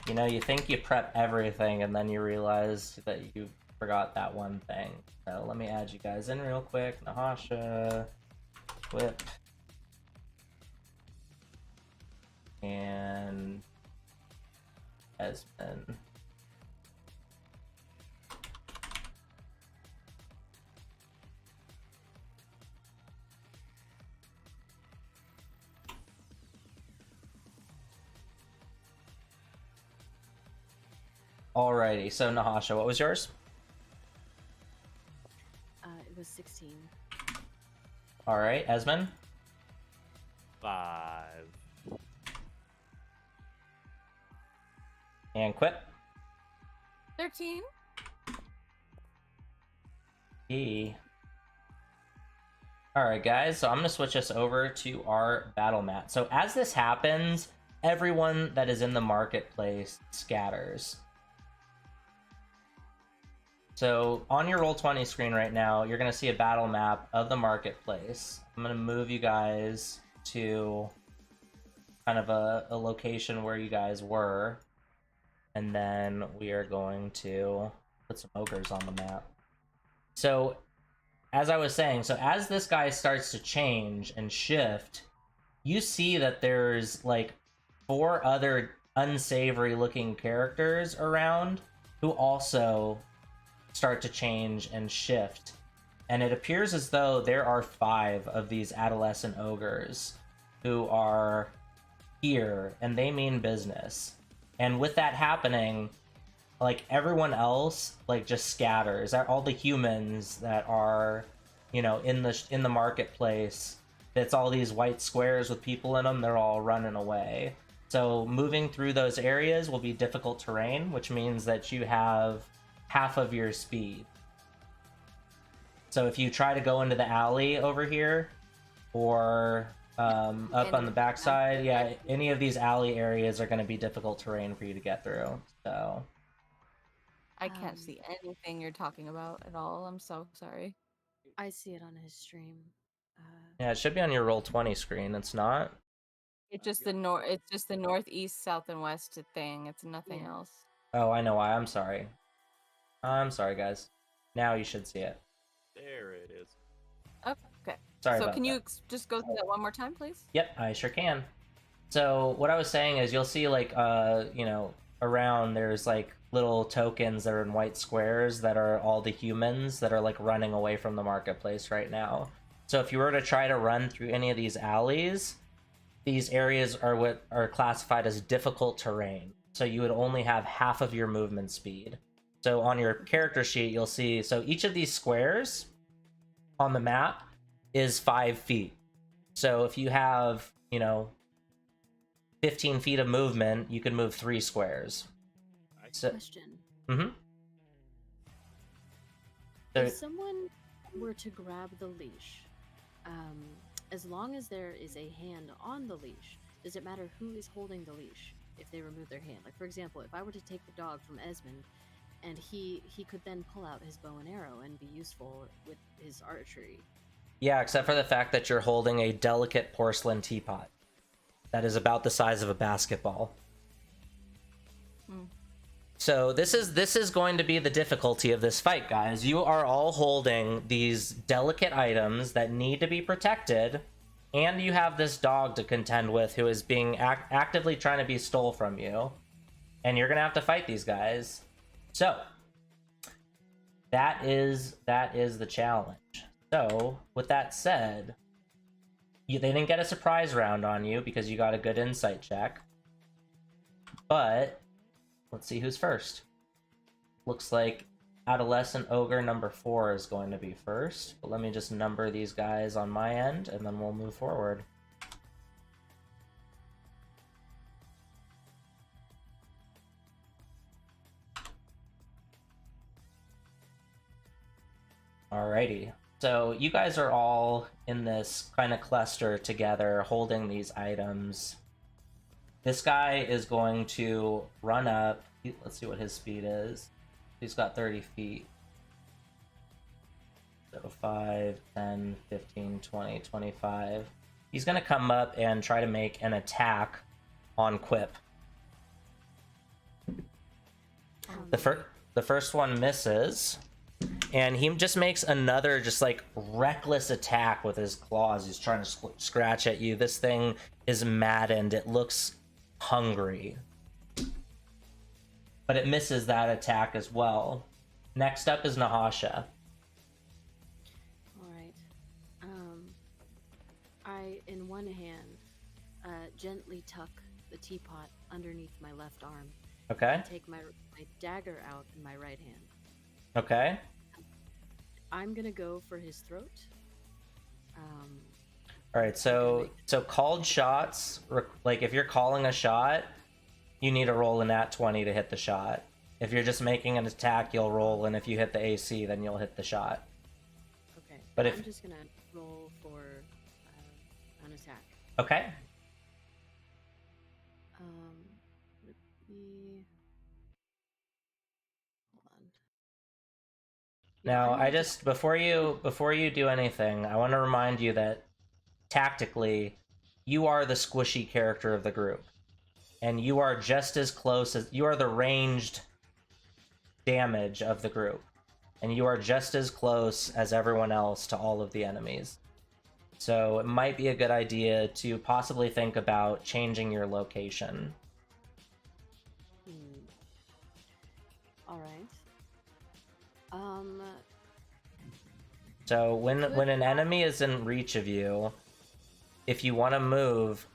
You know, you think you prep everything, and then you realize that you forgot that one thing. So let me add you guys in real quick. Nahasha, Whip, and Esmond. Alrighty, so Nahasha, what was yours? It was 16. Alright, Esmond? 5. And Quip? 13. E. Alright guys, so I'm going to switch us over to our battle mat. So as this happens, everyone that is in the marketplace scatters. So on your Roll20 screen right now, you're going to see a battle map of the marketplace. I'm going to move you guys to kind of a location where you guys were. And then we are going to put some ogres on the map. So as I was saying, so as this guy starts to change and shift, you see that there's like 4 other unsavory looking characters around who also start to change and shift. And it appears as though there are 5 of these adolescent ogres who are here, and they mean business. And with that happening, like everyone else like just scatters. All the humans that are, you know, in the marketplace, it's all these white squares with people in them, they're all running away. So moving through those areas will be difficult terrain, which means that you have half of your speed. So if you try to go into the alley over here, or up on the backside, yeah, any of these alley areas are going to be difficult terrain for you to get through. So I can't see anything you're talking about at all. I'm so sorry. I see it on his stream. yeah, it should be on your Roll20 screen. It's not. It's just It's just the northeast, south, and west thing. It's nothing else. Oh, I know why. I'm sorry. I'm sorry, guys. Now you should see it. There it is. Okay. Sorry So about can you that. just go through that one more time, please? Yep, I sure can. So what I was saying is you'll see like you know, around there's like little tokens that are in white squares that are all the humans that are like running away from the marketplace right now. So if you were to try to run through any of these alleys, these areas are what are classified as difficult terrain. So you would only have half of your movement speed. So on your character sheet, you'll see, so each of these squares on the map is 5 feet. So if you have, you know, 15 feet of movement, you can move 3 squares. So, Question. So, If someone were to grab the leash, as long as there is a hand on the leash, does it matter who is holding the leash if they remove their hand? Like, for example, if I were to take the dog from Esmond, and he could then pull out his bow and arrow and be useful with his archery. yeah, except for the fact that you're holding a delicate porcelain teapot that is about the size of a basketball. So this is going to be the difficulty of this fight, guys. You are all holding these delicate items that need to be protected, and you have this dog to contend with who is being actively trying to be stole from you, and you're gonna have to fight these guys. So that is the challenge. So with that said, they didn't get a surprise round on you because you got a good insight check. But let's see who's first. Looks like Adolescent Ogre number 4 is going to be first. But let me just number these guys on my end, and then we'll move forward. Alrighty. So you guys are all in this kind of cluster together, holding these items. This guy is going to run up. Let's see what his speed is. He's got 30 feet. So 5, 10, 15, 20, 25. He's going to come up and try to make an attack on Quip. The first one misses. And he just makes another just like reckless attack with his claws. He's trying to scratch at you. This thing is maddened. It looks hungry. But it misses that attack as well. Next up is Nahasha. All right. I, in one hand, gently tuck the teapot underneath my left arm. Okay. And take my dagger out in my right hand. Okay. I'm gonna go for his throat. All right. So called shots, like if you're calling a shot, you need to roll a nat 20 to hit the shot. If you're just making an attack, you'll roll, and if you hit the AC, then you'll hit the shot. Okay. But I'm just gonna roll for an attack. Okay. Would be... Hold on. Now, I'm I gonna just before you do anything, I want to remind you that tactically, you are the squishy character of the group, and you are just as close as you are the ranged damage of the group, and you are just as close as everyone else to all of the enemies. So it might be a good idea to possibly think about changing your location. All right. So when an enemy is in reach of you, if you want to move,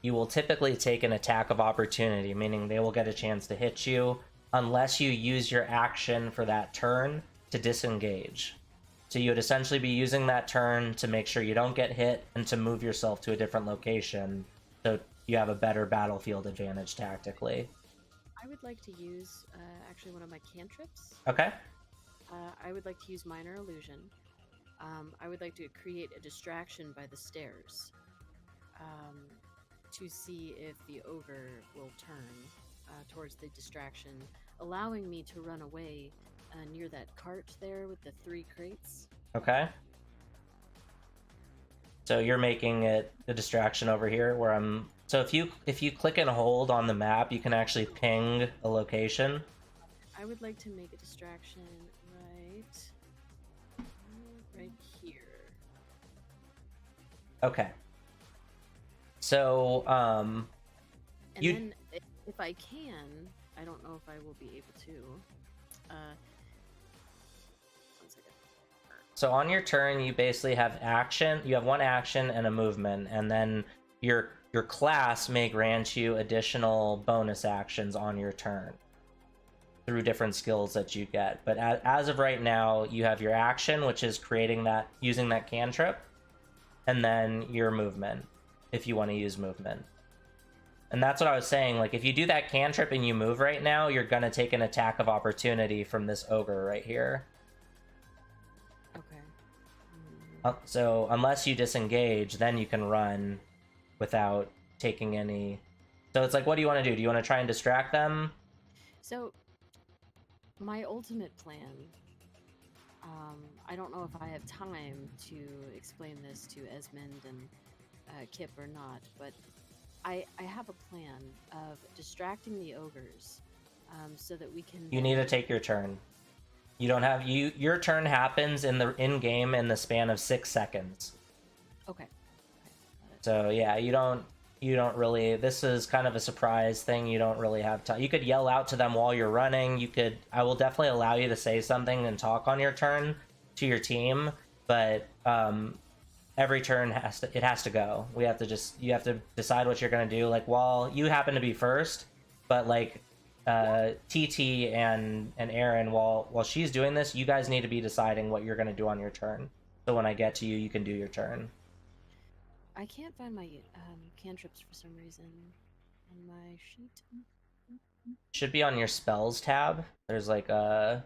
you will typically take an attack of opportunity, meaning they will get a chance to hit you unless you use your action for that turn to disengage. So you would essentially be using that turn to make sure you don't get hit and to move yourself to a different location so you have a better battlefield advantage tactically. I would like to use actually one of my cantrips. Okay. I would like to use Minor Illusion. I would like to create a distraction by the stairs to see if the ogre will turn towards the distraction, allowing me to run away near that cart there with the 3 crates. Okay. So you're making it the distraction over here where I'm... So if you click and hold on the map, you can actually ping a location. I would like to make a distraction right here. Okay. So, And then, if I can, I don't know if I will be able to. 1 second. So on your turn, you basically have action. You have 1 action and a movement, and then your class may grant you additional bonus actions on your turn through different skills that you get. But as of right now, you have your action, which is using that cantrip, and then your movement, if you want to use movement. And that's what I was saying. Like, if you do that cantrip and you move right now, you're gonna take an attack of opportunity from this ogre right here. Okay. So unless you disengage, then you can run without taking any... So it's like, what do you want to do? Do you want to try and distract them? So, my ultimate plan, I don't know if I have time to explain this to Esmond and Kip or not, but I have a plan of distracting the ogres so that we can... You need to take your turn. You don't have... Your turn happens in-game in the span of 6 seconds. Okay. So yeah, you don't really... This is kind of a surprise thing. You don't really have time. You could yell out to them while you're running. I will definitely allow you to say something and talk on your turn to your team, but every turn has to go. You have to decide what you're gonna do. Like, while you happen to be first, but like TT and Aaron, while she's doing this, you guys need to be deciding what you're gonna do on your turn. So when I get to you, you can do your turn. I can't find my cantrips for some reason on my sheet. Should be on your spells tab. There's like a...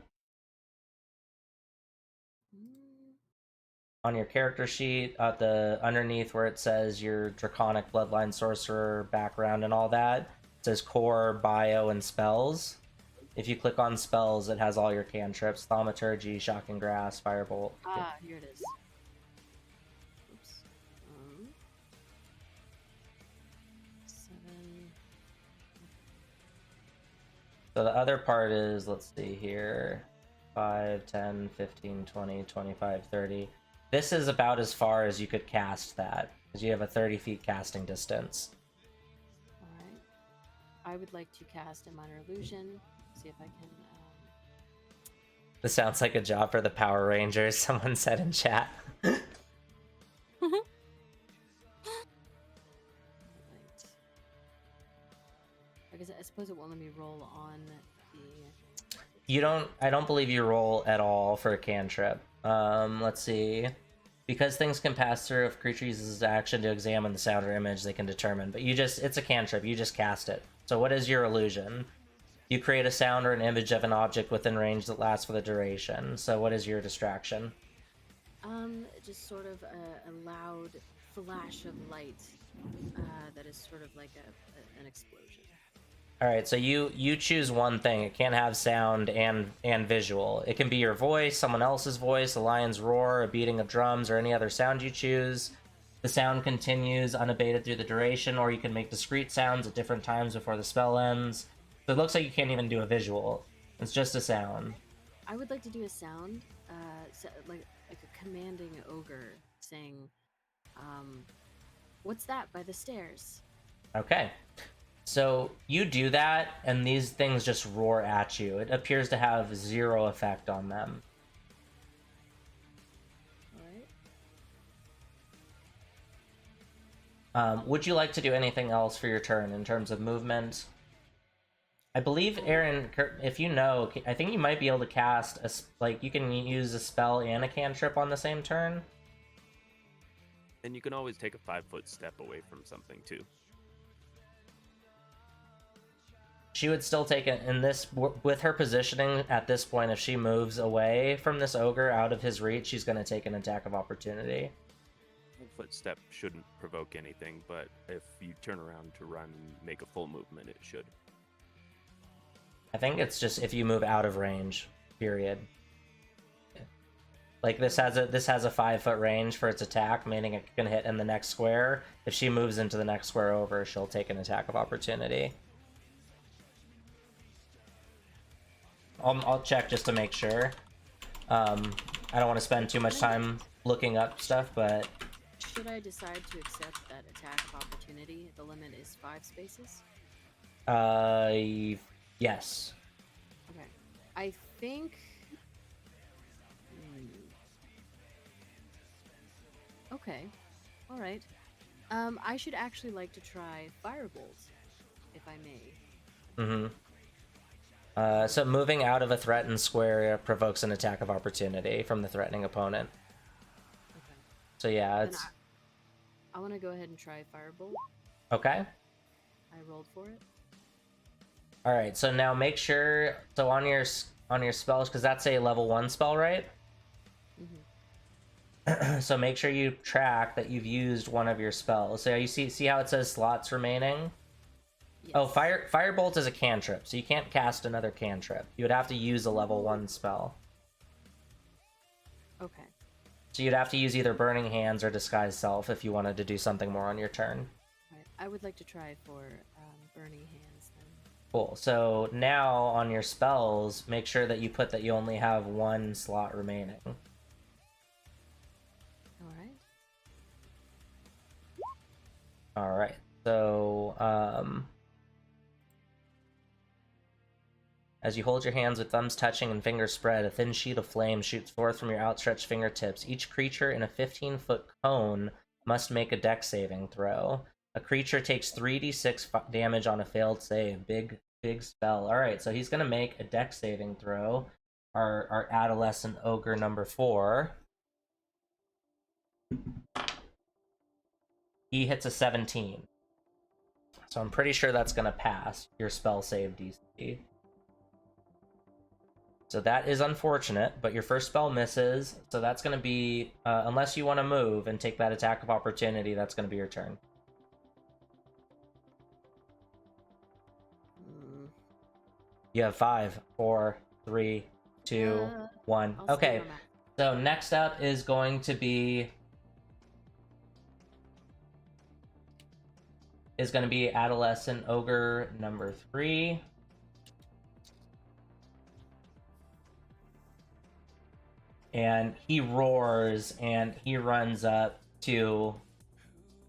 on your character sheet, at the underneath where it says your Draconic Bloodline Sorcerer background and all that, it says Core, Bio, and Spells. If you click on Spells, it has all your cantrips: Thaumaturgy, Shocking Grasp, Firebolt. Ah, here it is. Oops. 7. So the other part is, let's see here, 5, 10, 15, 20, 25, 30. This is about as far as you could cast that, because you have a 30 feet casting distance. Alright. I would like to cast a Minor Illusion. See if I can. This sounds like a job for the Power Rangers, someone said in chat. Right. I guess I suppose it won't let me roll on the. You don't, I don't believe you roll at all for a cantrip. Let's see. Because things can pass through, if creature uses action to examine the sound or image, they can determine. But it's a cantrip, you just cast it. So what is your illusion? You create a sound or an image of an object within range that lasts for the duration. So what is your distraction? Just sort of a loud flash of light that is sort of like an explosion. All right, so you choose one thing. It can't have sound and visual. It can be your voice, someone else's voice, a lion's roar, a beating of drums, or any other sound you choose. The sound continues unabated through the duration, or you can make discrete sounds at different times before the spell ends. So it looks like you can't even do a visual. It's just a sound. I would like to do a sound, like a commanding ogre saying, "What's that by the stairs?" Okay. So you do that, and these things just roar at you. It appears to have zero effect on them. Alright. Would you like to do anything else for your turn in terms of movement? I believe, Aaron, if you know, I think you might be able to cast you can use a spell and a cantrip on the same turn. And you can always take a 5-foot step away from something too. She would still take it in this, with her positioning at this point. If she moves away from this ogre out of his reach, she's going to take an attack of opportunity. 5-foot step shouldn't provoke anything, but if you turn around to run and make a full movement, it should. I think it's just if you move out of range, period. Like this has a 5-foot range for its attack, meaning it can hit in the next square. If she moves into the next square over, she'll take an attack of opportunity. I'll check just to make sure. I don't want to spend too much time looking up stuff, but Should I decide to accept that attack of opportunity, the limit is 5 spaces? yes. Okay. I think... Okay. Alright. I should actually like to try Firebolt, if I may. Mm-hmm. So moving out of a threatened square provokes an attack of opportunity from the threatening opponent. Okay. So yeah, Then it's... I want to go ahead and try Firebolt. Okay. I rolled for it. Alright, so now make sure... So on your spells, because that's a level 1 spell, right? Mm-hmm. So make sure you track that you've used one of your spells. So you see how it says slots remaining? Yes. Oh, Firebolt is a cantrip, so you can't cast another cantrip. You would have to use a level 1 spell. Okay. So you'd have to use either Burning Hands or Disguise Self if you wanted to do something more on your turn. Right. I would like to try for Burning Hands then. Cool. So now on your spells, make sure that you put that you only have 1 slot remaining. Alright. Alright. So, as you hold your hands with thumbs touching and fingers spread, a thin sheet of flame shoots forth from your outstretched fingertips. Each creature in a 15-foot cone must make a dex saving throw. A creature takes 3d6 damage on a failed save. Big spell. Alright, so he's going to make a dex saving throw. Our adolescent ogre number 4. He hits a 17. So I'm pretty sure that's going to pass your spell save DC. So that is unfortunate, but your first spell misses. So that's going to be, unless you want to move and take that attack of opportunity, that's going to be your turn. You have 5, 4, 3, 2, 1. I'll stay Okay, where I'm at. so next up is going to be Adolescent Ogre number 3. And he roars and he runs up to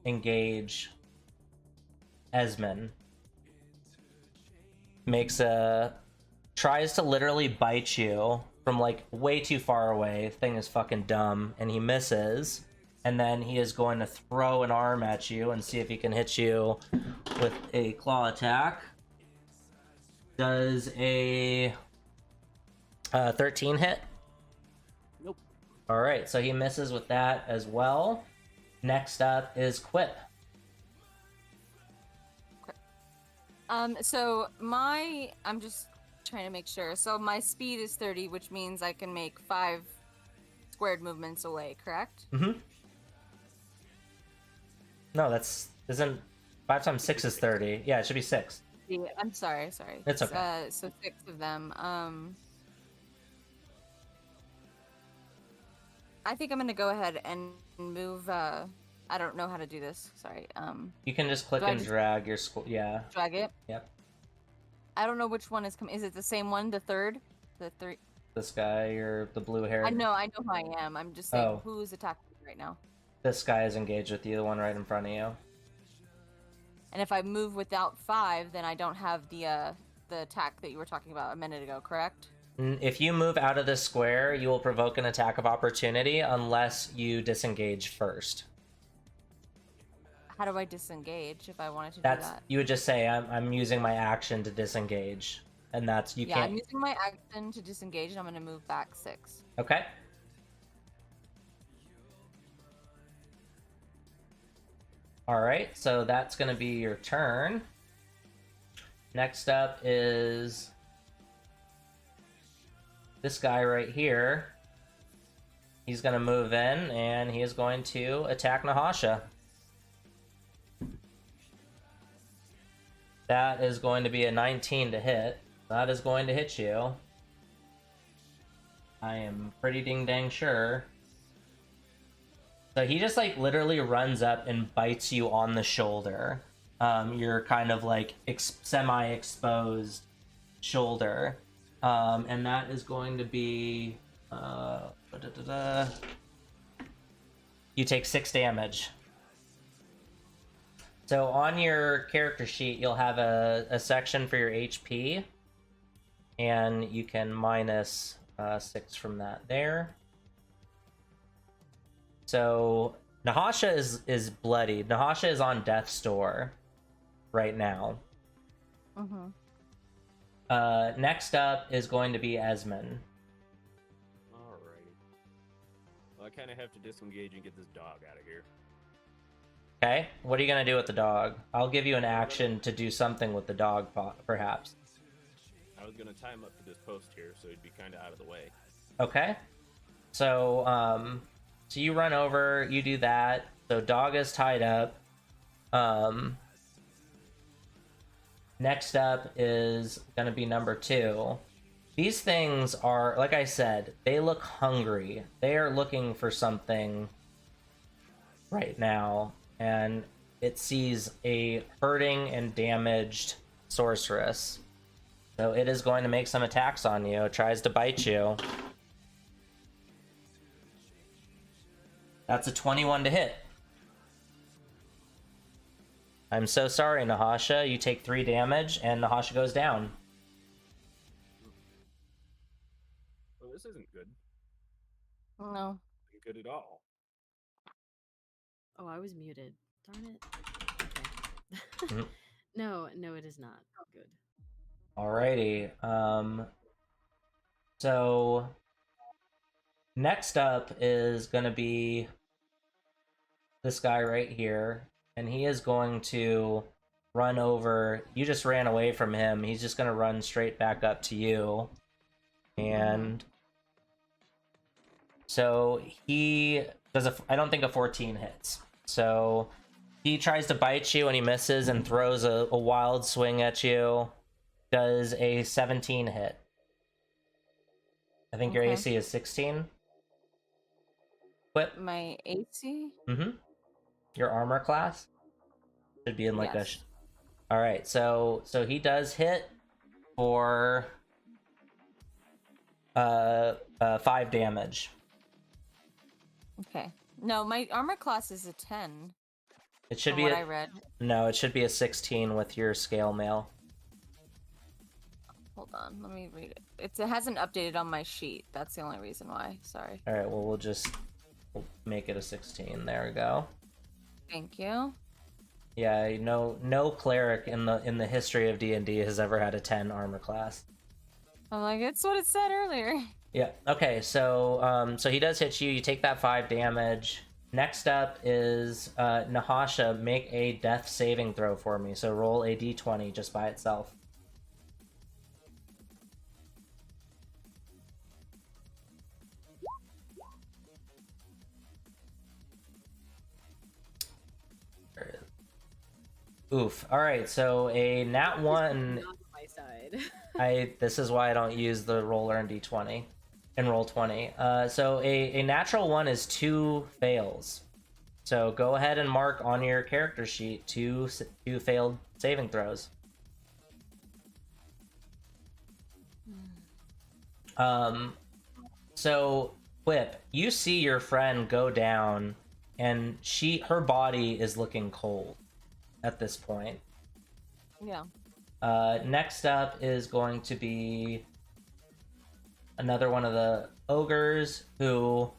engage Esmond. Tries to literally bite you from like way too far away. Thing is fucking dumb, and he misses. And then he is going to throw an arm at you and see if he can hit you with a claw attack. Does a 13 hit? Nope. Alright, so he misses with that as well. Next up is Quip. So I'm just trying to make sure. So my speed is 30, which means I can make 5 squared movements away, correct? Mm-hmm. No, isn't 5 times 6 is 30. Yeah, it should be 6. Yeah, I'm sorry. It's okay. So 6 of them. I think I'm gonna go ahead and move. I don't know how to do this. Sorry. You can just click and drag your yeah. Drag it. Yep. I don't know which one is coming. Is it the same one? The third? The three? This guy, or the blue hair. I know who I am. I'm just saying who's attacking me right now. This guy is engaged with you, the one right in front of you. And if I move without 5, then I don't have the attack that you were talking about a minute ago, correct? If you move out of this square, you will provoke an attack of opportunity unless you disengage first. How do I disengage if I wanted to do that? You would just say, I'm using my action to disengage. And that's, you can't... Yeah, I'm using my action to disengage, and I'm going to move back 6. Okay. Alright, so that's going to be your turn. Next up is this guy right here. He's going to move in, and he is going to attack Nahasha. That is going to be a 19 to hit. That is going to hit you. I am pretty ding-dang sure. So he just, like, literally runs up and bites you on the shoulder. Your kind of, like, semi-exposed shoulder. And that is going to be... You take 6 damage. So on your character sheet, you'll have a section for your HP, and you can minus 6 from that there. So Nahasha is bloodied. Nahasha is on death's door right now. Mm-hmm. Next up is going to be Esmond. Alrighty. Well, I kind of have to disengage and get this dog out of here. Okay, what are you going to do with the dog? I'll give you an action to do something with the dog, perhaps. I was going to tie him up to this post here, so he'd be kind of out of the way. Okay. So, so you run over, you do that. So dog is tied up. Next up is going to be number 2. These things are, like I said, they look hungry. They are looking for something right now. And it sees a hurting and damaged sorceress. So it is going to make some attacks on you. It tries to bite you. That's a 21 to hit. I'm so sorry, Nahasha. You take 3 damage, and Nahasha goes down. Well, this isn't good. No. Isn't good at all. Oh, I was muted. Darn it. Okay. Mhm. No, it is not good. Alrighty. So next up is going to be this guy right here, and he is going to run over. You just ran away from him. He's just going to run straight back up to you. And so he does I don't think a 14 hits. So he tries to bite you and he misses and throws a wild swing at you. Does a 17 hit. I think your Okay. AC is 16. What? My AC? Mm-hmm. Your armor class should be in like Yes. All right, so he does hit for 5 damage. Okay. No, my armor class is a 10. It should From be what I read. No, it should be a 16 with your scale mail. Hold on, let me read it. It hasn't updated on my sheet. That's the only reason why. Sorry. All right, well we'll make it a 16. There we go. Thank you. Yeah, no cleric in the history of D&D has ever had a 10 armor class. I'm like, it's what it said earlier. Yeah. Okay. So so he does hit you. You take that 5 damage. Next up is Nahasha. Make a death saving throw for me. So roll a d20 just by itself. Oof. All right. So a nat 1. Not on my side. This is why I don't use the roller in d20 and roll 20. So a natural 1 is 2 fails. So go ahead and mark on your character sheet two failed saving throws. So Quip, you see your friend go down, and her body is looking cold at this point. Yeah. Next up is going to be another one of the ogres who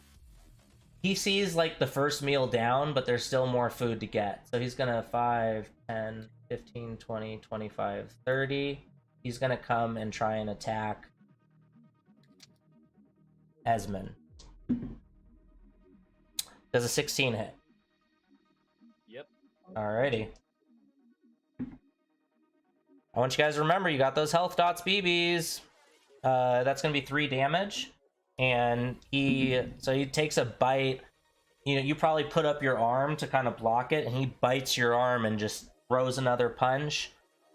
he sees like the first meal down, but there's still more food to get. So he's gonna 5, 10, 15, 20, 25, 30. He's gonna come and try and attack Esmond. Does a 16 hit? Yep. Alrighty. I want you guys to remember you got those health dots BBs. That's gonna be 3 damage. And he takes a bite. You know, you probably put up your arm to kind of block it, and he bites your arm and just throws another punch.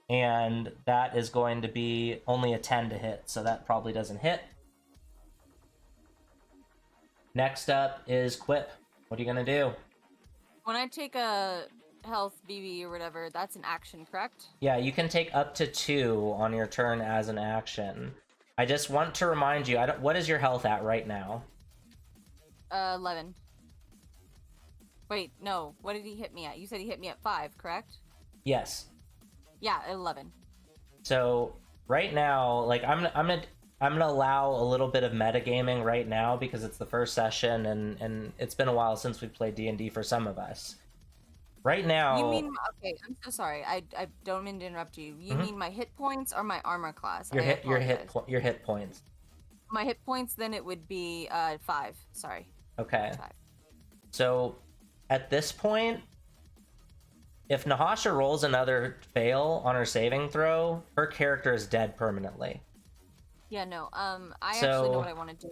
And that is going to be only a 10 to hit, so that probably doesn't hit. Next up is Quip. What are you gonna do? When I take a health BB or whatever, that's an action, correct? Yeah, you can take up to 2 on your turn as an action. I just want to remind you, what is your health at right now? 11. Wait, no. What did he hit me at? You said he hit me at 5, correct? Yes. Yeah, 11. So right now, like I'm gonna allow a little bit of metagaming right now because it's the first session and it's been a while since we played D&D for some of us. Right now. You mean, okay, I'm so sorry. I don't mean to interrupt you. You mean my hit points or my armor class? Your hit points. My hit points, then it would be 5. Sorry. Okay. 5. So at this point, if Nahasha rolls another fail on her saving throw, her character is dead permanently. Yeah, no. I actually know what I want to do.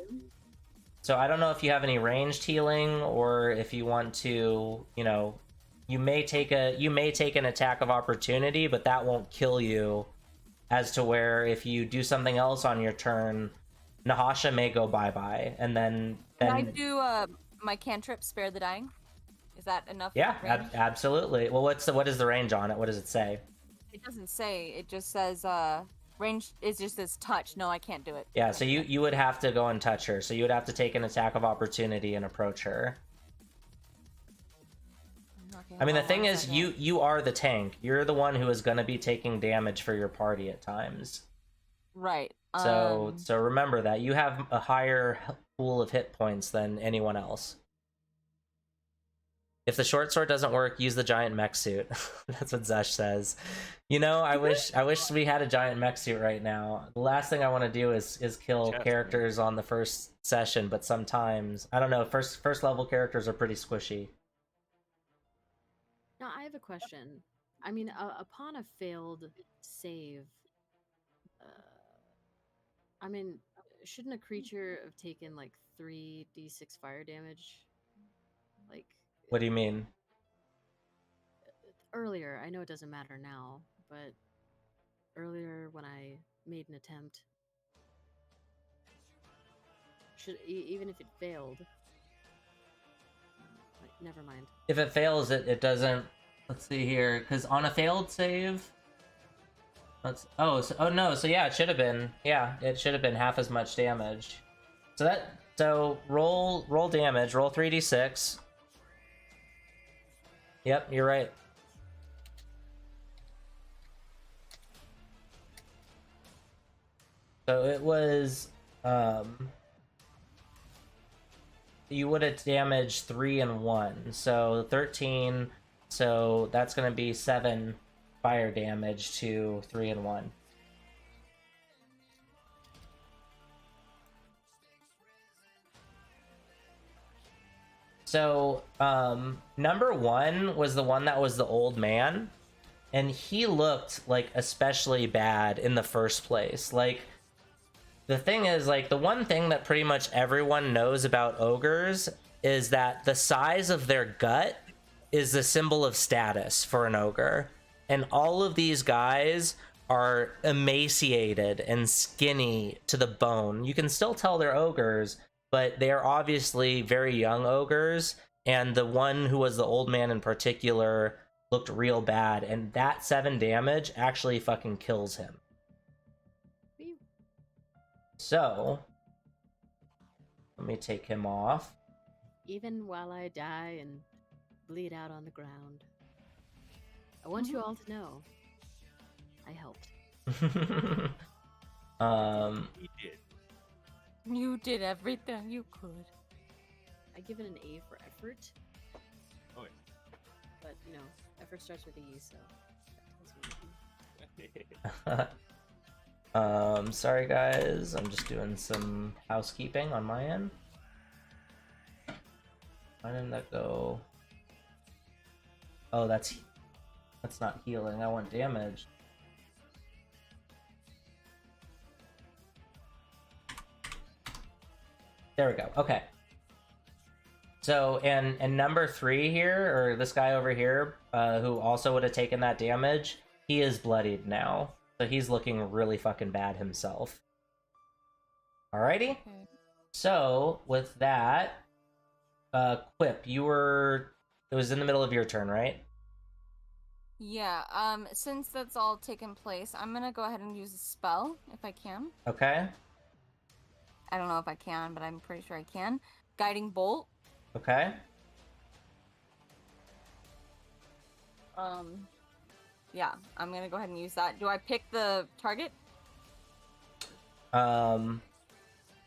So I don't know if you have any ranged healing or if you want to, you know, you may take an attack of opportunity, but that won't kill you. As to where if you do something else on your turn, Nahasha may go bye-bye, and then Can I do my cantrip, Spare the Dying? Is that enough? Yeah, range? absolutely. Well, what is the range on it? What does it say? It doesn't say. It just says range. It just says touch. No, I can't do it. Yeah, so you would have to go and touch her. So you would have to take an attack of opportunity and approach her. Okay, I mean, the hold on thing one is, second. you are the tank. You're the one who is going to be taking damage for your party at times. Right. So remember that you have a higher pool of hit points than anyone else. If the short sword doesn't work, use the giant mech suit. That's what Zesh says. You know, I wish we had a giant mech suit right now. The last thing I want to do is kill characters on the first session, but sometimes I don't know. First level characters are pretty squishy. Now, I have a question. I mean, upon a failed save, I mean, shouldn't a creature have taken like 3d6 fire damage? Like What do you mean? earlier, I know it doesn't matter now, but earlier when I made an attempt, even if it failed, never mind. If it fails, it doesn't. Let's see here, because on a failed save. Oh no, so yeah, it should have been. Yeah, it should have been half as much damage. So roll damage. Roll 3d6. Yep, you're right. So it was you would have damaged 3 and 1, so 13. So that's gonna be 7 fire damage to 3 and 1. So number 1 was the one that was the old man, and he looked like especially bad in the first place. Like, the thing is, like, the one thing that pretty much everyone knows about ogres is that the size of their gut is the symbol of status for an ogre. And all of these guys are emaciated and skinny to the bone. You can still tell they're ogres, but they are obviously very young ogres. And the one who was the old man in particular looked real bad. And that 7 damage actually fucking kills him. So, let me take him off. Even while I die and bleed out on the ground, I want you all to know I helped. He did. You did everything you could. I give it an A for effort. Oh, But, you know, effort starts with E, so that tells me. Sorry guys, I'm just doing some housekeeping on my end. Why didn't that go? Oh, that's not healing. I want damage. There we go. Okay. So, and number 3 here, or this guy over here, who also would have taken that damage, he is bloodied now. So he's looking really fucking bad himself. Alrighty? Okay. So, with that, Quip, it was in the middle of your turn, right? Yeah, since that's all taken place, I'm gonna go ahead and use a spell, if I can. Okay. I don't know if I can, but I'm pretty sure I can. Guiding Bolt. Okay. Yeah, I'm gonna go ahead and use that. Do I pick the target? Um,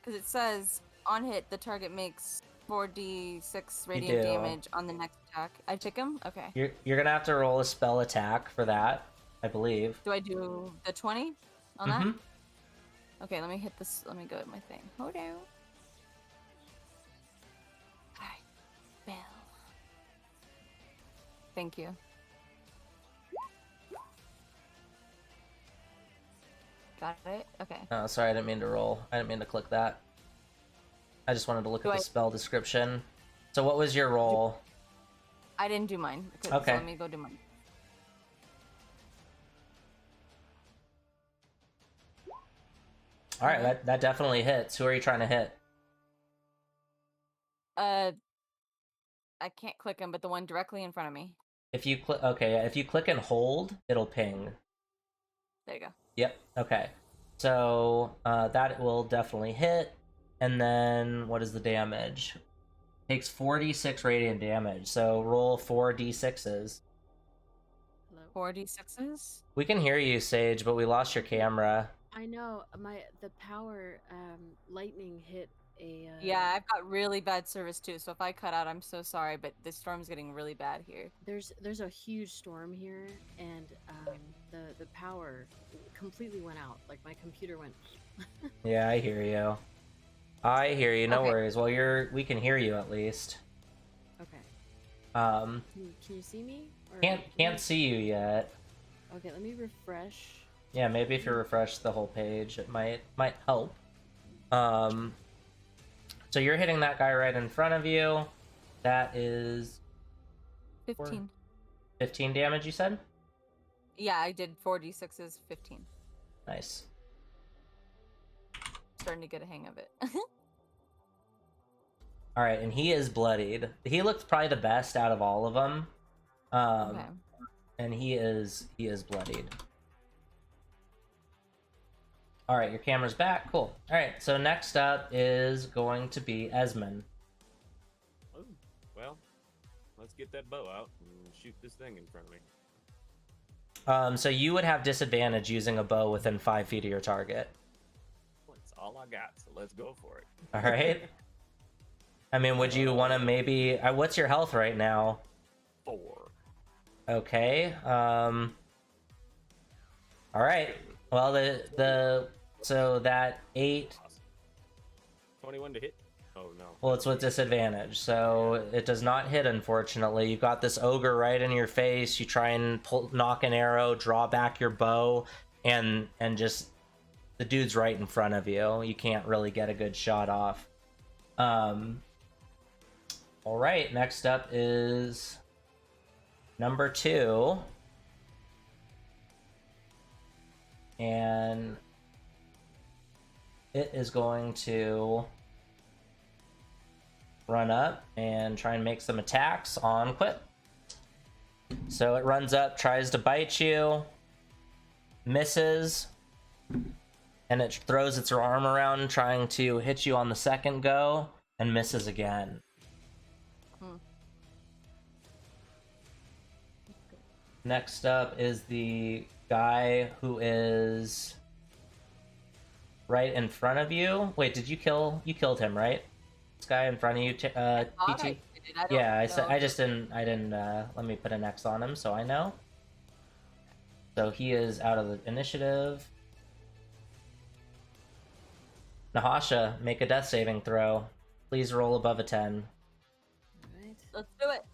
Because it says, on hit, the target makes 4d6 radiant do. damage on the next attack. I pick him? Okay. you're gonna have to roll a spell attack for that, I believe. Do I do the 20 on that? Okay, let me hit this. Let me go at my thing. Hold on. Alright. Bell. Thank you. Got it? Okay. Oh, sorry, I didn't mean to roll. I didn't mean to click that. I just wanted to look at the spell description. So what was your roll? I didn't do mine. So Okay. let me go do mine. Alright, that definitely hits. Who are you trying to hit? I can't click him, but the one directly in front of me. If you click, okay, if you click and hold, it'll ping. There you go. Yep, okay. So, that will definitely hit. And then, what is the damage? Takes 4d6 radiant damage, so roll 4d6s. Hello? 4d6s? We can hear you, Sage, but we lost your camera. I know the power lightning hit a. Yeah, I've got really bad service too, so if I cut out, I'm so sorry, but this storm's getting really bad here. There's a huge storm here, and the power completely went out. Like my computer went. Yeah, I hear you. I hear you, no Okay. worries. Well, we can hear you at least. Okay. Um, Can you see me? Or can't see you yet. Okay, let me refresh. Yeah, maybe if you refresh the whole page, it might help. So you're hitting that guy right in front of you. That is 15. 15 damage, you said? Yeah, I did 4d6s, 15. Nice. Starting to get a hang of it. All right, and he is bloodied. He looked probably the best out of all of them. Okay. And he is bloodied. All right, your camera's back. Cool. All right, so next up is going to be Esmond. Oh, well, let's get that bow out and shoot this thing in front of me. So you would have disadvantage using a bow within 5 feet of your target. That's all I got, so let's go for it. All right. I mean, would you want to maybe? What's your health right now? 4. Okay. All right. Well, so that 8. Awesome. 21 to hit. Oh no. Well, it's with disadvantage, so it does not hit, unfortunately. You got this ogre right in your face. You try and knock an arrow, draw back your bow, and just the dude's right in front of you. You can't really get a good shot off. All right, next up is number 2. And it is going to run up and try and make some attacks on Quip. So it runs up, tries to bite you, misses, and it throws its arm around trying to hit you on the second go, and misses again. Next up is the guy who is right in front of you. Wait, did you killed him, right? This guy in front of you, TT? Yeah, I didn't let me put an X on him so I know. So he is out of the initiative. Nahasha, make a death saving throw. Please roll above a 10. Alright. Let's do it.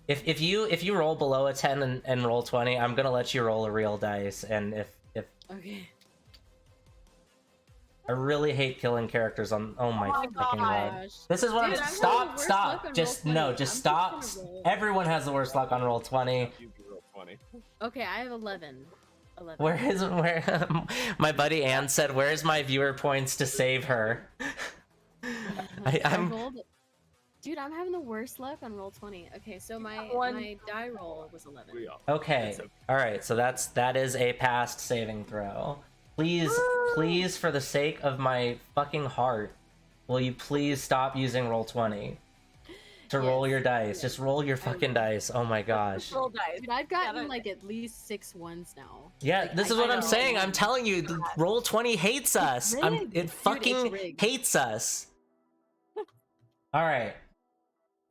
If you roll below a 10 and roll 20, I'm gonna let you roll a real dice. And if Okay. I really hate killing characters on. Oh my Oh my fucking god! Gosh. This is what Dude, I'm. I'm having the worst luck Stop! on Just roll 20. no! I'm Just just stop! gonna roll. Everyone has the worst luck on roll 20. You can roll 20. Okay, I have 11. 11. Where my buddy Ann said, "Where's my viewer points to save her?" I'm rolled. Dude, I'm having the worst luck on roll 20. Okay, so my die roll was 11. We all. okay. It's okay. All right, so that is a passed saving throw. Please, for the sake of my fucking heart, will you please stop using roll 20 to roll Yes, your dice? yes. Just roll your fucking dice. Oh my gosh. Roll dice. Dude, I've gotten Yeah, like at least 6 ones now. Yeah, Like, this I is what I'm know. saying. I'm telling you, the roll 20 hates us. rigged. Dude, It it's fucking rigged. hates us. All right.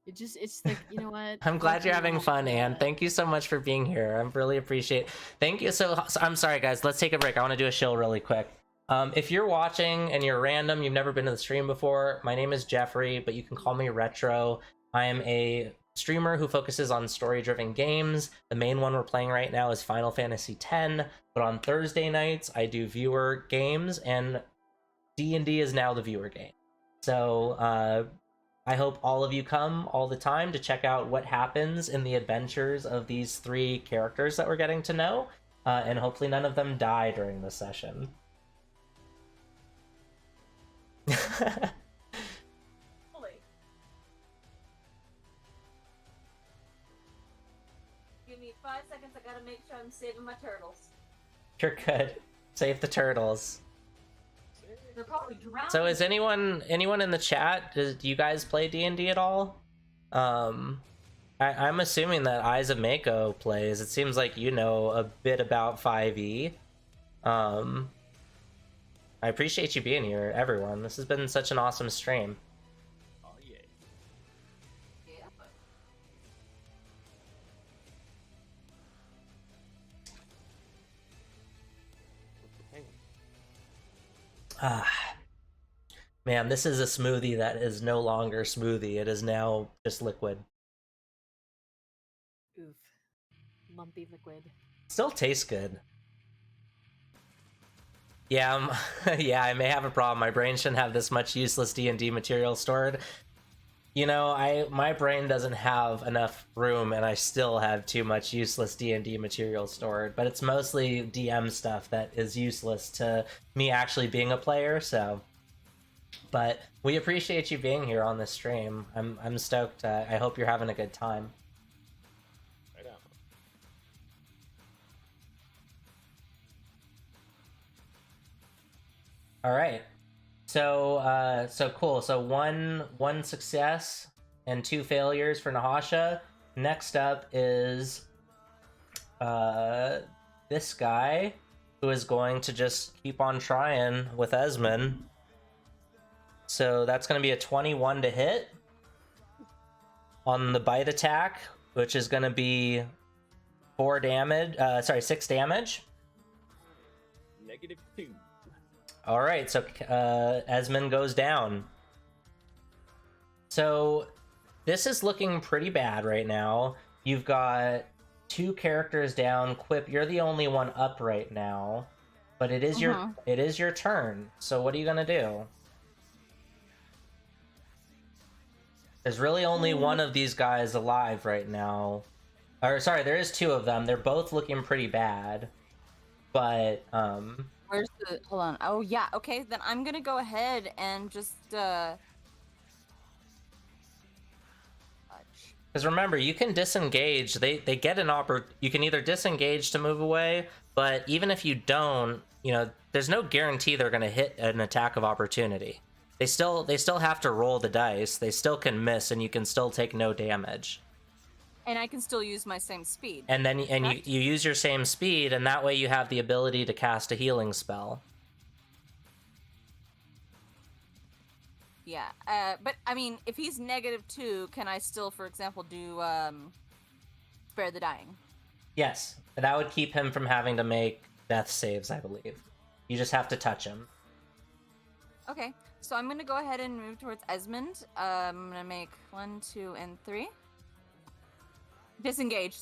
It's like, you know what? I'm glad you're having fun, Anne. Yeah. Thank you so much for being here. I really appreciate it. Thank you. So I'm sorry, guys. Let's take a break. I want to do a shill really quick. If you're watching and you're random, you've never been to the stream before, my name is Jeffrey, but you can call me Retro. I am a streamer who focuses on story-driven games. The main one we're playing right now is Final Fantasy X, but on Thursday nights, I do viewer games, and D&D is now the viewer game. So, I hope all of you come all the time to check out what happens in the adventures of these 3 characters that we're getting to know, and hopefully none of them die during the session. Holy. Give me 5 seconds. I gotta make sure I'm saving my turtles. You're good. Save the turtles. They're probably drowning. So is anyone in the chat, do you guys play D&D at all? I'm assuming that Eyes of Mako plays. It seems like you know a bit about 5e. I appreciate you being here, everyone. This has been such an awesome stream. Oh yeah. Yeah. Ah, man, this is a smoothie that is no longer smoothie. It is now just liquid. Oof. Lumpy liquid. Still tastes good. Yeah, yeah, I may have a problem. My brain shouldn't have this much useless D&D material stored. You know, my brain doesn't have enough room, and I still have too much useless D&D material stored. But it's mostly DM stuff that is useless to me actually being a player. So, but we appreciate you being here on this stream. I'm stoked. I hope you're having a good time. Right on. All right. So cool. So one success and 2 failures for Nahasha. Next up is this guy who is going to just keep on trying with Esmond. So that's going to be a 21 to hit on the bite attack, which is going to be 6 damage. -2. All right, so Esmond goes down. So this is looking pretty bad right now. You've got 2 characters down. Quip, you're the only one up right now, but it is your turn. So what are you gonna do? There's really only one of these guys alive right now. Or sorry, there is 2 of them. They're both looking pretty bad, but Where's the? Hold on. Oh yeah. Okay, then I'm gonna go ahead and just. Because remember, you can disengage. They get an you can either disengage to move away, but even if you don't, you know, there's no guarantee they're going to hit an attack of opportunity. They still have to roll the dice. They still can miss, and you can still take no damage. And I can still use my same speed. And then you use your same speed, and that way you have the ability to cast a healing spell. Yeah, but I mean, if he's -2, can I still, for example, do Spare the Dying? Yes, that would keep him from having to make death saves, I believe. You just have to touch him. Okay, so I'm gonna go ahead and move towards Esmond. I'm gonna make 1, 2, and 3. Disengage,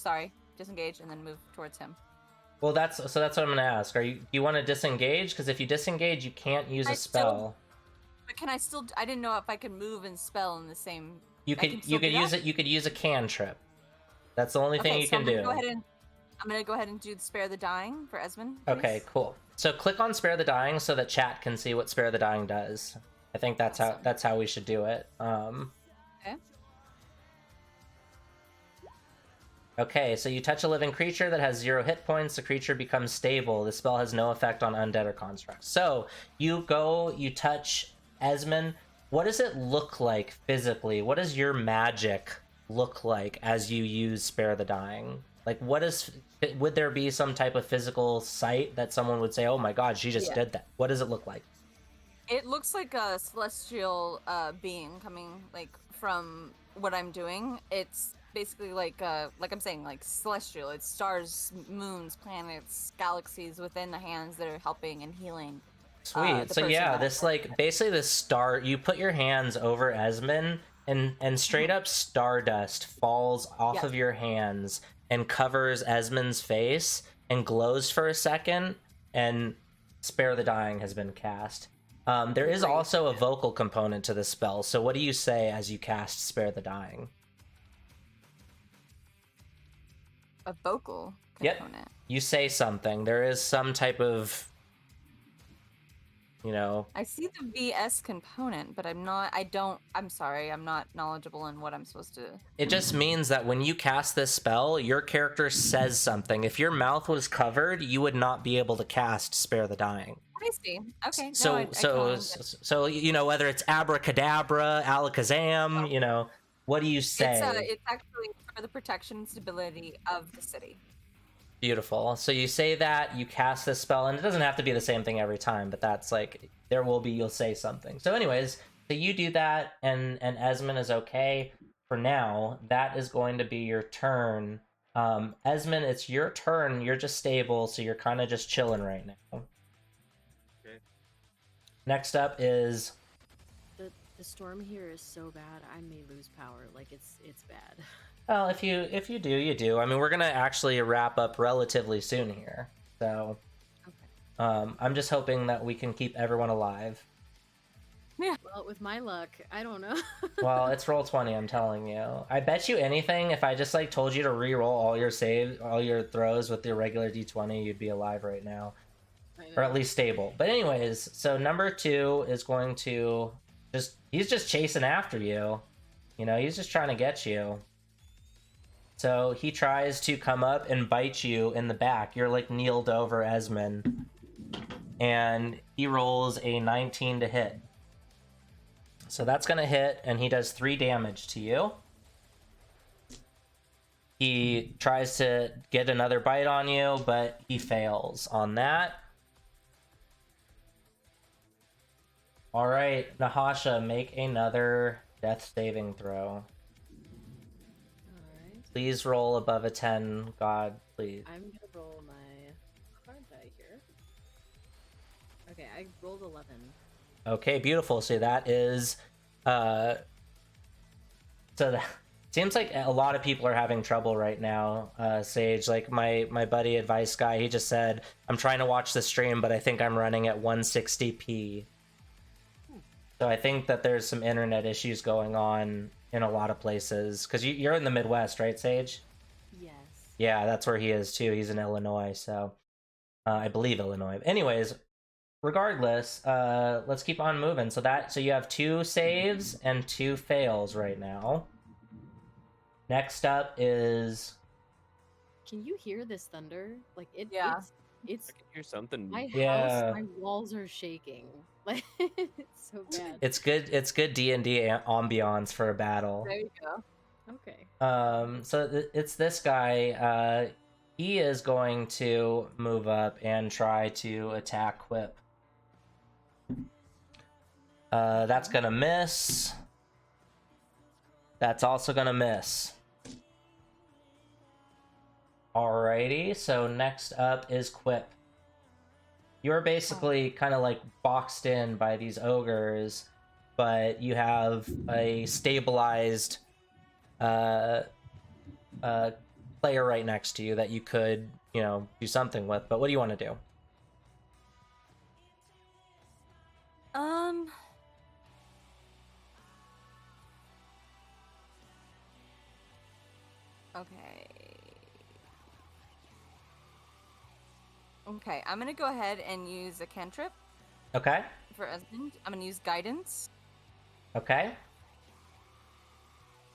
and then move towards him. Well, that's what I'm gonna ask. Do you want to disengage? Because if you disengage, you can't use a spell. But can I still? I didn't know if I could move and spell in the same. You could use it. You could use a cantrip. That's the only thing you can do. I'm gonna go ahead and do the Spare the Dying for Esmond. Please. Okay, cool. So click on Spare the Dying so that chat can see what Spare the Dying does. I think that's how we should do it. Okay. Okay, so you touch a living creature that has 0 hit points. The creature becomes stable. The spell has no effect on undead or constructs. So you touch Esmond. What does it look like physically? What does your magic look like as you use Spare the Dying? Like, would there be some type of physical sight that someone would say, oh my god, she just did that? What does it look like? It looks like a celestial being coming from what I'm doing. It's basically like I'm saying, like celestial. It's stars, moons, planets, galaxies within the hands that are helping and healing. Sweet. So yeah, this basically this star. You put your hands over Esmond, and straight up stardust falls off of your hands and covers Esmond's face and glows for a second. And Spare the Dying has been cast. There is also a vocal component to the spell. So what do you say as you cast Spare the Dying? A vocal component. Yep. You say something. There is some type of, I see the VS component, but I'm sorry, I'm not knowledgeable in what I'm supposed to. It just means that when you cast this spell, your character says something. If your mouth was covered, you would not be able to cast Spare the Dying. I see. Okay. So whether it's abracadabra, alakazam, what do you say? It's actually for the protection and stability of the city. Beautiful. So you say that, you cast this spell, and it doesn't have to be the same thing every time, but that's you'll say something. So anyways, so you do that, and Esmond is okay for now. That is going to be your turn. Esmond, it's your turn. You're just stable, so you're kind of just chilling right now. Okay. Next up is... The storm here is so bad, I may lose power. Like, it's bad. Well, if you do, you do. I mean, we're gonna actually wrap up relatively soon here, so. Okay. I'm just hoping that we can keep everyone alive. Well, with my luck, I don't know. Well, it's roll 20, I'm telling you. I bet you anything, if I just like told you to re-roll all your saves, all your throws with the regular d20, you'd be alive right now. I Or know. at least stable. But anyways, so number 2 is going to he's just chasing after you. You know, he's just trying to get you. So he tries to come up and bite you in the back. You're like kneeled over Esmond. And he rolls a 19 to hit. So that's going to hit, and he does 3 damage to you. He tries to get another bite on you, but he fails on that. All right, Nahasha, make another death saving throw. All right. Please roll above a 10, God, please. I'm gonna roll my card die here. Okay, I rolled 11. Okay, beautiful. So that is, so that seems like a lot of people are having trouble right now. Sage, like my buddy Advice Guy, he just said, I'm trying to watch the stream, but I think I'm running at 160p. So I think that there's some internet issues going on in a lot of places. Because you're in the Midwest, right, Sage? Yes. Yeah, that's where he is too. He's in Illinois, so I believe Illinois. Anyways, regardless, let's keep on moving. So you have 2 saves and 2 fails right now. Next up is Can you hear this thunder? Like Yeah. it's I can hear something. my Yeah. house. My walls are shaking. Like it's so bad. it's good D&D ambiance for a battle. There you go. Okay. So it's this guy. He is going to move up and try to attack Quip. That's gonna miss. That's also gonna miss. Alrighty, so next up is Quip. You're basically kind of like boxed in by these ogres, but you have a stabilized player right next to you that you could, do something with. But what do you want to do? Okay, I'm gonna go ahead and use a cantrip Okay. for Esmond. I'm gonna use guidance. Okay.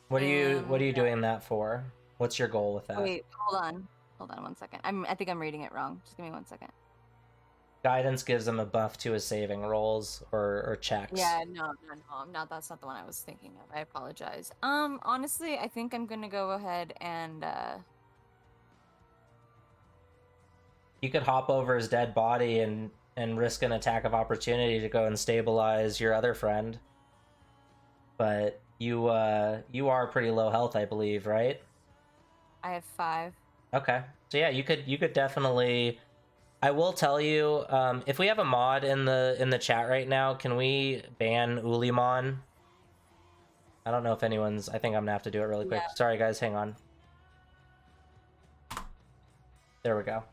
What are you And, doing that for? What's your goal with that? Wait, hold on 1 second. I think I'm reading it wrong. Just give me 1 second. Guidance gives him a buff to his saving rolls or checks. Yeah, no, that's not the one I was thinking of. I apologize. Honestly, I think I'm gonna go ahead and You could hop over his dead body and risk an attack of opportunity to go and stabilize your other friend. But you are pretty low health, I believe, right? I have 5. Okay. So yeah, you could definitely. I will tell you, if we have a mod in the chat right now, can we ban Ulimon? I don't know if anyone's. I think I'm gonna have to do it really quick. Yeah. Sorry guys, hang on. There we go.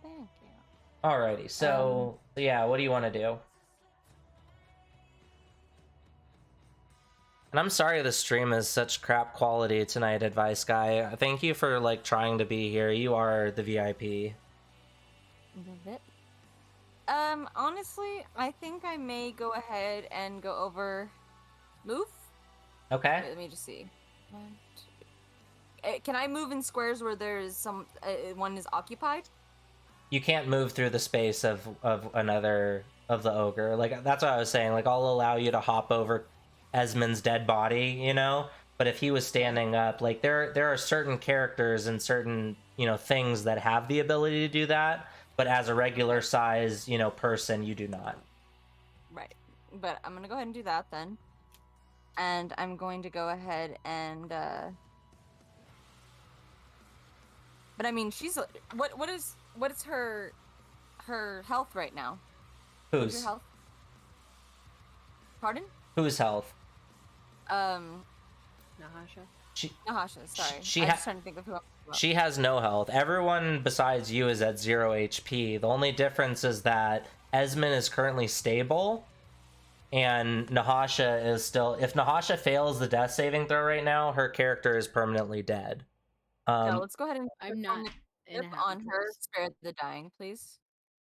Thank you. Alrighty, so yeah, what do you want to do? And I'm sorry the stream is such crap quality tonight, Advice Guy. Thank you for like trying to be here. You are the VIP. Honestly, I think I may go ahead and go over move. Okay. Wait, let me just see. 1, 2. Can I move in squares where there's some one is occupied? You can't move through the space of another of the ogre. Like that's what I was saying. Like I'll allow you to hop over Esmond's dead body, But if he was standing up, like there are certain characters and certain things that have the ability to do that. But as a regular size, person, you do not. Right. But I'm gonna go ahead and do that then. And I'm going to go ahead and but I mean she's what is her health right now? What's your Whose? health? Pardon? Whose health? Nahasha. Nahasha, sorry. she I was ha- just trying to think of who I'm talking about. She has no health. Everyone besides you is at 0 HP. The only difference is that Esmond is currently stable, and Nahasha is still. If Nahasha fails the death saving throw right now, her character is permanently dead. No, let's go ahead and I'm perform not the in a clip happy on her place. Spare the Dying, please.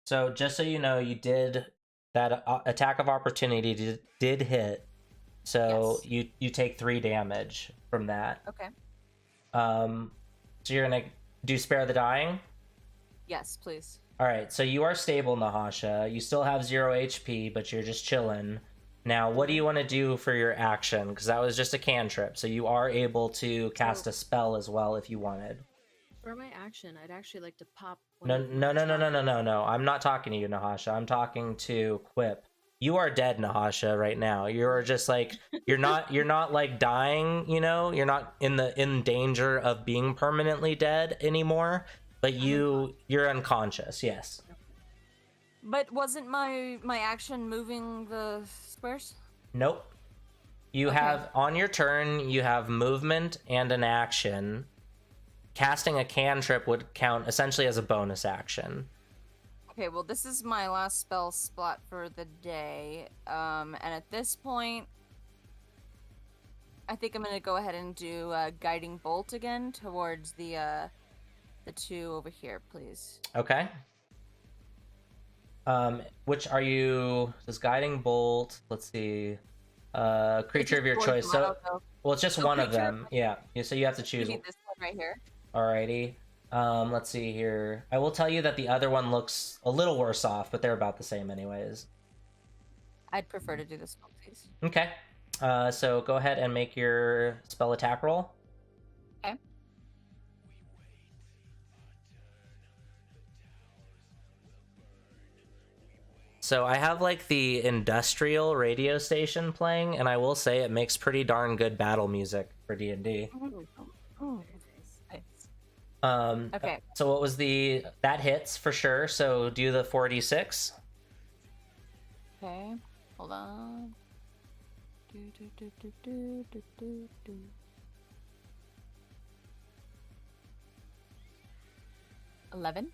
So just so you know, you did that attack of opportunity did hit. So Yes. you take 3 damage from that. Okay. So you're gonna do spare the dying. Yes, please. All right. So you are stable, Nahasha. You still have 0 HP, but you're just chilling. Now, what do you want to do for your action? Because that was just a cantrip, so you are able to cast a spell as well if you wanted. For my action, I'd actually like to pop. No. I'm not talking to you, Nahasha. I'm talking to Quip. You are dead, Nahasha, right now. You're just like you're not like dying, you know? You're not in danger of being permanently dead anymore, but you're unconscious. Yes. But wasn't my action moving the squares? Nope. You Okay. have on your turn, you have movement and an action. Casting a cantrip would count essentially as a bonus action. Okay, well, this is my last spell slot for the day. And at this point, I think I'm gonna go ahead and do guiding bolt again towards the 2 over here, please. Okay. Which are you? Does guiding bolt? Let's see. Creature of your towards choice. the So, model, though. well, it's just So one of creature- them. Yeah. So you have to You choose. need this one right here. Alrighty. Let's see here. I will tell you that the other one looks a little worse off, but they're about the same anyways. I'd prefer to do this one, please. Okay. So go ahead and make your spell attack roll. Okay. So I have like the industrial radio station playing, and I will say it makes pretty darn good battle music for D&D. Ooh, nice. Okay. So what was that hits for sure. So do the 4d6. Okay. Hold on. 11.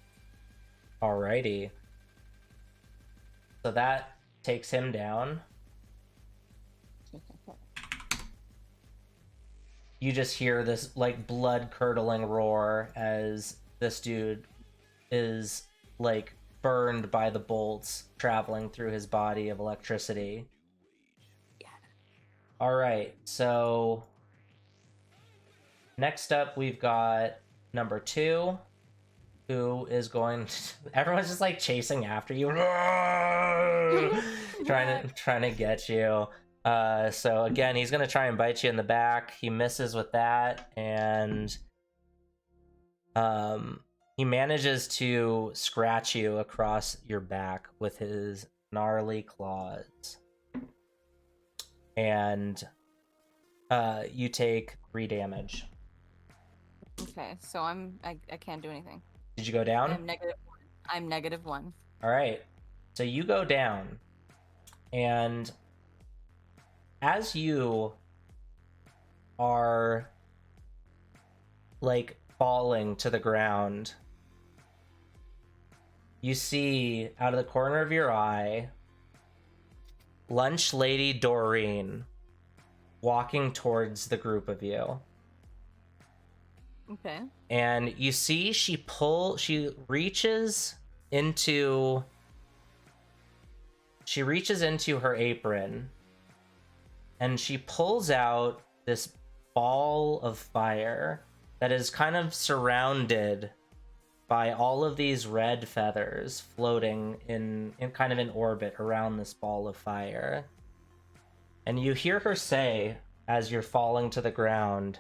Alrighty. So that takes him down. You just hear this like blood curdling roar as this dude is like burned by the bolts traveling through his body of electricity. Yeah. All right, so next up we've got number 2, who is going to... Everyone's just like chasing after you, trying to get you. So again, he's gonna try and bite you in the back. He misses with that, and he manages to scratch you across your back with his gnarly claws. And you take 3 damage. Okay, so I can't do anything. Did you go down? I'm -1. I'm -1. All right. So you go down, and as you are like falling to the ground, you see out of the corner of your eye Lunch Lady Doreen walking towards the group of you. Okay. And you see she reaches into her apron, and she pulls out this ball of fire that is kind of surrounded by all of these red feathers floating in kind of in orbit around this ball of fire. And you hear her say, as you're falling to the ground,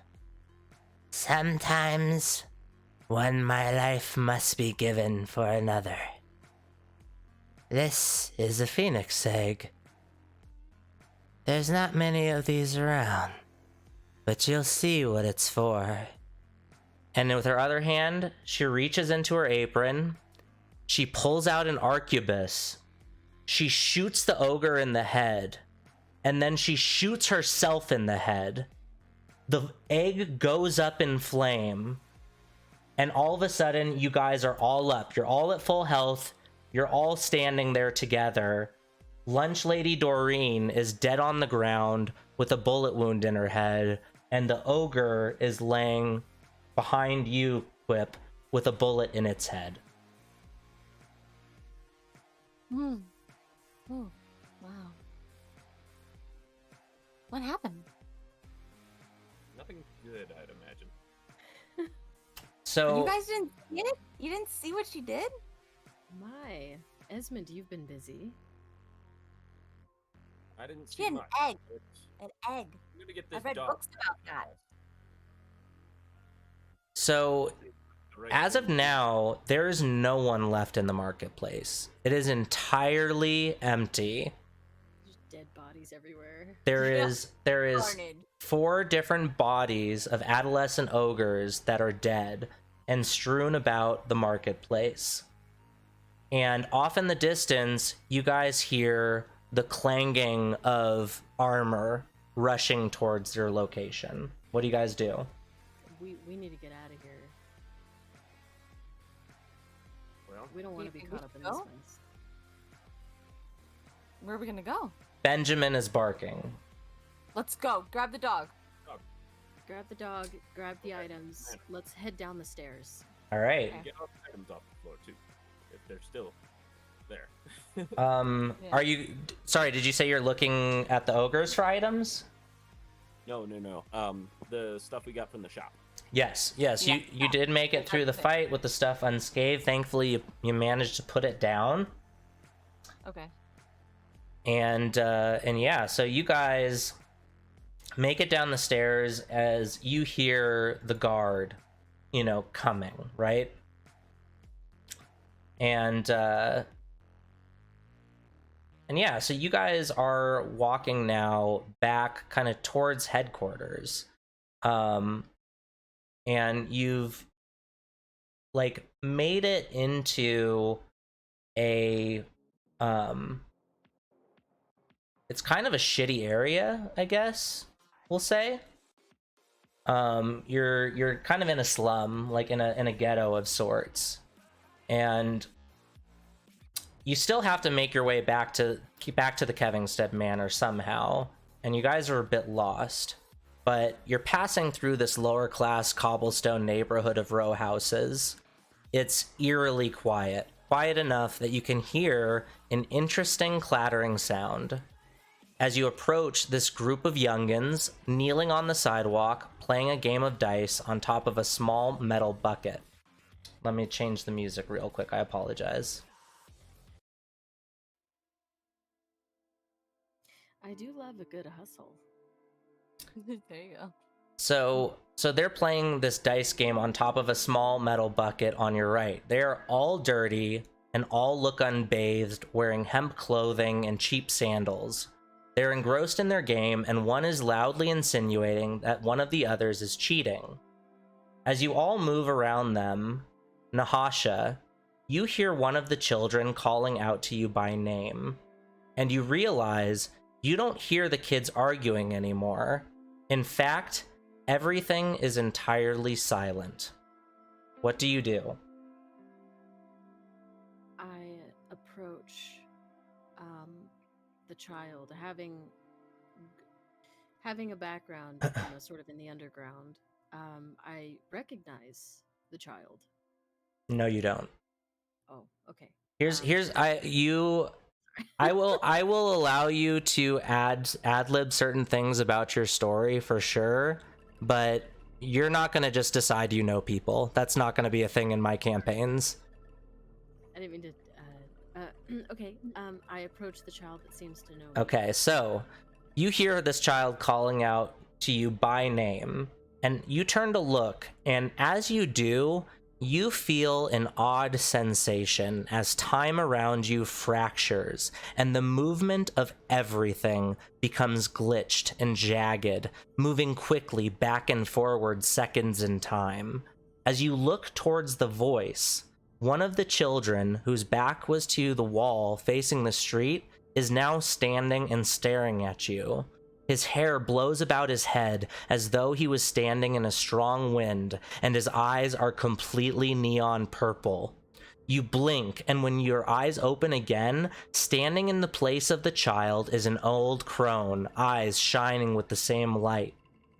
"Sometimes one my life must be given for another. This is a phoenix egg. There's not many of these around, but you'll see what it's for." And with her other hand, she reaches into her apron. She pulls out an arquebus. She shoots the ogre in the head. And then she shoots herself in the head. the egg goes up in flame, and all of a sudden you guys are all up. You're all at full health. You're all standing there together. Lunch Lady Doreen is dead on the ground with a bullet wound in her head, and the ogre is laying behind you, Quip, with a bullet in its head. Oh, wow. What happened? Nothing good, I'd imagine. So You guys didn't see it? You didn't see what she did? My, Esmond, you've been busy. I didn't She see had an much. egg. but An egg. I'm gonna get this I've read dog. books about that. So the right as of thing. now, there's no one left in the marketplace. It is entirely empty. Just dead bodies everywhere. There Yeah. is Carnage. 4 different bodies of adolescent ogres that are dead and strewn about the marketplace. And off in the distance, you guys hear the clanging of armor rushing towards your location. What do you guys do? We need to get out of here. Well, We don't want to be We caught up in go? this mess. Where are we gonna go? Benjamin is barking. Let's go. Grab the dog. Grab the dog, grab the items. Let's head down the stairs. All right. Okay. get all the items off the floor too, if they're still there. Yeah. Are you sorry, did you say you're looking at the ogres for items? No. The stuff we got from the shop. Yes, Yeah. you did make it through the fight with the stuff unscathed. Thankfully, you managed to put it down. Okay. And yeah, so you guys make it down the stairs as you hear the guard, coming, right? And yeah, so you guys are walking now back kind of towards headquarters. And you've like made it into a it's kind of a shitty area, I guess we'll say. You're kind of in a slum, like in a ghetto of sorts, and you still have to make your way back to the Kevingstead Manor somehow, and you guys are a bit lost. But you're passing through this lower class cobblestone neighborhood of row houses. It's eerily quiet enough that you can hear an interesting clattering sound as you approach this group of youngins kneeling on the sidewalk, playing a game of dice on top of a small metal bucket. Let me change the music real quick, I apologize. I do love a good hustle. There you go. So they're playing this dice game on top of a small metal bucket on your right. They're all dirty and all look unbathed, wearing hemp clothing and cheap sandals. They're engrossed in their game, and one is loudly insinuating that one of the others is cheating. As you all move around them, Nahasha, you hear one of the children calling out to you by name, and you realize you don't hear the kids arguing anymore. In fact, everything is entirely silent. What do you do? I approach the child, having a background, sort of in the underground. I recognize the child. No, you don't. Oh, okay. I will allow you to ad-lib certain things about your story for sure, but you're not going to just decide you know people. That's not going to be a thing in my campaigns. I didn't mean to. Okay. I approach the child that seems to know me. Okay, so you hear this child calling out to you by name, and you turn to look, and as you do, you feel an odd sensation as time around you fractures, and the movement of everything becomes glitched and jagged, moving quickly back and forward seconds in time. As you look towards the voice, one of the children, whose back was to the wall facing the street, is now standing and staring at you. His hair blows about his head as though he was standing in a strong wind, and his eyes are completely neon purple. You blink, and when your eyes open again, standing in the place of the child is an old crone, eyes shining with the same light.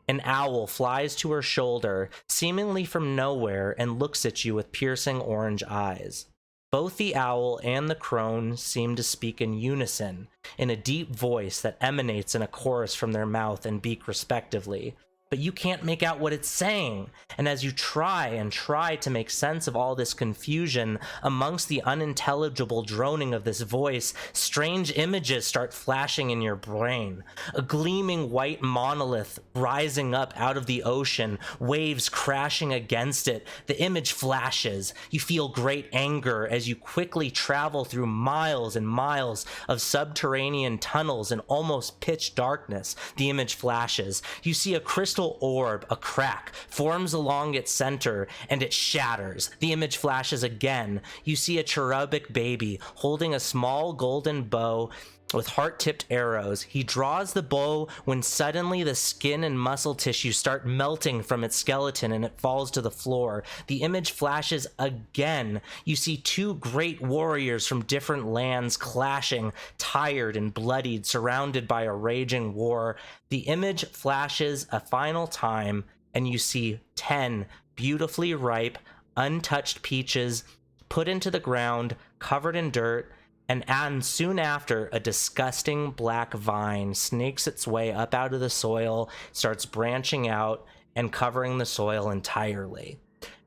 An owl flies to her shoulder, seemingly from nowhere, and looks at you with piercing orange eyes. Both the owl and the crone seem to speak in unison, in a deep voice that emanates in a chorus from their mouth and beak respectively. But you can't make out what it's saying, and as you try to make sense of all this confusion amongst the unintelligible droning of this voice, strange images start flashing in your brain. A gleaming white monolith rising up out of the ocean, waves crashing against it. The image flashes. You feel great anger as you quickly travel through miles and miles of subterranean tunnels in almost pitch darkness. The image flashes. You see a crystal orb, a crack, forms along its center, and it shatters. The image flashes again. You see a cherubic baby holding a small golden bow with heart-tipped arrows. He draws the bow when suddenly the skin and muscle tissue start melting from its skeleton and it falls to the floor. The image flashes again. You see two great warriors from different lands clashing, tired and bloodied, surrounded by a raging war. The image flashes a final time, and you see 10 beautifully ripe, untouched peaches put into the ground, covered in dirt, and soon after, a disgusting black vine snakes its way up out of the soil, starts branching out and covering the soil entirely.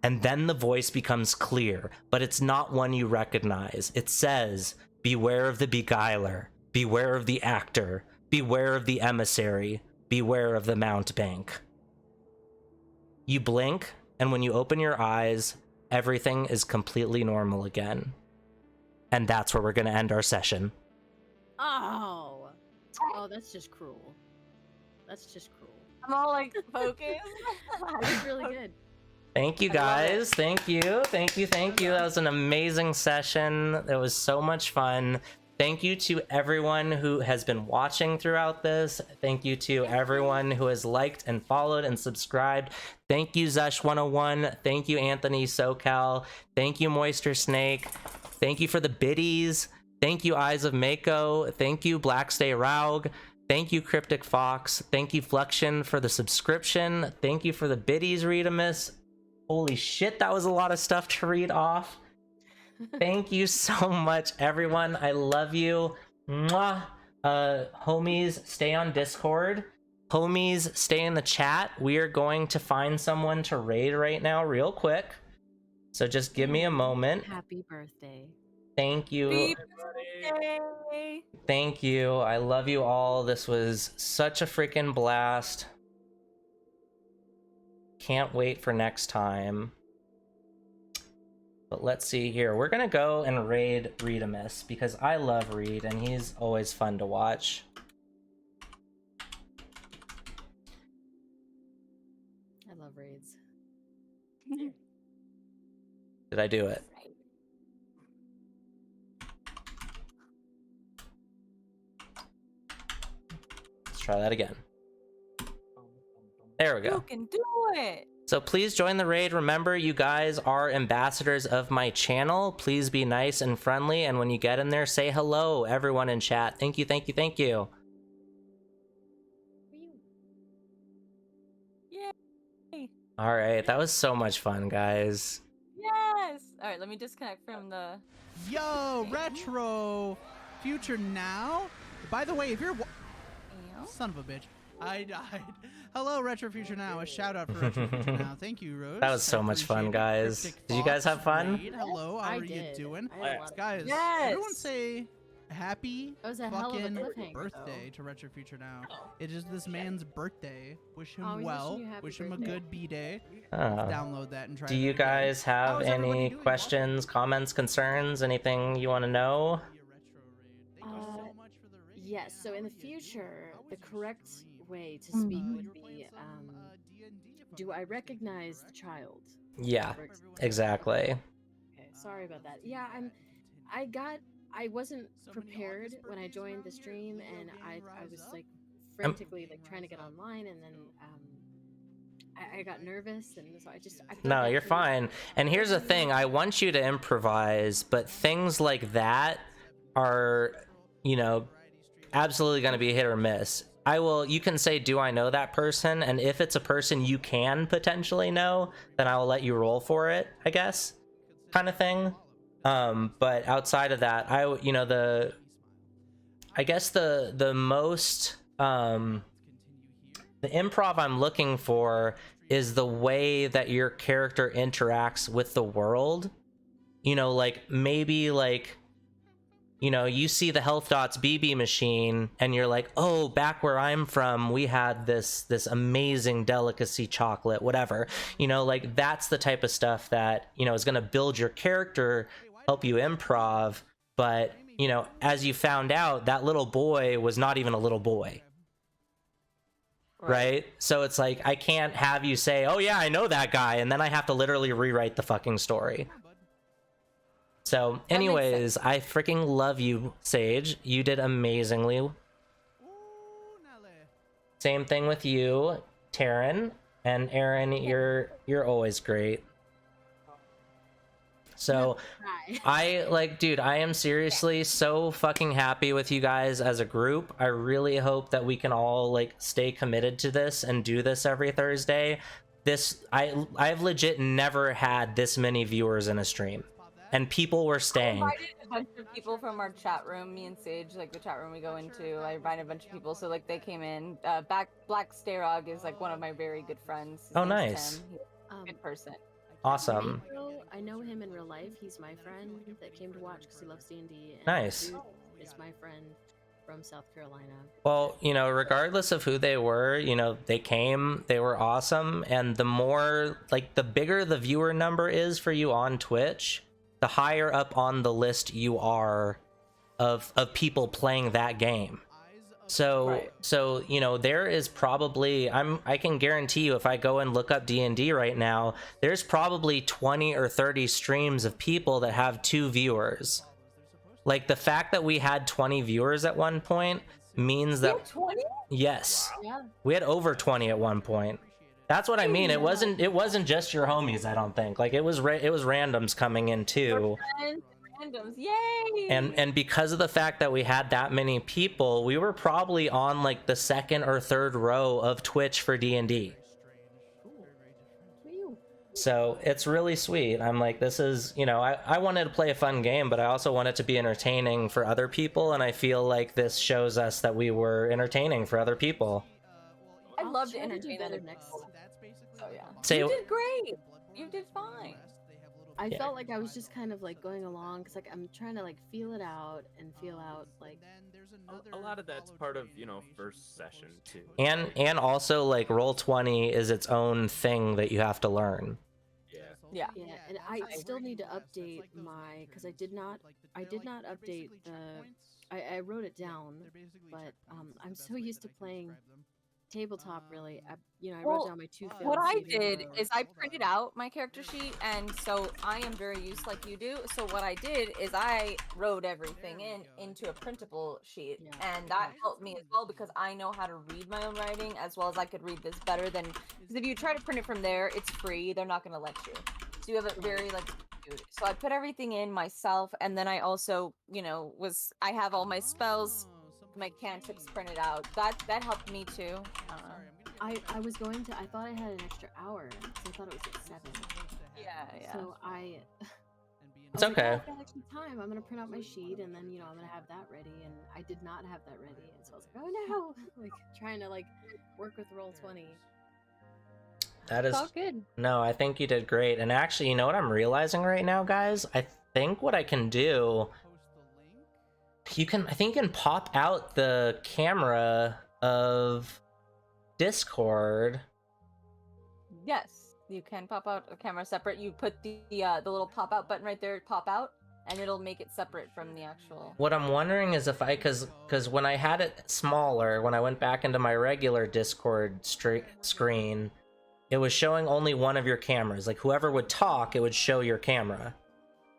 And then the voice becomes clear, but it's not one you recognize. It says, "Beware of the beguiler, beware of the actor, beware of the emissary, beware of the mountebank." You blink, and when you open your eyes, everything is completely normal again. And that's where we're going to end our session. Oh, that's just cruel. That's just cruel. I'm all like focused. That's really good. Thank you, guys. Thank you. That was an amazing session. It was so much fun. Thank you to everyone who has been watching throughout this. Thank you to everyone who has liked and followed and subscribed. Thank you, Zesh101. Thank you, Anthony SoCal. Thank you, Moisture Snake. Thank you for the biddies. Thank you, Eyes of Mako. Thank you, Blackstay Raug. Thank you, Cryptic Fox. Thank you, Fluxion, for the subscription. Thank you for the biddies, Readamus. Holy shit, that was a lot of stuff to read off. Thank you so much, everyone. I love you. Mwah. Homies, stay on Discord. Homies, stay in the chat. We are going to find someone to raid right now real quick. So just give me a moment. Happy birthday. Thank you. Yay. Thank you. I love you all. This was such a freaking blast. Can't wait for next time. But let's see here. We're going to go and raid Readamus because I love Reed and he's always fun to watch. I love raids. Did I do it? Let's try that again. There we go. You can do it. So please join the raid. Remember, you guys are ambassadors of my channel. Please be nice and friendly. And when you get in there, say hello, everyone in chat. Thank you, thank you, thank you. Yay. All right, that was so much fun, guys. Yes. All right, let me disconnect from the... Yo, Retro Future Now. By the way, if you're... Ew. Son of a bitch. I died. Hello, Retro Future Now. A shout out for Retro Future Now. Thank you, Rose. That was so I much fun, appreciate it. guys. Cryptic Did you guys Fox, have fun? Raid. Hello, how I are you did. doing? I had a lot of Guys, Yes. everyone say happy That was a hell of a fucking cliffhanger, birthday to Retro Future Now. It is this man's birthday. Wish him Oh, we well. wishing you happy Wish him a birthday. good B-day. Oh. Download that and try Do it you again. guys How have is everybody any doing? questions, comments, concerns, anything you want to know? Thank you so much for the raid. Yes, so in the How are you? future, How the was your correct stream? way to speak Mhm. would be, D&D, if do I'm I not recognize the mistaken, child? Yeah, Correct. exactly. Okay, sorry about that. Yeah, I wasn't prepared when I joined the stream, and I was like frantically like trying to get online, and then I got nervous, and so I felt No, like you're he was fine. And here's the thing, I want you to improvise, but things like that are, you know, absolutely going to be hit or miss. You can say, do I know that person? And if it's a person you can potentially know, then I will let you roll for it, I guess, kind of thing. But outside of that, I guess the most, the improv I'm looking for is the way that your character interacts with the world. You know, like maybe like, you know, you see the Health Dots BB machine and you're like, oh, back where I'm from, we had this amazing delicacy chocolate, whatever. You know, like that's the type of stuff that, you know, is going to build your character, help you improv. But, you know, as you found out, that little boy was not even a little boy. Right? So it's like, I can't have you say, oh yeah, I know that guy, and then I have to literally rewrite the fucking story. So anyways, I freaking love you, Sage. You did amazingly. Same thing with you, Taryn. And Aaron, you're always great. So I like, dude, I am seriously so fucking happy with you guys as a group. I really hope that we can all like stay committed to this and do this every Thursday. I've legit never had this many viewers in a stream, and people were staying. I invited a bunch of people from our chat room, me and Sage, like the chat room we go into. I invited a bunch of people, so like they came in. Black Starog is like one of my very good friends. His Oh, name's nice. Tim. He's a good person. Awesome. I know him in real life. He's my friend that came to watch because he loves D&D. Nice. Dude is my friend from South Carolina. Well, you know, regardless of who they were, you know, they came, they were awesome. And the more, like, the bigger the viewer number is for you on Twitch, the higher up on the list you are of people playing that game. So you know, there is probably, I can guarantee you, if I go and look up D&D right now, there's probably 20 or 30 streams of people that have 2 viewers. Like, the fact that we had 20 viewers at one point means that 20? Yes. Yeah. We had over 20 at one point. That's what I mean. It wasn't just your homies, I don't think. Like, it was randoms coming in too. Randoms, yay! And because of the fact that we had that many people, we were probably on like the 2nd or 3rd row of Twitch for D&D. So it's really sweet. I'm like, this is, you know, I wanted to play a fun game, but I also want it to be entertaining for other people, and I feel like this shows us that we were entertaining for other people. I love to try to do entertain better other next people. So yeah. Say- You did great. You did fine. I Yeah. felt like I was just kind of like going along because like I'm trying to like feel it out and feel out like A lot of that's part of, you know, first session too. And also, like, Roll20 is its own thing that you have to learn. Yeah. yeah, and I still need to update my because I did not update the I wrote it down, but I'm so used to playing tabletop. Really, I wrote down my 2 failed What I saving did throws. is I printed out my character sheet, and so I am very used like you do. So what I did is I wrote everything into a printable sheet, Yeah. and that helped me as well because I know how to read my own writing as well as I could read this better than because if you try to print it from there, it's free. They're not going to let you. So you have it very like. So I put everything in myself, and then I also, you know, I have all my spells, my cantrips printed out. That helped me too. I was going to. I thought I had an extra hour, so I thought it was at 7. Yeah. So I. It's I was like, okay. "Oh, I've got extra time. I'm gonna print out my sheet, and then I'm gonna have that ready." And I did not have that ready, and so I was like, "Oh no!" Like trying to like work with Roll20. That is It's all good. No, I think you did great. And actually, you know what I'm realizing right now, guys? I think what I can do, I think you can pop out the camera of Discord. Yes, you can pop out a camera separate. You put the little pop out button right there, pop out, and it'll make it separate from the actual. What I'm wondering is if cause when I had it smaller, when I went back into my regular Discord screen, it was showing only one of your cameras. Like, whoever would talk, it would show your camera.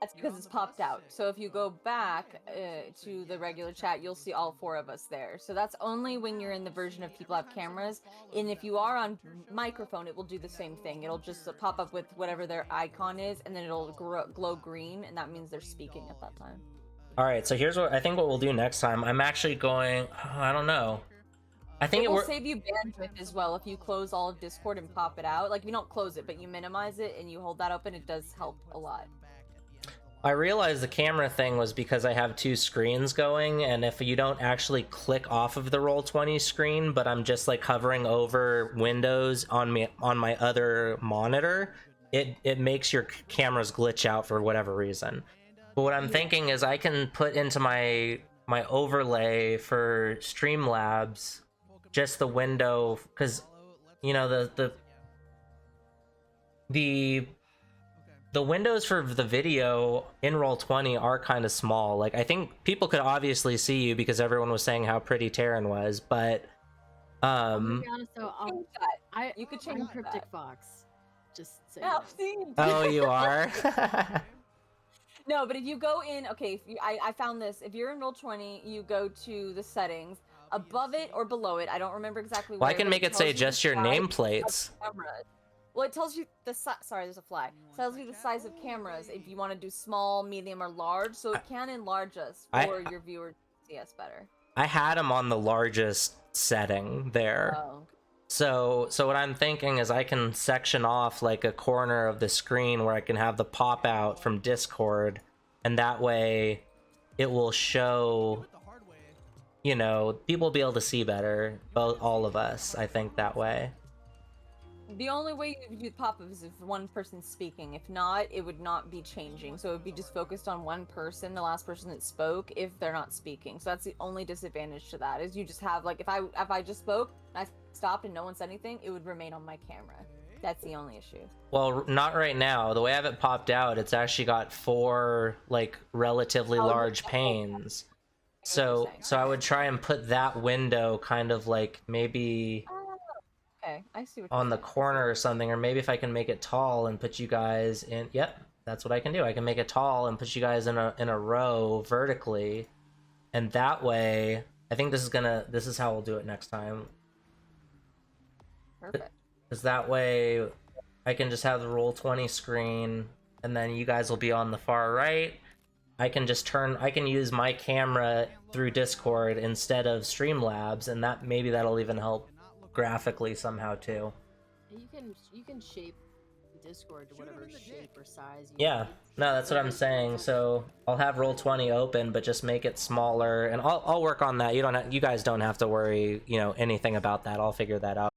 That's because it's popped out. So if you go back to the regular chat, you'll see all 4 of us there. So that's only when you're in the version of people have cameras. And if you are on microphone, it will do the same thing. It'll just pop up with whatever their icon is, and then it'll glow green, and that means they're speaking at that time. All right, so here's what I think what we'll do next time. I'm actually going, I don't know. I think It will save you bandwidth as well if you close all of Discord and pop it out. Like, if you don't close it, but you minimize it and you hold that open, it does help a lot. I realized the camera thing was because I have 2 screens going, and if you don't actually click off of the Roll20 screen, but I'm just like hovering over Windows on my other monitor, it makes your cameras glitch out for whatever reason. But what I'm thinking is I can put into my overlay for Streamlabs just the window, because you know the windows for the video in Roll20 are kind of small. Like, I think people could obviously see you because everyone was saying how pretty Taryn was, but To be honest, though, You could I'm change Cryptic that. Fox. Just say. Yeah, see? oh, you are. No, but if you go in, okay, if you, I found this. If you're in Roll20, you go to the settings. Above it or below it, I don't remember exactly Well, where. I can but make it tells say you just the your size nameplates. of cameras. Well, it tells you the size. Sorry, there's a fly. It tells you the size of cameras if you want to do small, medium, or large. So it can enlarge us for your viewers to see us better. I had them on the largest setting there. Oh. So what I'm thinking is I can section off like a corner of the screen where I can have the pop out from Discord, and that way it will show, you know, people will be able to see better, both all of us, I think, that way. The only way you do pop-up is if one person's speaking. If not, it would not be changing. So it would be just focused on one person, the last person that spoke, if they're not speaking. So that's the only disadvantage to that, is you just have, like, if I just spoke, and I stopped and no one said anything, it would remain on my camera. That's the only issue. Well, not right now. The way I have it popped out, it's actually got 4, like, relatively large panes. So I would try and put that window kind of like maybe Okay, I see what on the you're saying. corner or something, or maybe if I can make it tall and put you guys in. Yep, that's what I can do. I can make it tall and put you guys in a row vertically, and that way I think this is how we'll do it next time. Perfect. Because that way I can just have the Roll20 screen, and then you guys will be on the far right. I can use my camera through Discord instead of Streamlabs, and that'll even help graphically somehow too. You can shape Discord to whatever shape or size. Yeah, no, that's what I'm saying. So I'll have Roll20 open, but just make it smaller, and I'll work on that. You guys don't have to worry, anything about that. I'll figure that out.